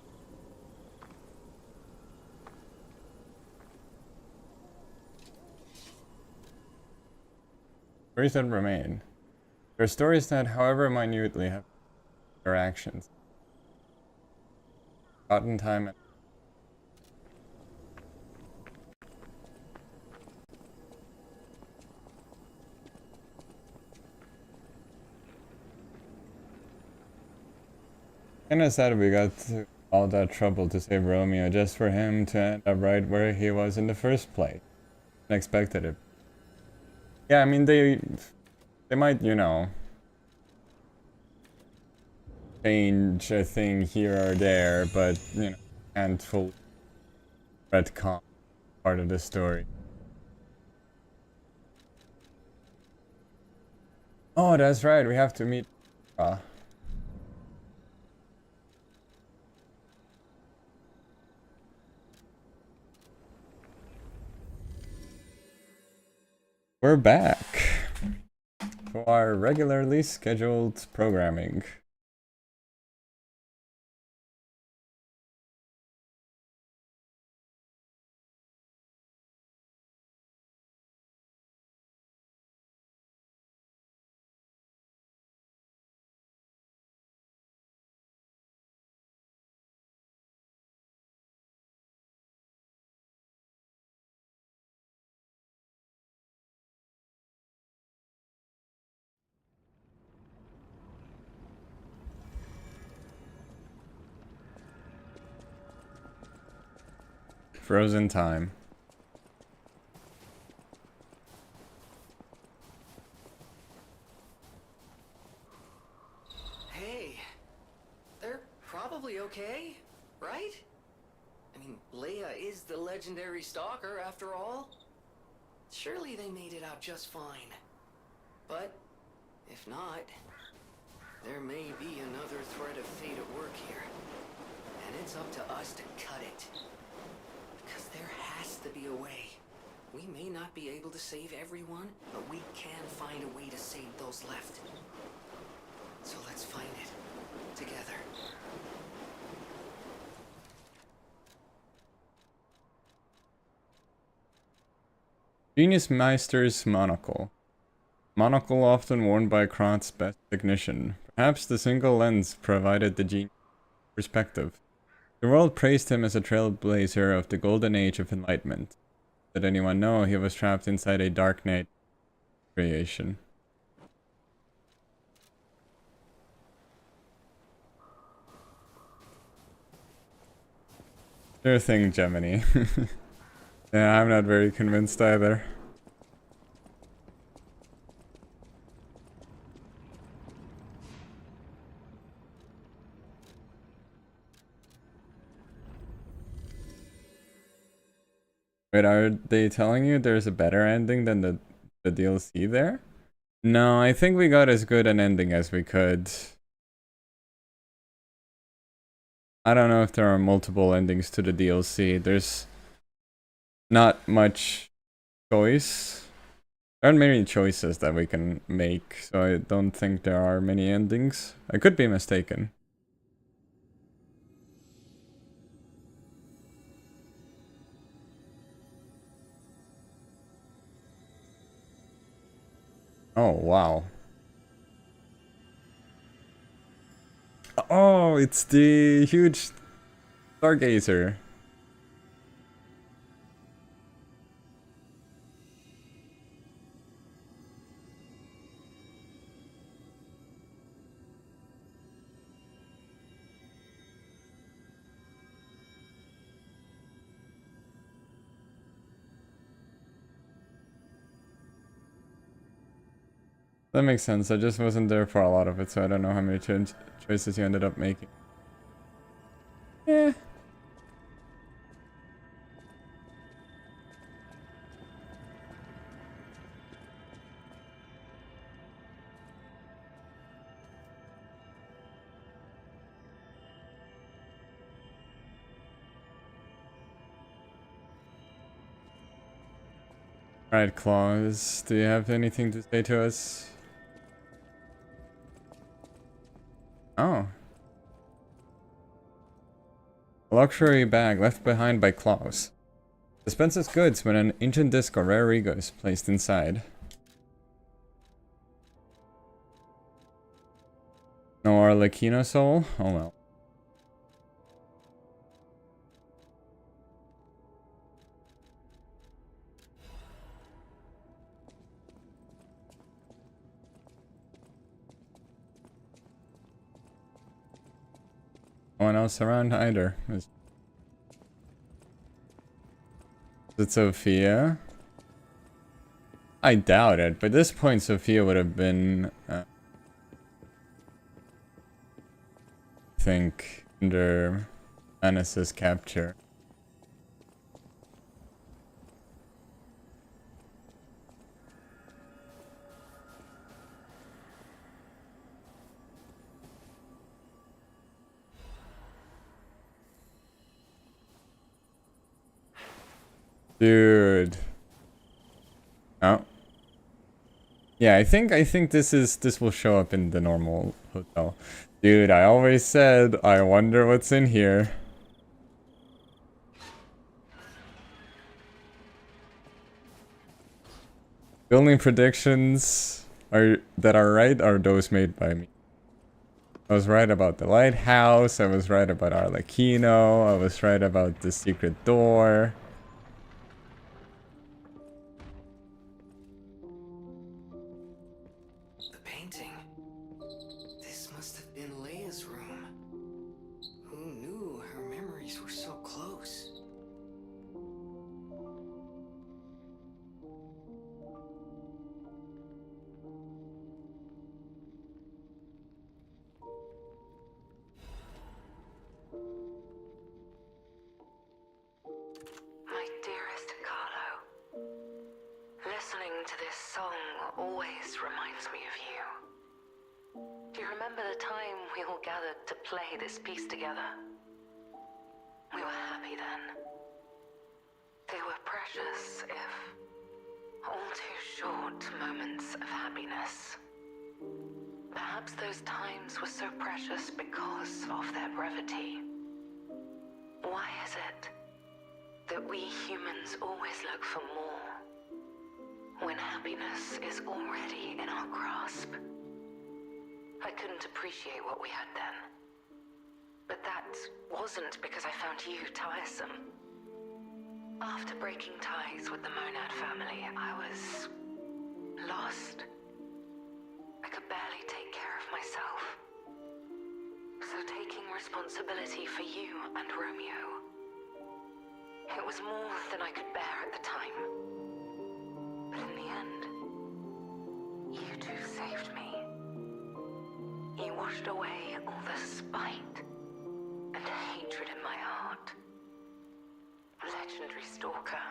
Stories that remain. There are stories that, however minutely, have their actions. Forgotten time and kinda sad we got through all that trouble to save Romeo just for him to end up right where he was in the first place. Unexpected it. Yeah, I mean they might, you know, change a thing here or there, but you know, can't full retcon part of the story. Oh, that's right, we have to meet We're back for our regularly scheduled programming. Frozen time. Hey, they're probably okay, right? I mean, Leia is the legendary stalker after all. Surely they made it out just fine. But if not, there may be another thread of fate at work here. And it's up to us to cut it. Because there has to be a way. We may not be able to save everyone, but we can find a way to save those left. So let's find it. Together. Genius Meister's monocle. Monocle often worn by Krot's best technician. Perhaps the single lens provided the genius perspective. The world praised him as a trailblazer of the golden age of enlightenment. Did anyone know he was trapped inside a dark night creation? Sure thing, Gemini. Yeah, I'm not very convinced either. Wait, are they telling you there's a better ending than the DLC there? No, I think we got as good an ending as we could. I don't know if there are multiple endings to the DLC. There's not much choice. There aren't many choices that we can make, so I don't think there are many endings. I could be mistaken. Oh, wow. Oh, it's the huge stargazer. That makes sense. I just wasn't there for a lot of it, so I don't know how many choices you ended up making. Yeah. Alright, Claus, do you have anything to say to us? Oh. A luxury bag left behind by Klaus. Dispenses goods when an ancient disc or rare ego is placed inside. No Arlecchino soul? Oh well. No one else around either. Is it Sophia? I doubt it. By this point, Sophia would have been, I think, under Annis's capture. Dude. Oh. Yeah, I think this will show up in the normal hotel. Dude, I always said I wonder what's in here. The only predictions that are right are those made by me. I was right about the lighthouse, I was right about Arlecchino, I was right about the secret door. The painting. This must have been Leia's room. Who knew her memories were so close? My dearest Carlo, listening to this song always reminds me of you. Do you remember the time we all gathered to play this piece together? We were happy then. They were precious, if all too short moments of happiness. Perhaps those times were so precious because of their brevity. Why is it that we humans always look for more when happiness is already in our grasp? I couldn't appreciate what we had then. But that wasn't because I found you tiresome. After breaking ties with the Monad family, I was lost. I could barely take care of myself. So taking responsibility for you and Romeo, it was more than I could bear at the time. But in the end, you two saved me. You washed away all the spite and hatred in my heart. Legendary Stalker.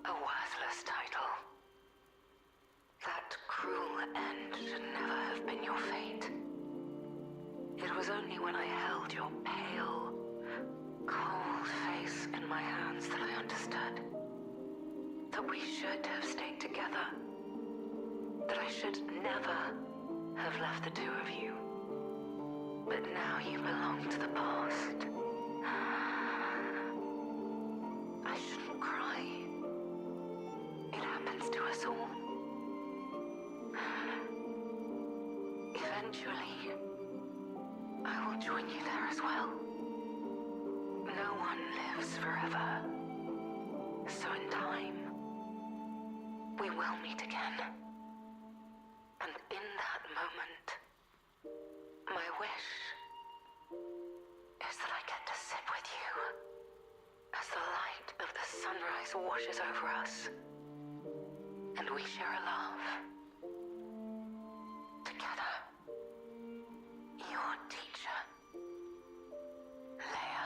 A worthless title. That cruel end should never have been your fate. It was only when I held your pale, cold face in my hands that I understood that we should have stayed together. That I should never have left the two of you. But now you belong to the past. I shouldn't cry. It happens to us all. eventually, I will join you there as well. No one lives forever. So in time, we will meet again. And in that moment, my wish is that I get to sit with you as the light of the sunrise washes over us, and we share a laugh. Together. Your teacher, Leia.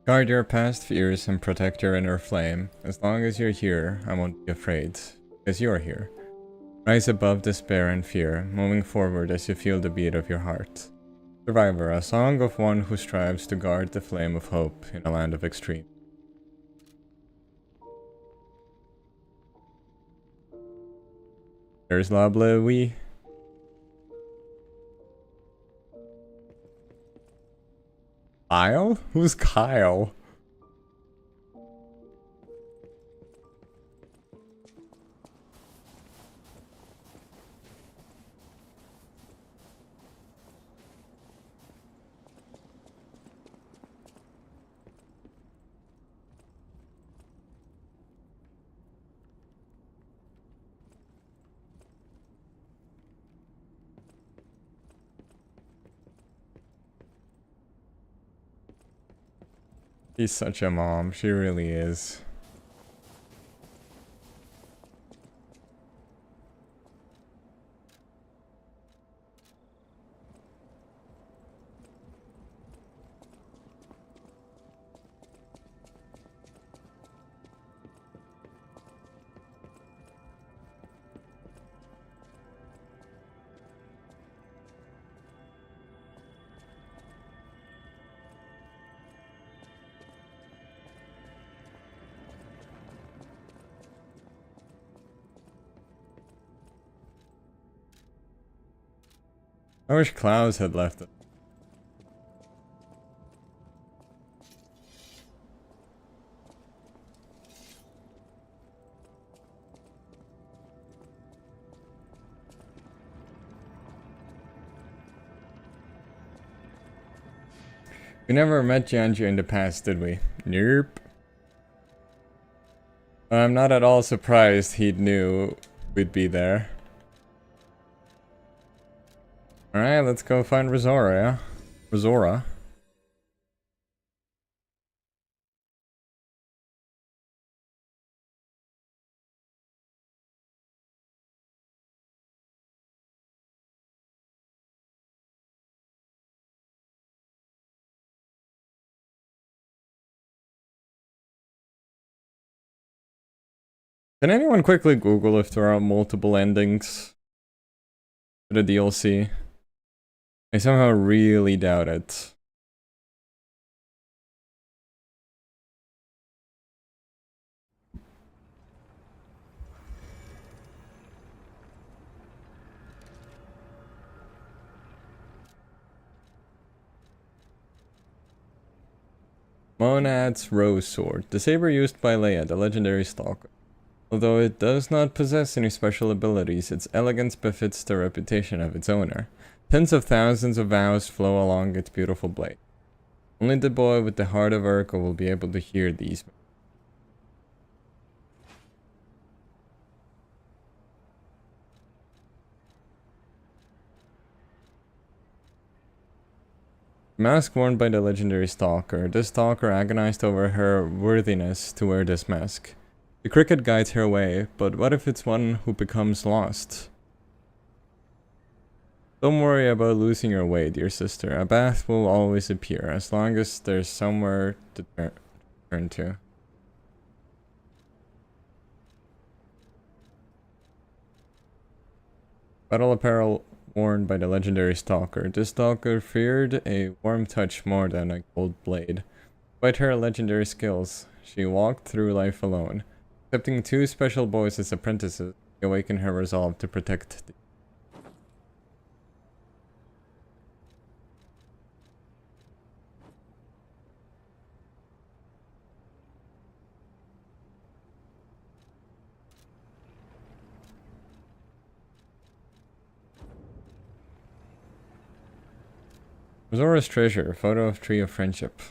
Guard your past fears and protect your inner flame. As long as you're here, I won't be afraid, because you're here. Rise above despair and fear, moving forward as you feel the beat of your heart. Survivor, a song of one who strives to guard the flame of hope in a land of extreme. There's La Bleu. Kyle? Who's Kyle? She's such a mom, she really is. I wish Klaus had left it. We never met Jianju in the past, did we? Nope. I'm not at all surprised he knew we'd be there. Alright, let's go find Razora, yeah? Razora. Can anyone quickly Google if there are multiple endings to the DLC? I somehow really doubt it. Monad's Rose Sword, the saber used by Leia, the legendary stalker. Although it does not possess any special abilities, its elegance befits the reputation of its owner. Tens of thousands of vows flow along its beautiful blade. Only the boy with the heart of Urko will be able to hear these. Mask worn by the legendary stalker. This stalker agonized over her worthiness to wear this mask. The cricket guides her way, but what if it's one who becomes lost? Don't worry about losing your way, dear sister. A bath will always appear, as long as there's somewhere to turn to. Battle apparel worn by the legendary Stalker. This Stalker feared a warm touch more than a cold blade. Despite her legendary skills, she walked through life alone. Accepting 2 special boys as apprentices, she awakened her resolve to protect the Zora's treasure, photo of Tree of Friendship.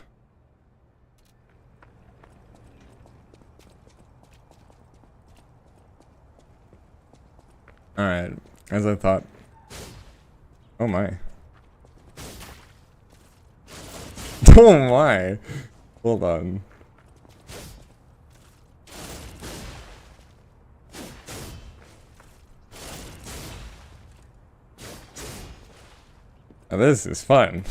Alright, as I thought. Oh my. Oh my! Hold on. Now this is fun.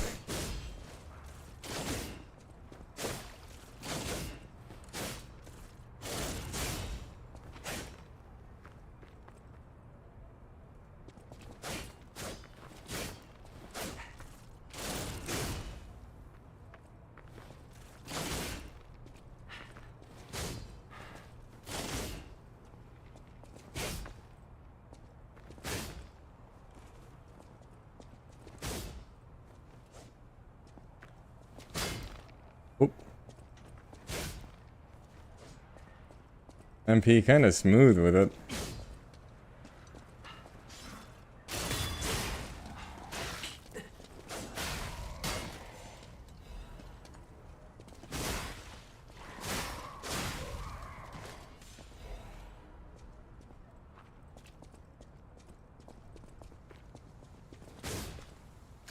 MP kinda smooth with it.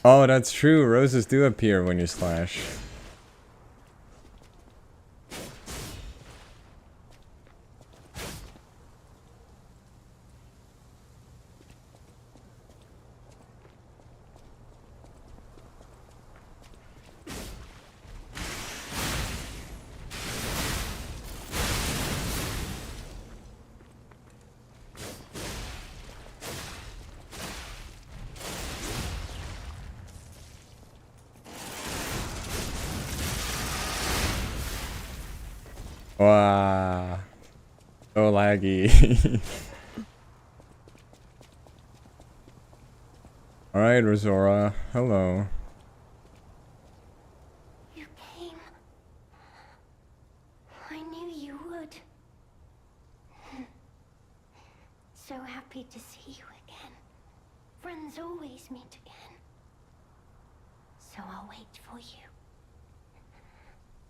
Oh, that's true. Roses do appear when you slash. Wow. So laggy. Alright, Rosora. Hello. You came. I knew you would. So happy to see you again. Friends always meet again. So I'll wait for you.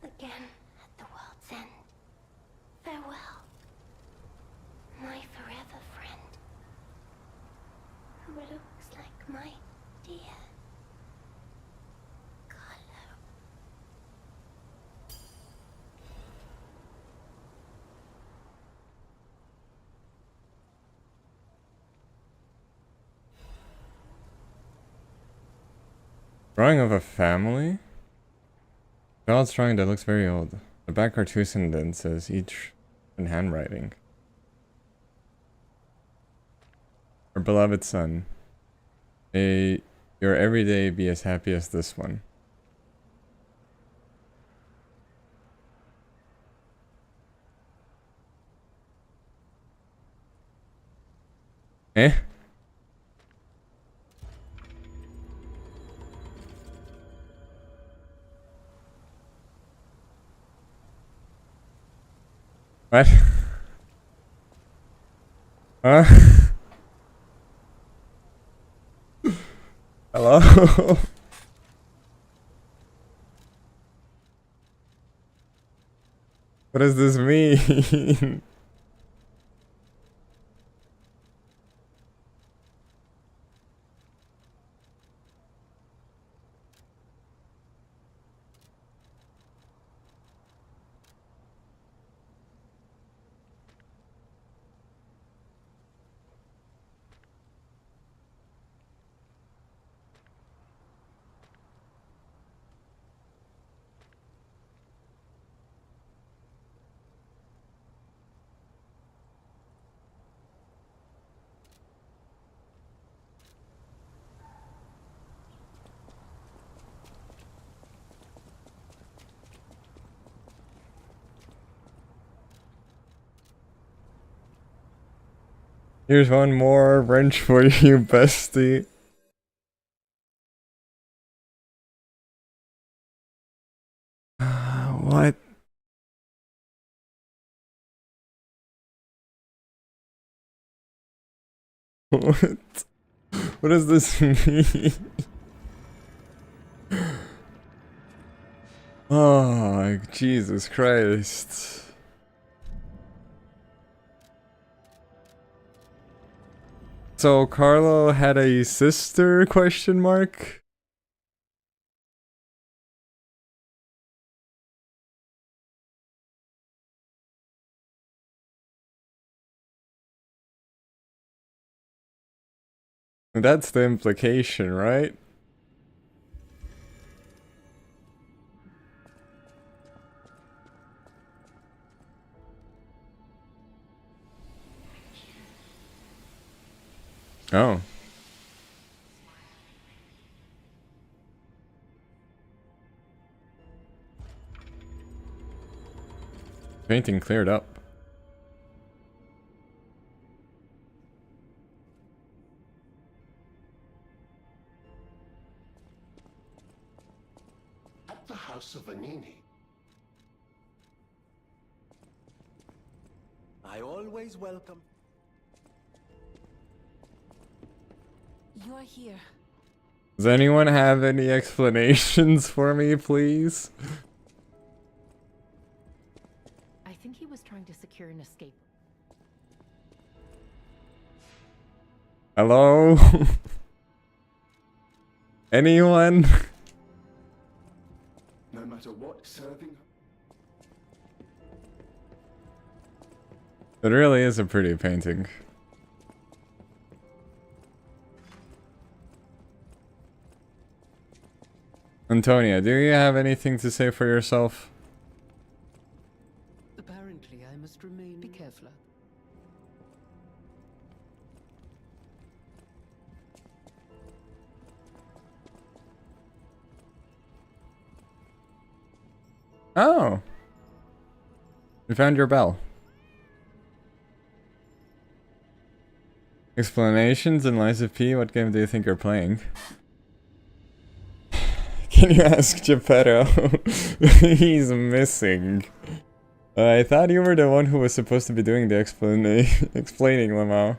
Again at the world's end. Farewell, my forever friend, who looks like my dear Carlo. Drawing of a family? Child's drawing that looks very old. The back are 2 sentences, each in handwriting. Our beloved son, may your everyday be as happy as this one. Eh? What? Huh? Hello? What does this mean? Here's one more wrench for you, bestie. What? What? What does this mean? Oh, Jesus Christ. So Carlo had a sister, question mark? That's the implication, right? Oh. Painting cleared up. At the House of Anini. I always welcome. You're here. Does anyone have any explanations for me, please? I think he was trying to secure an escape. Hello? Anyone? No matter what, serving. It really is a pretty painting. Antonia, do you have anything to say for yourself? Apparently, I must remain. Be careful. Oh. We found your bell. Explanations and Lies of P, what game do you think you're playing? Can you ask Geppetto? He's missing. I thought you were the one who was supposed to be doing the explaining, Lamau.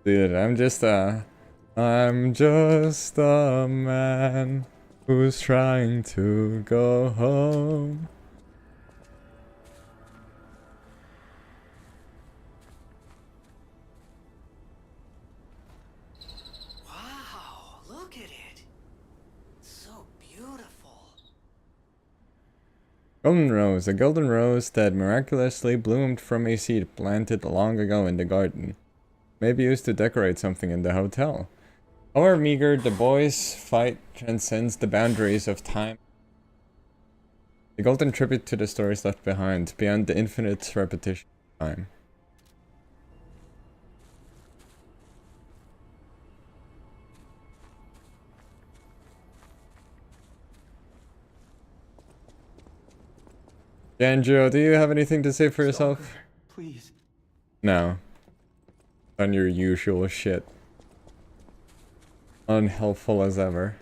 Dude, I'm just a man who's trying to go home. Wow, look at it. So beautiful. Golden rose, a golden rose that miraculously bloomed from a seed planted long ago in the garden. Maybe used to decorate something in the hotel. However meager, the boys' fight transcends the boundaries of time. A golden tribute to the stories left behind, beyond the infinite repetition of time. Danjo, do you have anything to say for yourself? Please. No. On your usual shit. Unhelpful as ever.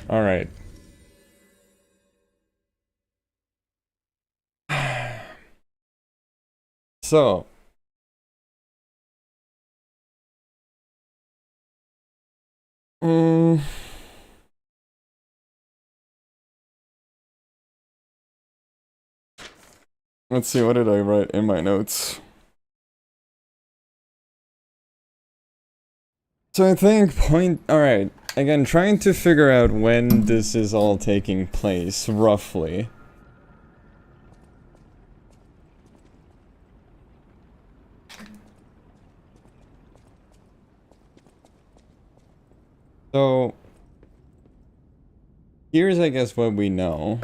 Alright. So, Let's see, what did I write in my notes? So I think alright, again, trying to figure out when this is all taking place, roughly. So, here's, I guess, what we know.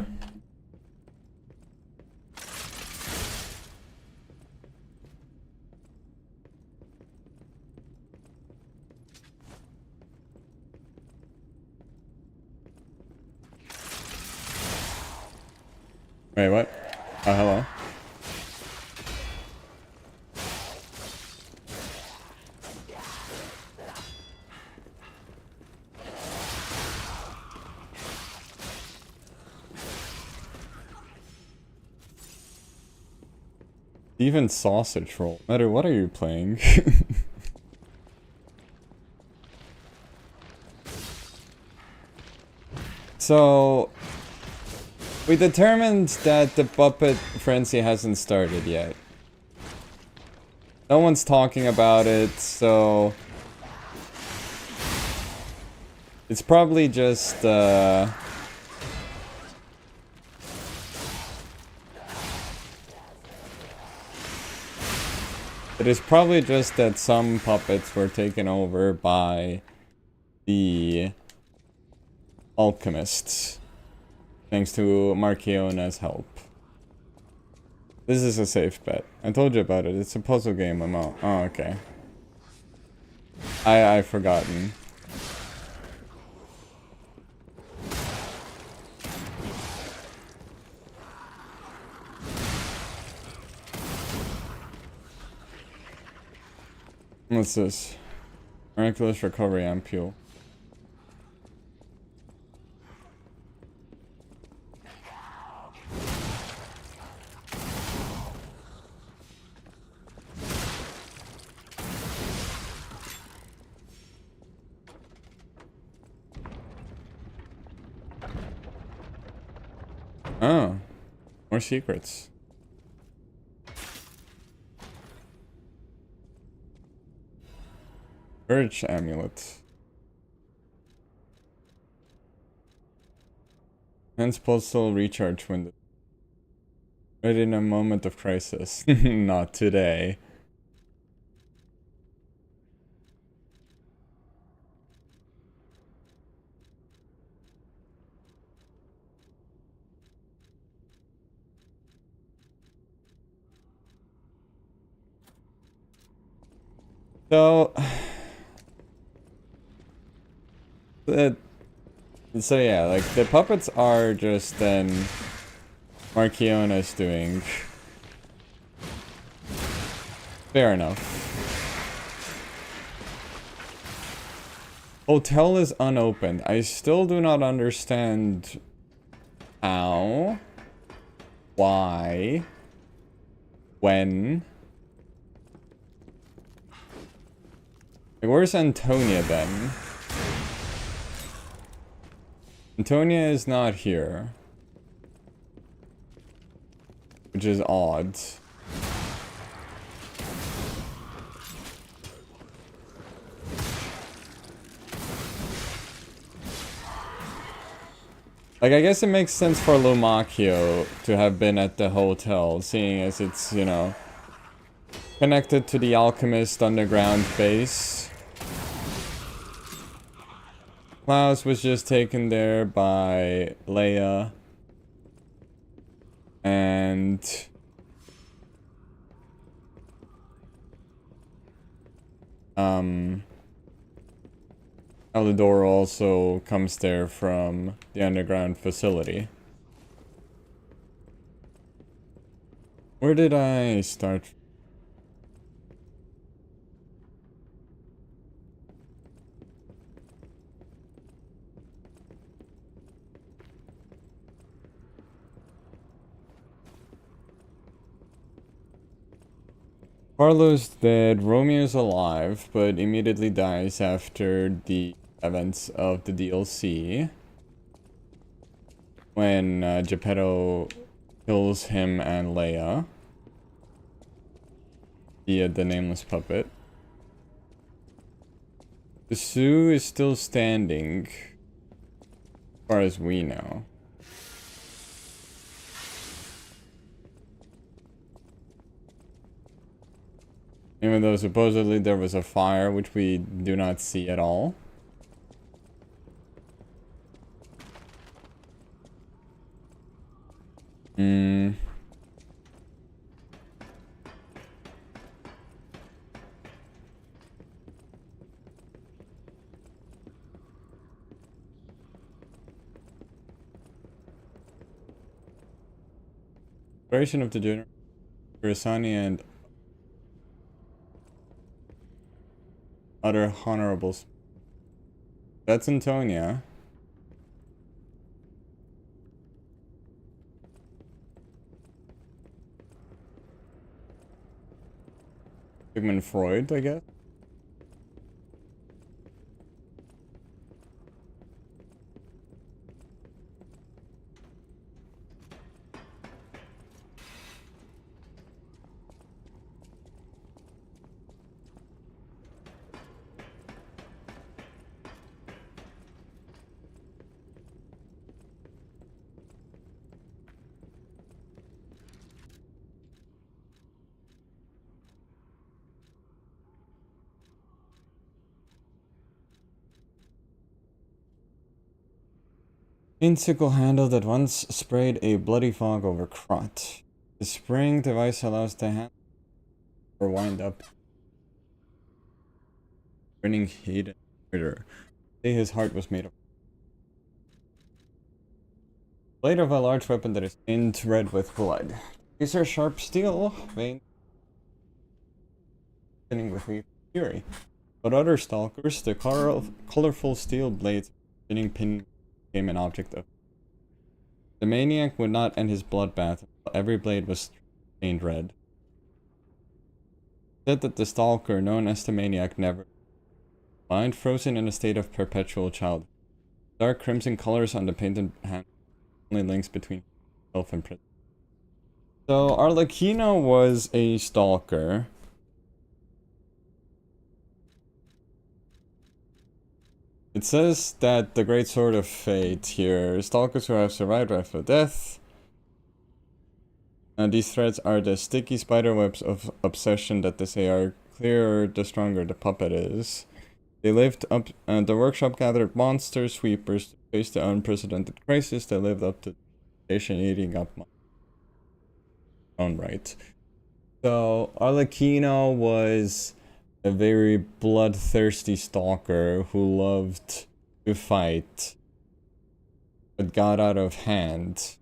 Wait, what? Oh, hello. Even sausage roll. Matter, what are you playing? So, we determined that the puppet frenzy hasn't started yet. No one's talking about it, so it's probably just it is probably just that some puppets were taken over by the alchemists, thanks to Marchiona's help. This is a safe bet. I told you about it. It's a puzzle game. I'm out. Oh, okay. I've forgotten. What's this? Miraculous recovery ampule. Oh, more secrets. Courage amulet. Hence postal recharge window. Right in a moment of crisis. Not today. So, so yeah, like the puppets are just then Marchiona's doing. Fair enough. Hotel is unopened. I still do not understand how, why, when. Like, where's Antonia then? Antonia is not here. Which is odd. Like, I guess it makes sense for Lumacchio to have been at the hotel, seeing as it's, you know, connected to the Alchemist underground base. Klaus was just taken there by Leia. And Alidoro also comes there from the underground facility. Where did I start? Carlo's dead, Romeo's alive, but immediately dies after the events of the DLC. When Geppetto kills him and Leia via the nameless puppet. The zoo is still standing, as far as we know. Even though supposedly there was a fire, which we do not see at all. Operation of the General Kurisani and other honorables. That's Antonia. Sigmund Freud, I guess. Insicle handle that once sprayed a bloody fog over Krot. The spraying device allows the hand or wind up. Burning heat and murder. Say his heart was made of. Blade of a large weapon that is stained red with blood. These are sharp steel veins with fury. But other stalkers, the colorful steel blades spinning pin became an object of. The maniac would not end his bloodbath until every blade was stained red. Said that the stalker, known as the maniac, never mind frozen in a state of perpetual childhood. Dark crimson colors on the painted hand only links between himself and prison. So Arlecchino was a stalker. It says that the Great Sword of Fate here, stalkers who have survived after death. And these threads are the sticky spiderwebs of obsession that they say are clearer the stronger the puppet is. They lived up, the workshop gathered monster sweepers to face the unprecedented crisis. They lived up to the station eating up my own right. So Arlecchino was a very bloodthirsty stalker who loved to fight, but got out of hand.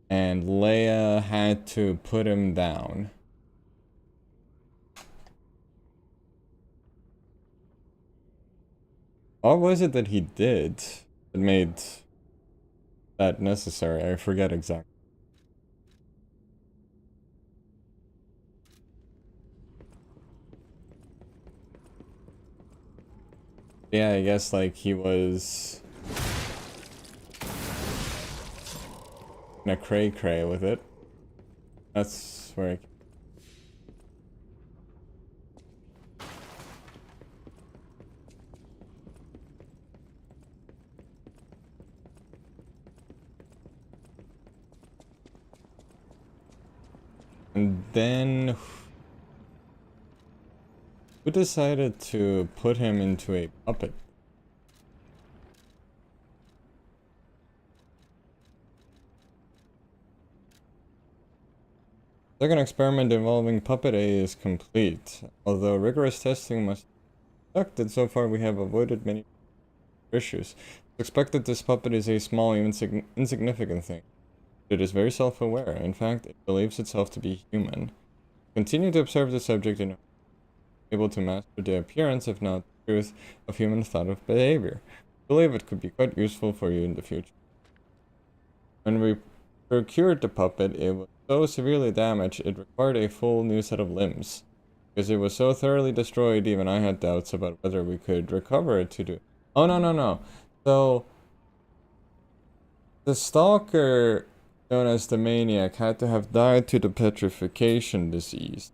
And Leia had to put him down. What was it that he did that made that necessary? I forget exactly. Yeah, I guess like he was gonna cray with it. That's where I... And then who decided to put him into a puppet? Second experiment involving Puppet A is complete. Although rigorous testing must be conducted, so far we have avoided many issues. It's expected this puppet is a small, insignificant thing. It is very self-aware. In fact, it believes itself to be human. Continue to observe the subject and able to master the appearance, if not the truth, of human thought of behavior. I believe it could be quite useful for you in the future. When we To cure the puppet, it was so severely damaged it required a full new set of limbs. Because it was so thoroughly destroyed, even I had doubts about whether we could recover it to do. Oh, no, no, no. So, the stalker, known as the maniac, had to have died to the petrification disease.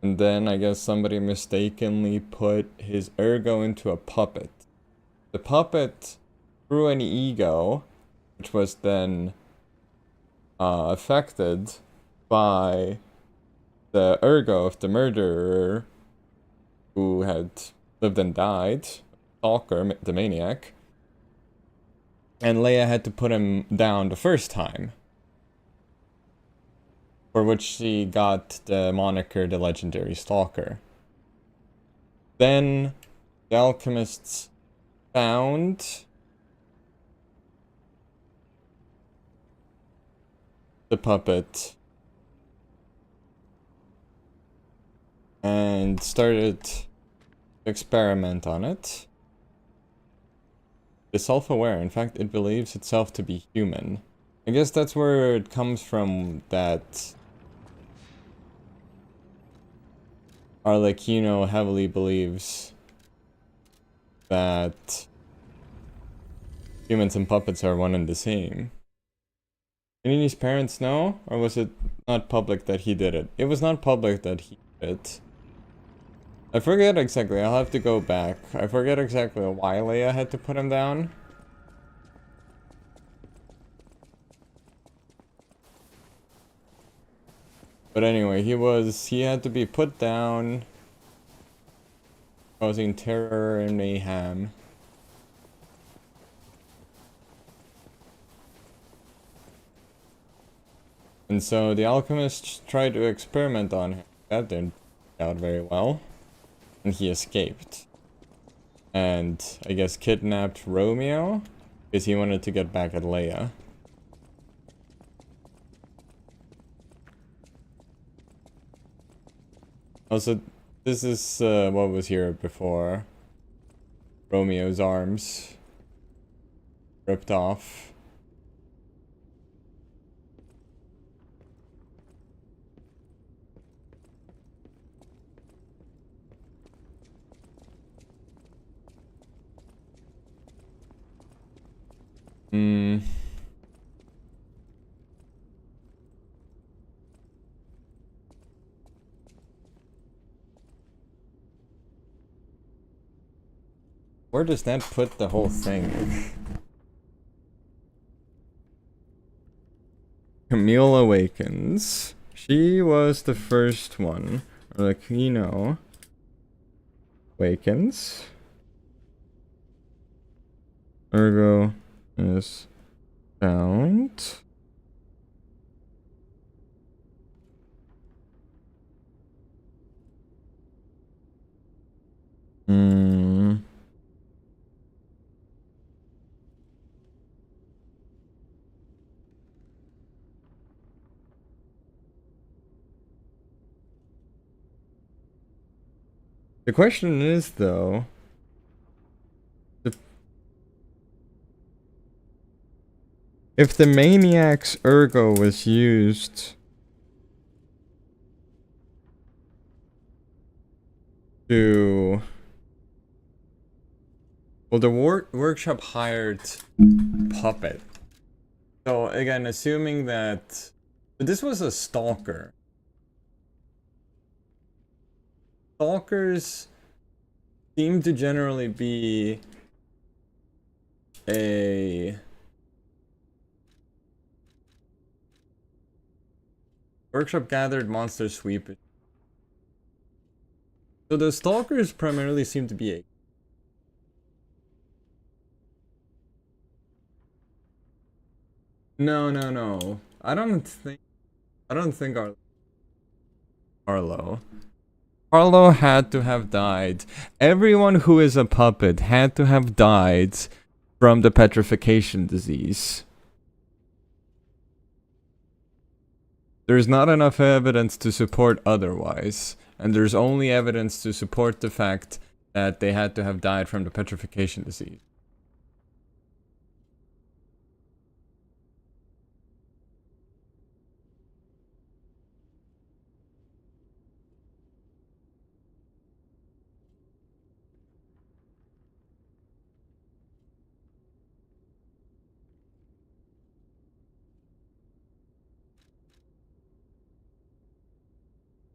And then I guess somebody mistakenly put his ergo into a puppet. The puppet grew an ego, which was then affected by the ergo of the murderer who had lived and died, Stalker, the maniac. And Leia had to put him down the first time, for which she got the moniker the legendary Stalker. Then the alchemists found the puppet and started to experiment on it. It's self-aware. In fact, it believes itself to be human. I guess that's where it comes from, that Arlecchino heavily believes that humans and puppets are one and the same. Panini's parents know? Or was it not public that he did it? It was not public that he did it. I forget exactly, I'll have to go back. I forget exactly why Leia had to put him down. But anyway, he had to be put down, causing terror and mayhem. And so the alchemists tried to experiment on him. That didn't work out very well. And he escaped. And I guess kidnapped Romeo because he wanted to get back at Leia. Also, this is what was here before. Romeo's arms ripped off. Where does that put the whole thing? Camille awakens. She was the first one. Arlecchino awakens. Ergo is found. The question is, though, if the maniac's ergo was used to... Well, the workshop hired Puppet. So, again, assuming that this was a stalker. Stalkers seem to generally be a workshop gathered monster sweeper. So the stalkers primarily seem to be a No. I don't think Arlo had to have died. Everyone who is a puppet had to have died from the petrification disease. There's not enough evidence to support otherwise, and there's only evidence to support the fact that they had to have died from the petrification disease.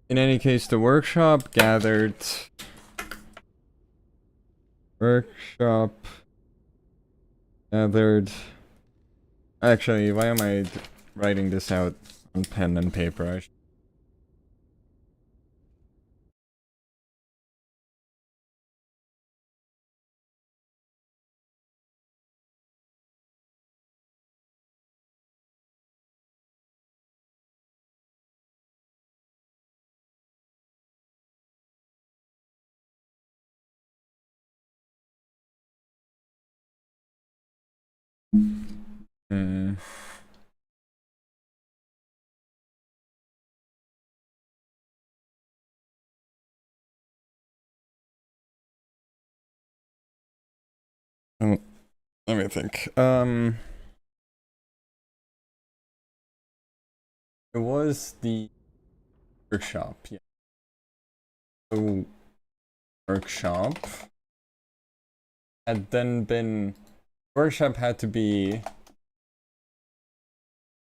In any case, the workshop gathered. Workshop gathered. Actually, why am I writing this out on pen and paper? I Hmm. Oh, let me think. It was the workshop, yeah. So, workshop had then been. Workshop had to be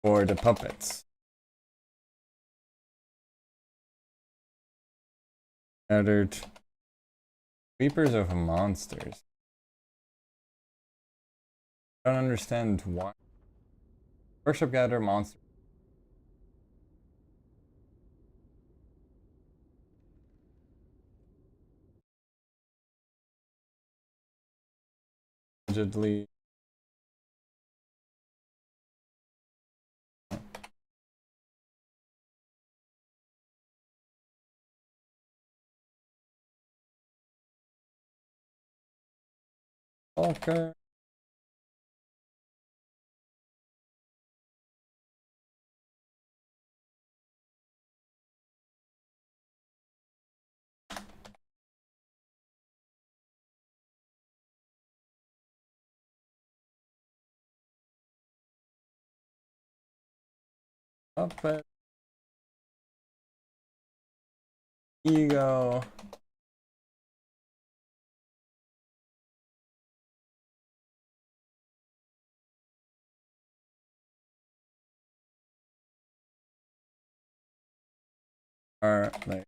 for the puppets. Gathered Reapers of Monsters. I don't understand why. Workshop gather monsters. Allegedly. Okay. Puppet. Ego. Are like.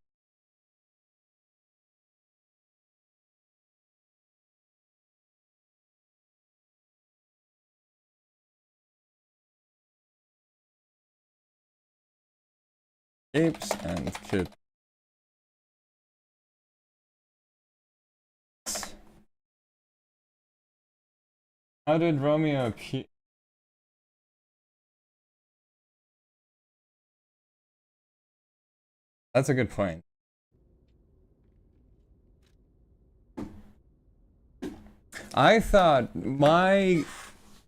Apes and kids. How did Romeo keep? That's a good point. I thought my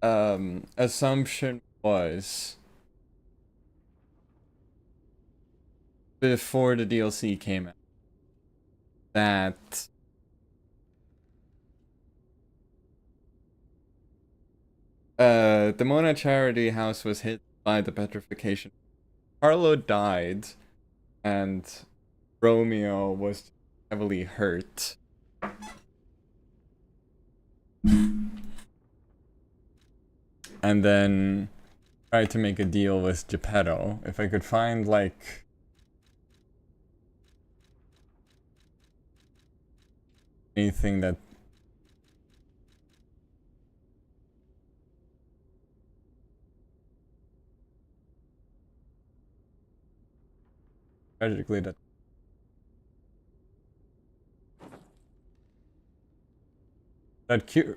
assumption was before the DLC came out that the Mona Charity House was hit by the petrification. Carlo died, and Romeo was heavily hurt. And then tried to make a deal with Geppetto. If I could find like anything that tragically that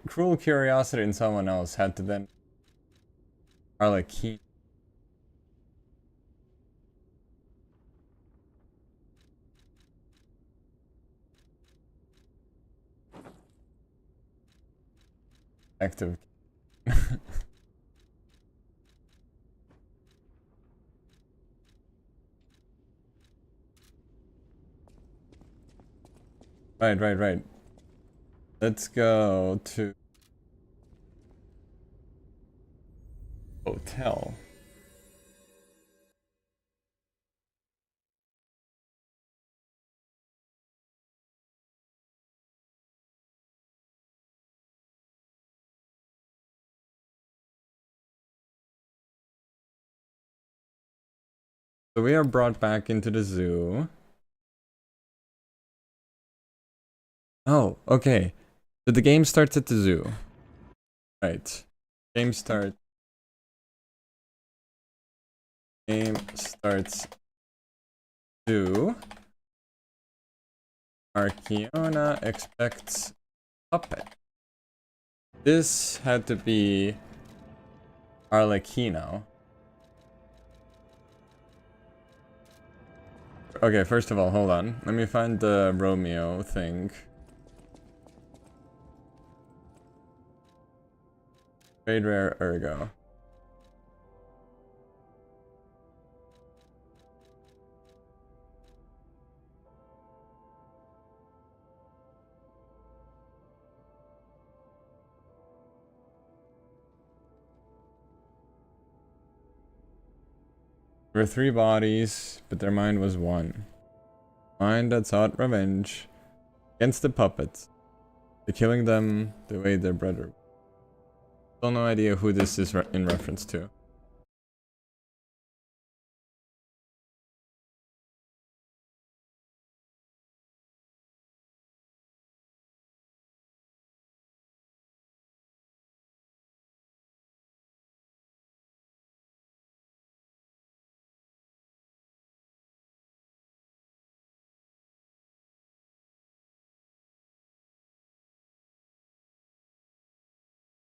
cruel curiosity in someone else had to then Harlequin. Active. Right. Let's go to hotel. So we are brought back into the zoo. Oh, okay. So the game starts at the zoo. Right. Game start. Game starts zoo. Archeona expects puppet. This had to be Arlecchino. Okay, first of all, hold on. Let me find the Romeo thing. Trade rare ergo. There were 3 bodies, but their mind was 1. Mind that sought revenge against the puppets. To killing them the way their brother. Still no idea who this is in reference to.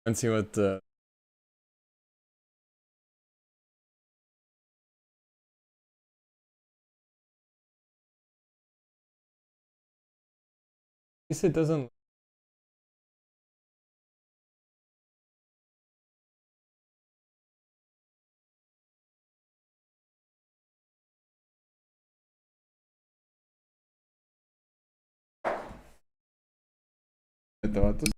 Let's see what the... At least it doesn't... I thought this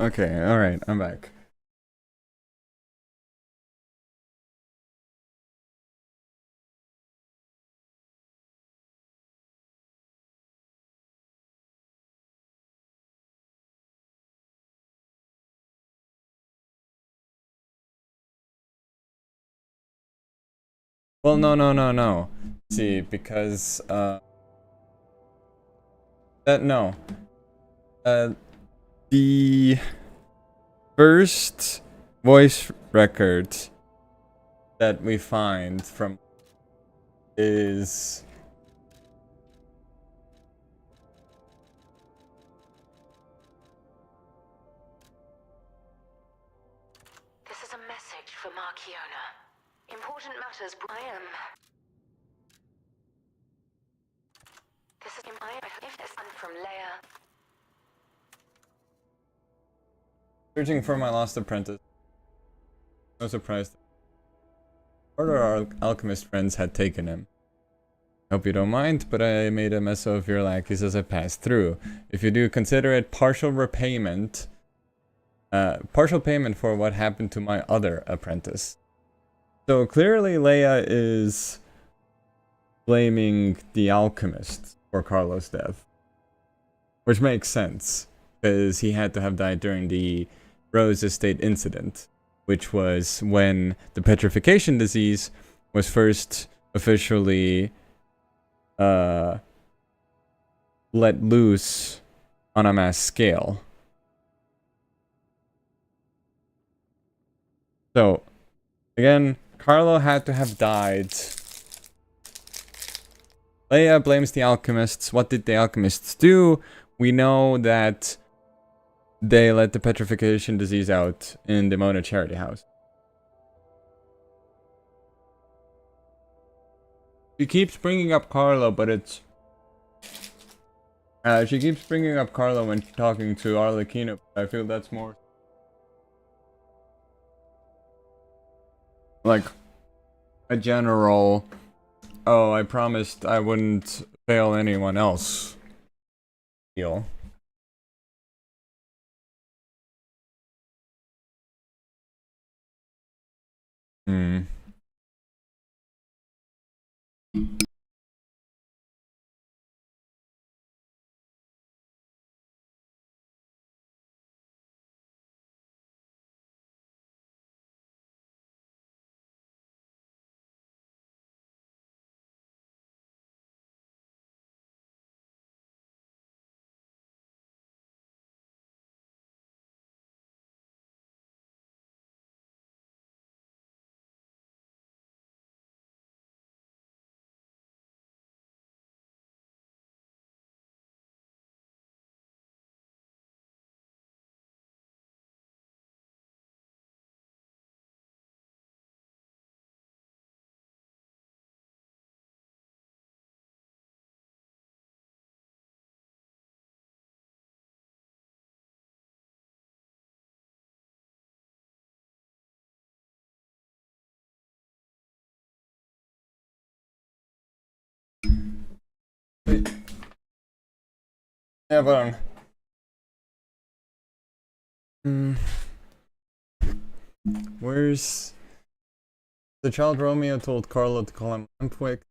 Okay, alright, I'm back. Well, no. See, because, no. The first voice record that we find from is This is a message for Markiona. Important matters. I am. This is my. If this one from Leia. searching for my lost apprentice. No surprise. Part of our alchemist friends had taken him. Hope you don't mind, but I made a mess of your lackeys as I passed through. If you do, consider it partial repayment. Partial payment for what happened to my other apprentice. So clearly Leia is blaming the alchemist for Carlos' death. Which makes sense, because he had to have died during the Rose Estate incident, which was when the petrification disease was first officially let loose on a mass scale. So, again, Carlo had to have died. Leia blames the alchemists. What did the alchemists do? We know that they let the petrification disease out in the Mona Charity House. She keeps bringing up Carlo, but it's... she keeps bringing up Carlo when talking to Arlecchino. I feel that's more... like a general, oh, I promised I wouldn't fail anyone else deal. Yeah, but where's the child Romeo told Carlo to call him Lampwick?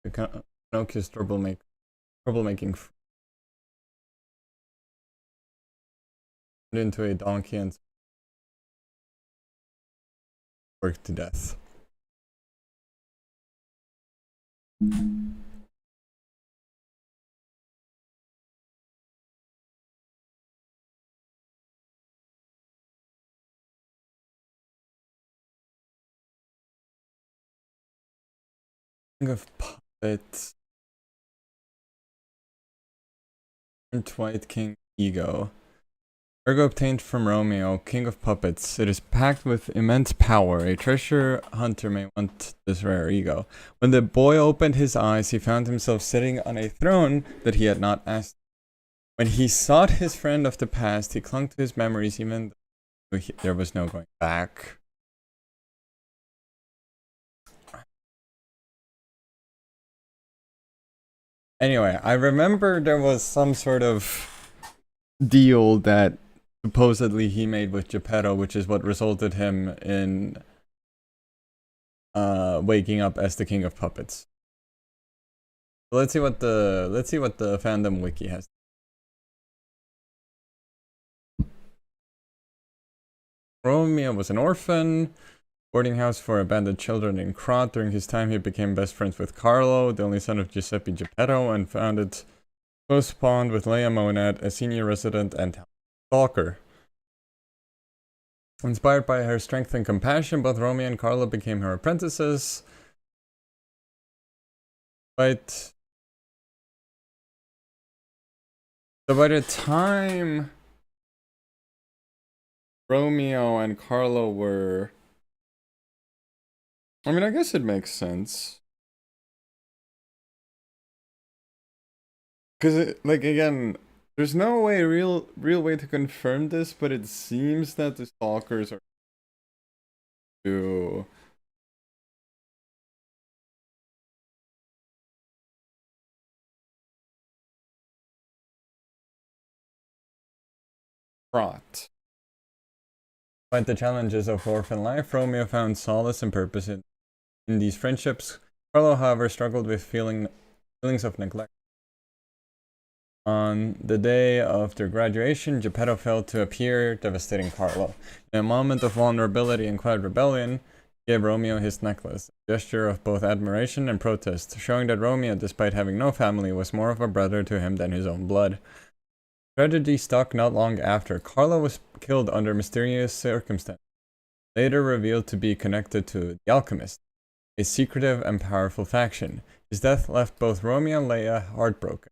Pinocchio's troublemaking into a donkey and worked to death. King of Puppets. White King Ego. Ergo obtained from Romeo, King of Puppets. It is packed with immense power. A treasure hunter may want this rare ego. When the boy opened his eyes, he found himself sitting on a throne that he had not asked. When he sought his friend of the past, he clung to his memories even though there was no going back. Anyway, I remember there was some sort of deal that supposedly he made with Geppetto, which is what resulted him in waking up as the king of puppets. So let's see what the fandom wiki has. Romeo was an orphan, boarding house for abandoned children in Krat. During his time, he became best friends with Carlo, the only son of Giuseppe Geppetto, and founded close bond with Leia Monad, a senior resident and stalker. Inspired by her strength and compassion, both Romeo and Carlo became her apprentices. So by the time Romeo and Carlo were... I mean, I guess it makes sense. Because, like, again, there's no way, real way to confirm this, but it seems that the stalkers are to... Krat. Despite the challenges of orphan life, Romeo found solace and purpose in these friendships. Carlo, however, struggled with feelings of neglect. On the day of their graduation, Geppetto failed to appear, devastating Carlo. In a moment of vulnerability and quiet rebellion, he gave Romeo his necklace, a gesture of both admiration and protest, showing that Romeo, despite having no family, was more of a brother to him than his own blood. Tragedy struck not long after. Carlo was killed under mysterious circumstances, later revealed to be connected to the Alchemist, a secretive and powerful faction. His death left both Romeo and Leia heartbroken.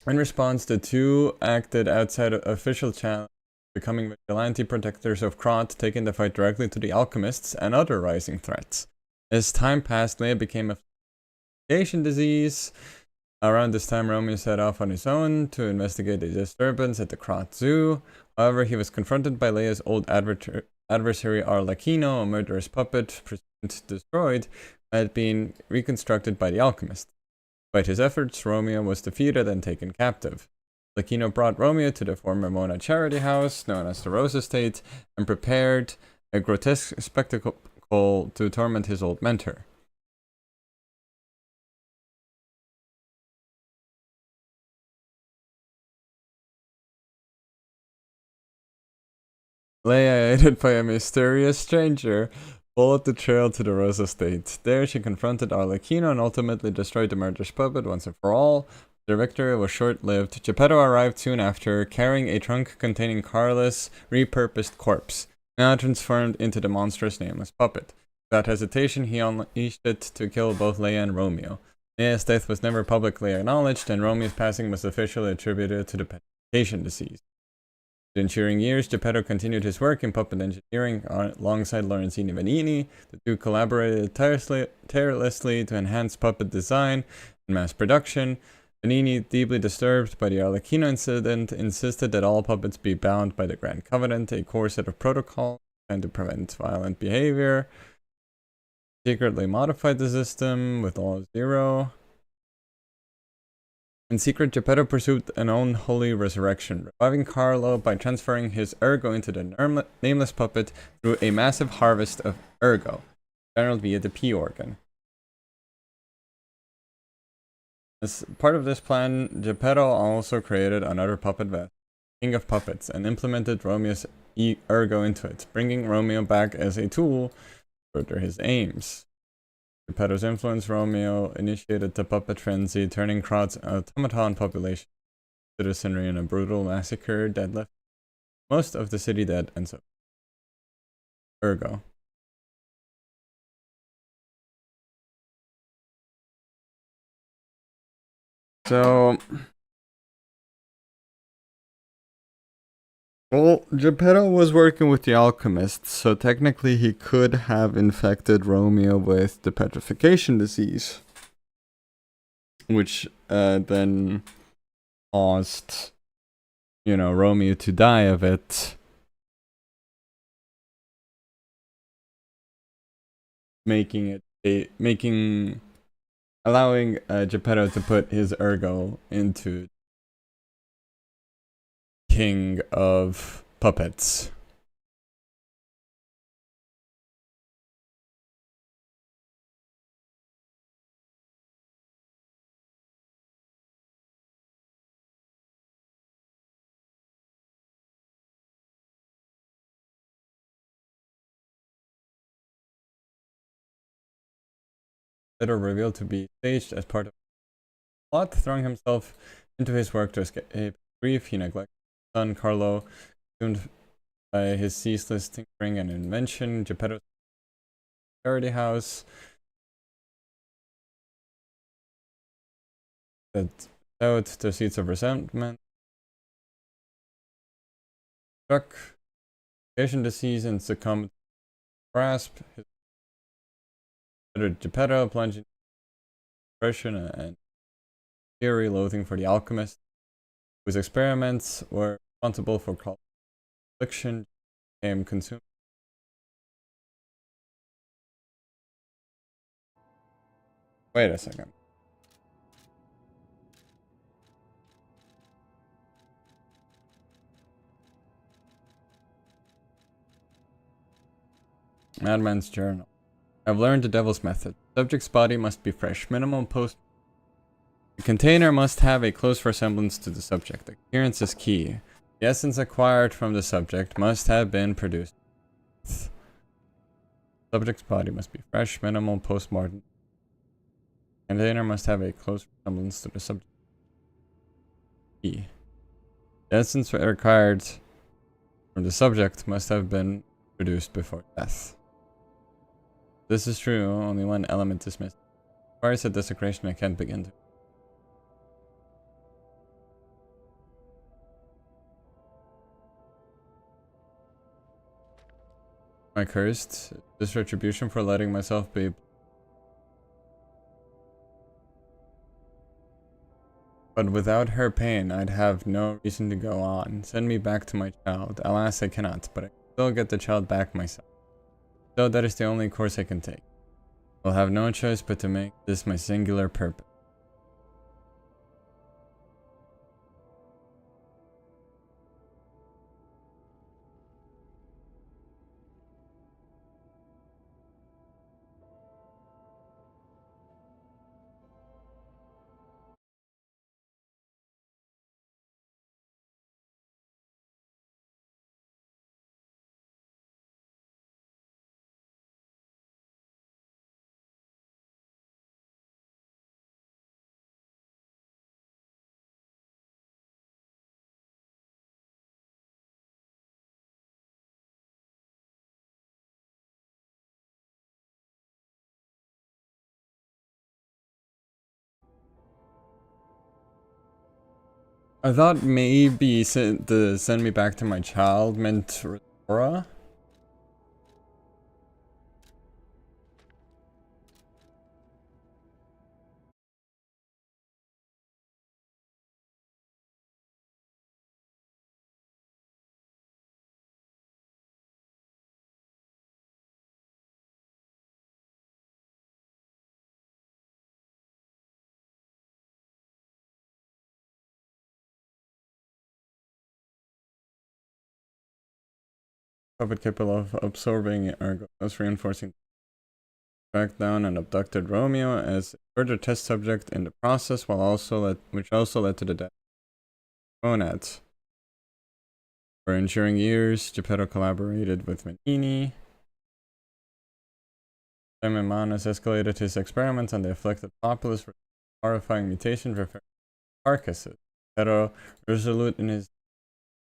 In response, the two acted outside of official channels, becoming vigilante protectors of Krat, taking the fight directly to the Alchemists and other rising threats. As time passed, Leia became a communication disease. Around this time, Romeo set off on his own to investigate the disturbance at the Krat Zoo. However, he was confronted by Leia's old adversary Arlecchino, a murderous puppet presumed destroyed, who had been reconstructed by the Alchemist. Despite his efforts, Romeo was defeated and taken captive. Arlecchino brought Romeo to the former Mona charity house, known as the Rose Estate, and prepared a grotesque spectacle to torment his old mentor. Leia, aided by a mysterious stranger, followed the trail to the Rose Estate. There she confronted Arlecchino and ultimately destroyed the murderous puppet once and for all. Their victory was short-lived. Geppetto arrived soon after, carrying a trunk containing Carlo's repurposed corpse, now transformed into the monstrous nameless puppet. Without hesitation, he unleashed it to kill both Leia and Romeo. Leia's death was never publicly acknowledged, and Romeo's passing was officially attributed to the petrification disease. In ensuing years, Geppetto continued his work in puppet engineering alongside Lorenzini Vanini. The two collaborated tirelessly to enhance puppet design and mass production. Vanini, deeply disturbed by the Arlecchino incident, insisted that all puppets be bound by the Grand Covenant, a core set of protocols designed to prevent violent behavior. Secretly modified the system with Law 0. In secret, Geppetto pursued an unholy resurrection, reviving Carlo by transferring his ergo into the nameless puppet through a massive harvest of ergo, channeled via the P organ. As part of this plan, Geppetto also created another puppet vessel, King of Puppets, and implemented Romeo's ergo into it, bringing Romeo back as a tool to further his aims. Geppetto's influence, Romeo initiated the puppet frenzy, turning Krat's automaton population citizenry in a brutal massacre that left most of the city dead and so. Ergo. So, well, Geppetto was working with the Alchemists, so technically he could have infected Romeo with the petrification disease, which then caused, Romeo to die of it, allowing Geppetto to put his ergo into king of puppets. Later revealed to be staged as part of the plot, throwing himself into his work to escape grief. He neglected his son Carlo, consumed by his ceaseless tinkering and invention. Geppetto's charity house that sowed the seeds of resentment. Struck vacation disease and succumbed to grasp. His brother Geppetto plunged into depression and fury, loathing for the alchemist, whose experiments were responsible for affliction, became consumed. Wait a second. Madman's Journal. I've learned the devil's method. The subject's body must be fresh. Minimum post. The container must have a close resemblance to the subject. Appearance is key. The essence acquired from the subject must have been produced. The subject's body must be fresh. Minimal post-mortem. The container must have a close resemblance to the subject. Key. The essence required from the subject must have been produced before death. This is true, only one element is missing. Requires a desecration I can't begin to. Am I cursed? This retribution for letting myself be. But without her pain, I'd have no reason to go on. Send me back to my child. Alas, I cannot, but I can still get the child back myself. So that is the only course I can take. I'll have no choice but to make this my singular purpose. I thought maybe the send me back to my child meant Rora. Puppet capable of absorbing Argos, reinforcing tracked down and abducted Romeo as a further test subject in the process, which also led to the death of Monads. For ensuing years, Geppetto collaborated with Venini. Simon Manas escalated his experiments on the afflicted populace for horrifying mutations referred to carcasses. Geppetto, resolute in his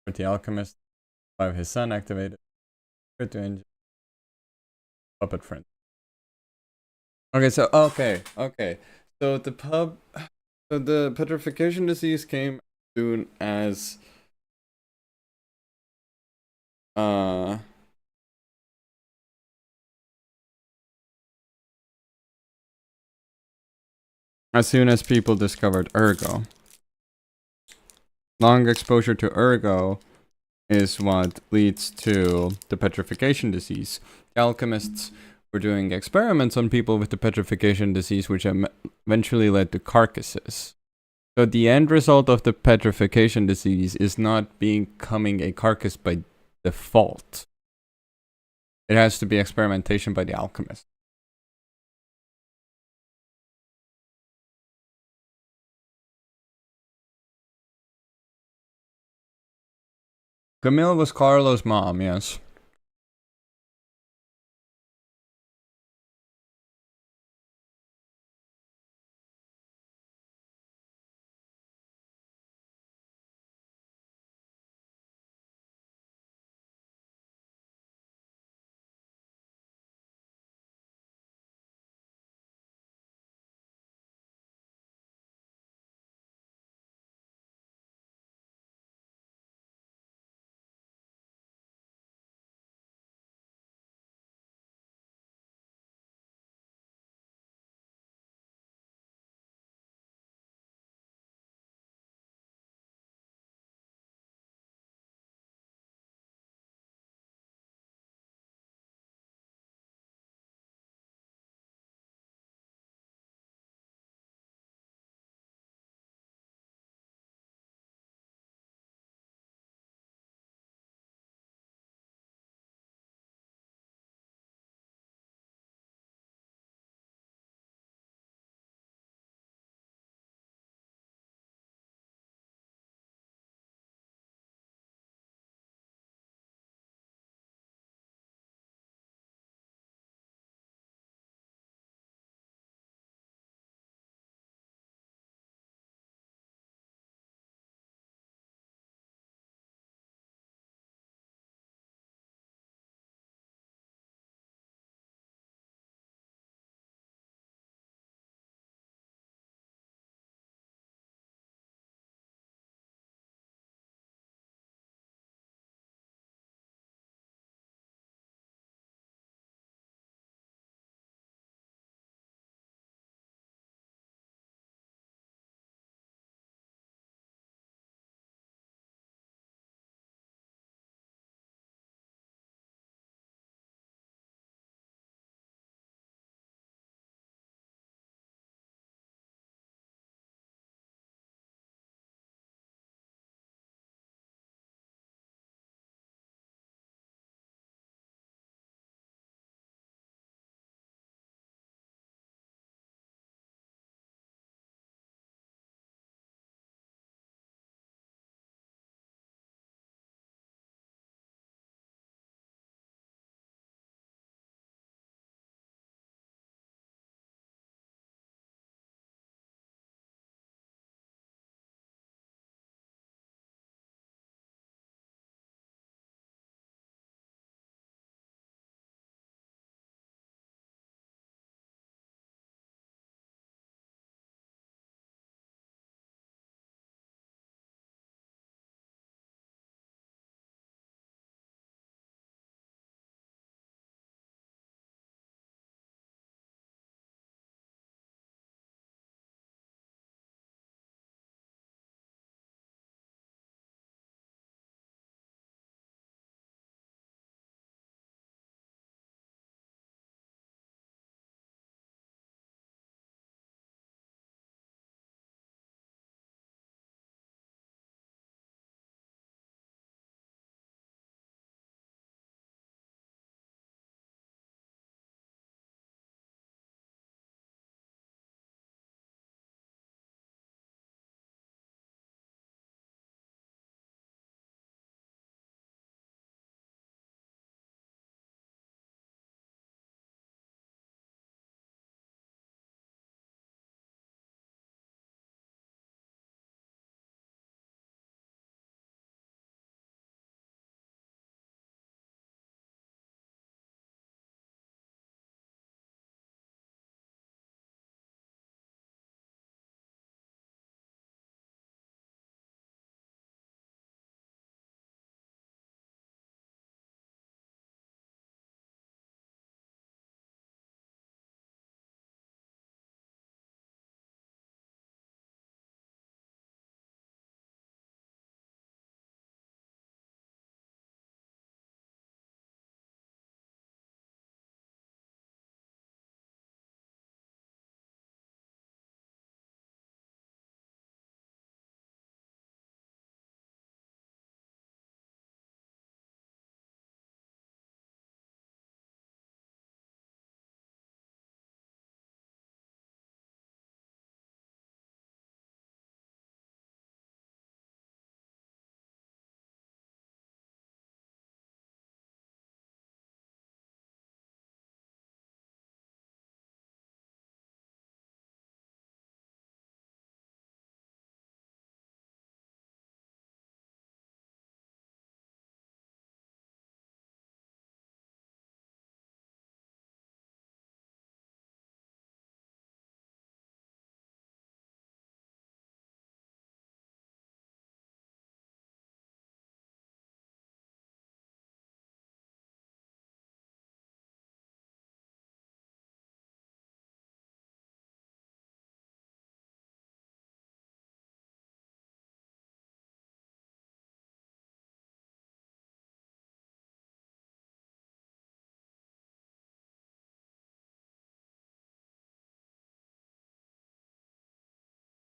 with the alchemist, of his son activated to injure puppet friend. Okay, so so the petrification disease came soon as soon as people discovered ergo. Long exposure to ergo is what leads to the petrification disease. The alchemists were doing experiments on people with the petrification disease, which eventually led to carcasses. So the end result of the petrification disease is not becoming a carcass by default. It has to be experimentation by the alchemist. Camille was Carlo's mom, yes.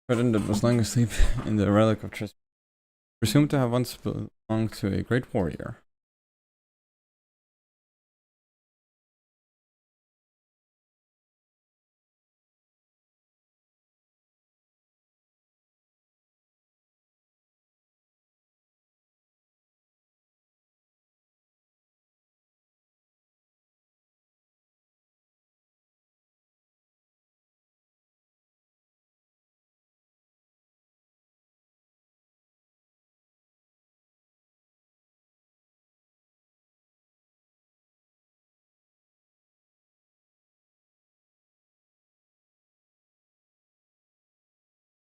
Ferdinand that was lying asleep in the relic of Tristan, presumed to have once belonged to a great warrior.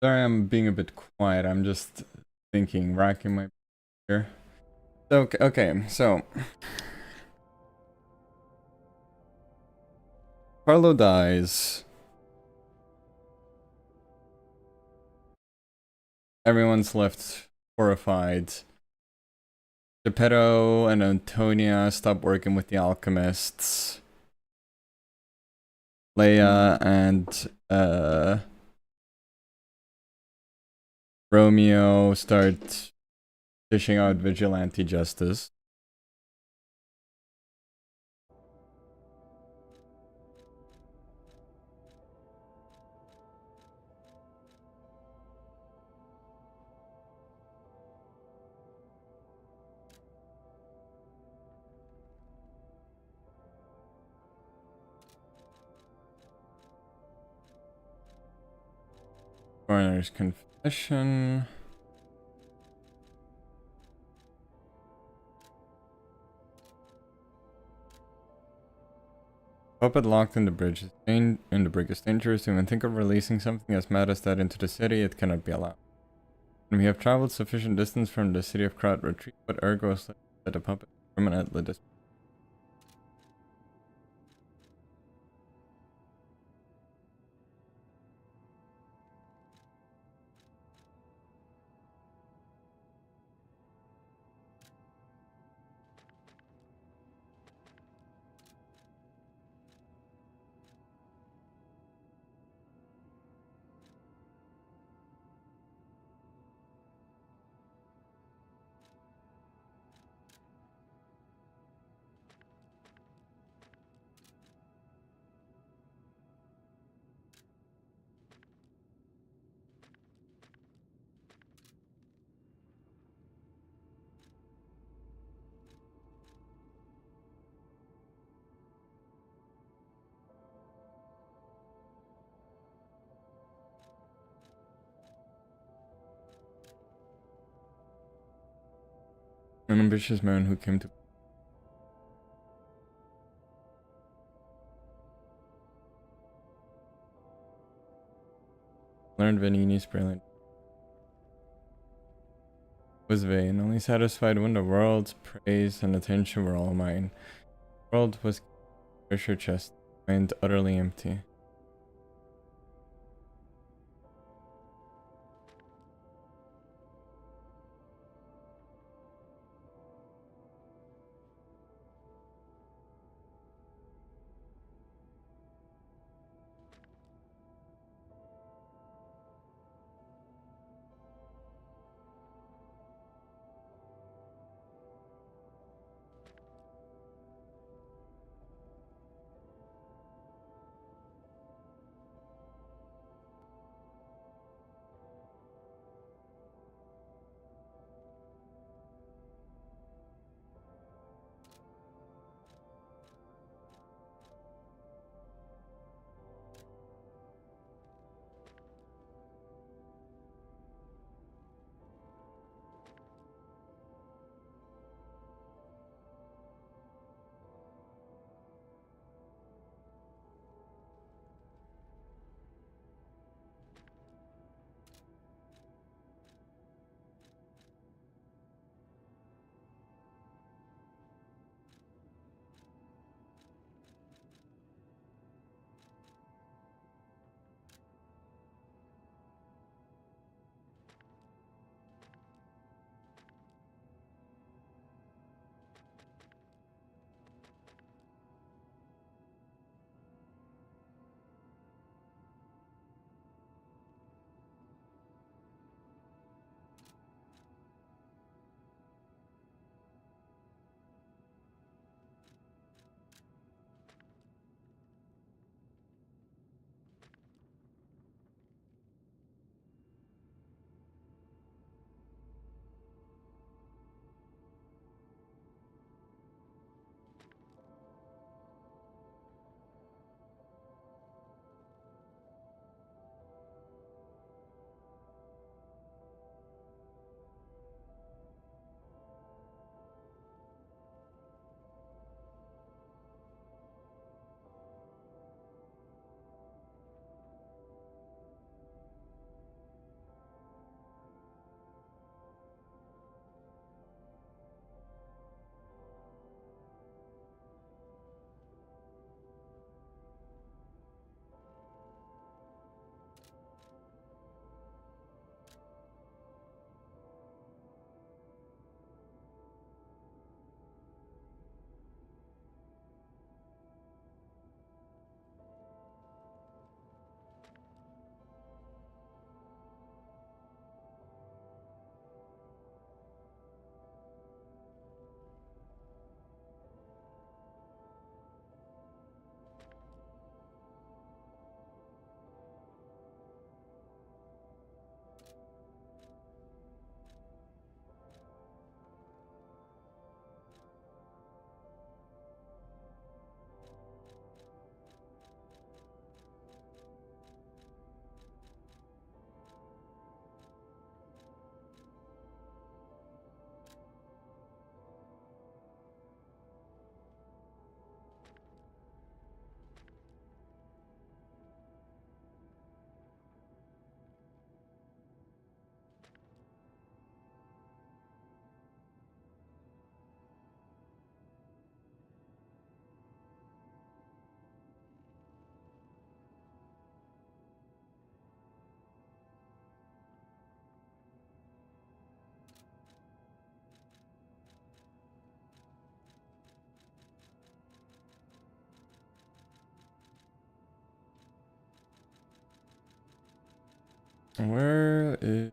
Sorry, I'm being a bit quiet. I'm just thinking, racking my here. So, okay, so Carlo dies. Everyone's left horrified. Geppetto and Antonia stop working with the alchemists. Leia and Romeo start dishing out vigilante justice. Coroner's confession. Puppet locked in the bridge. In the brig is dangerous. To even think of releasing something as mad as that into the city, it cannot be allowed. And we have traveled sufficient distance from the city of Kraut retreat, but ergo is that the puppet is permanently disappeared. An ambitious man who came to learn Vanini's brilliant was vain, only satisfied when the world's praise and attention were all mine. The world was treasure chest, mind utterly empty. Where is...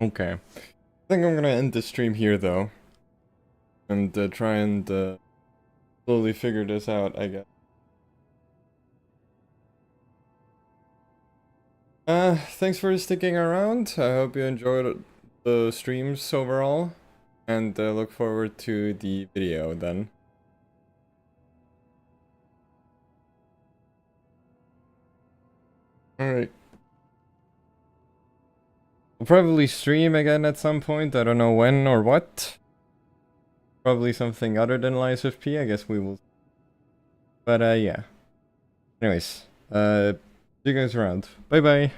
Okay. I think I'm gonna end the stream here though. And try and slowly figure this out, I guess. Thanks for sticking around. I hope you enjoyed the streams overall. And look forward to the video then. Alright. I'll probably stream again at some point. I don't know when or what. Probably something other than Lies of P. I guess we will. But yeah. Anyways, see you guys around. Bye bye.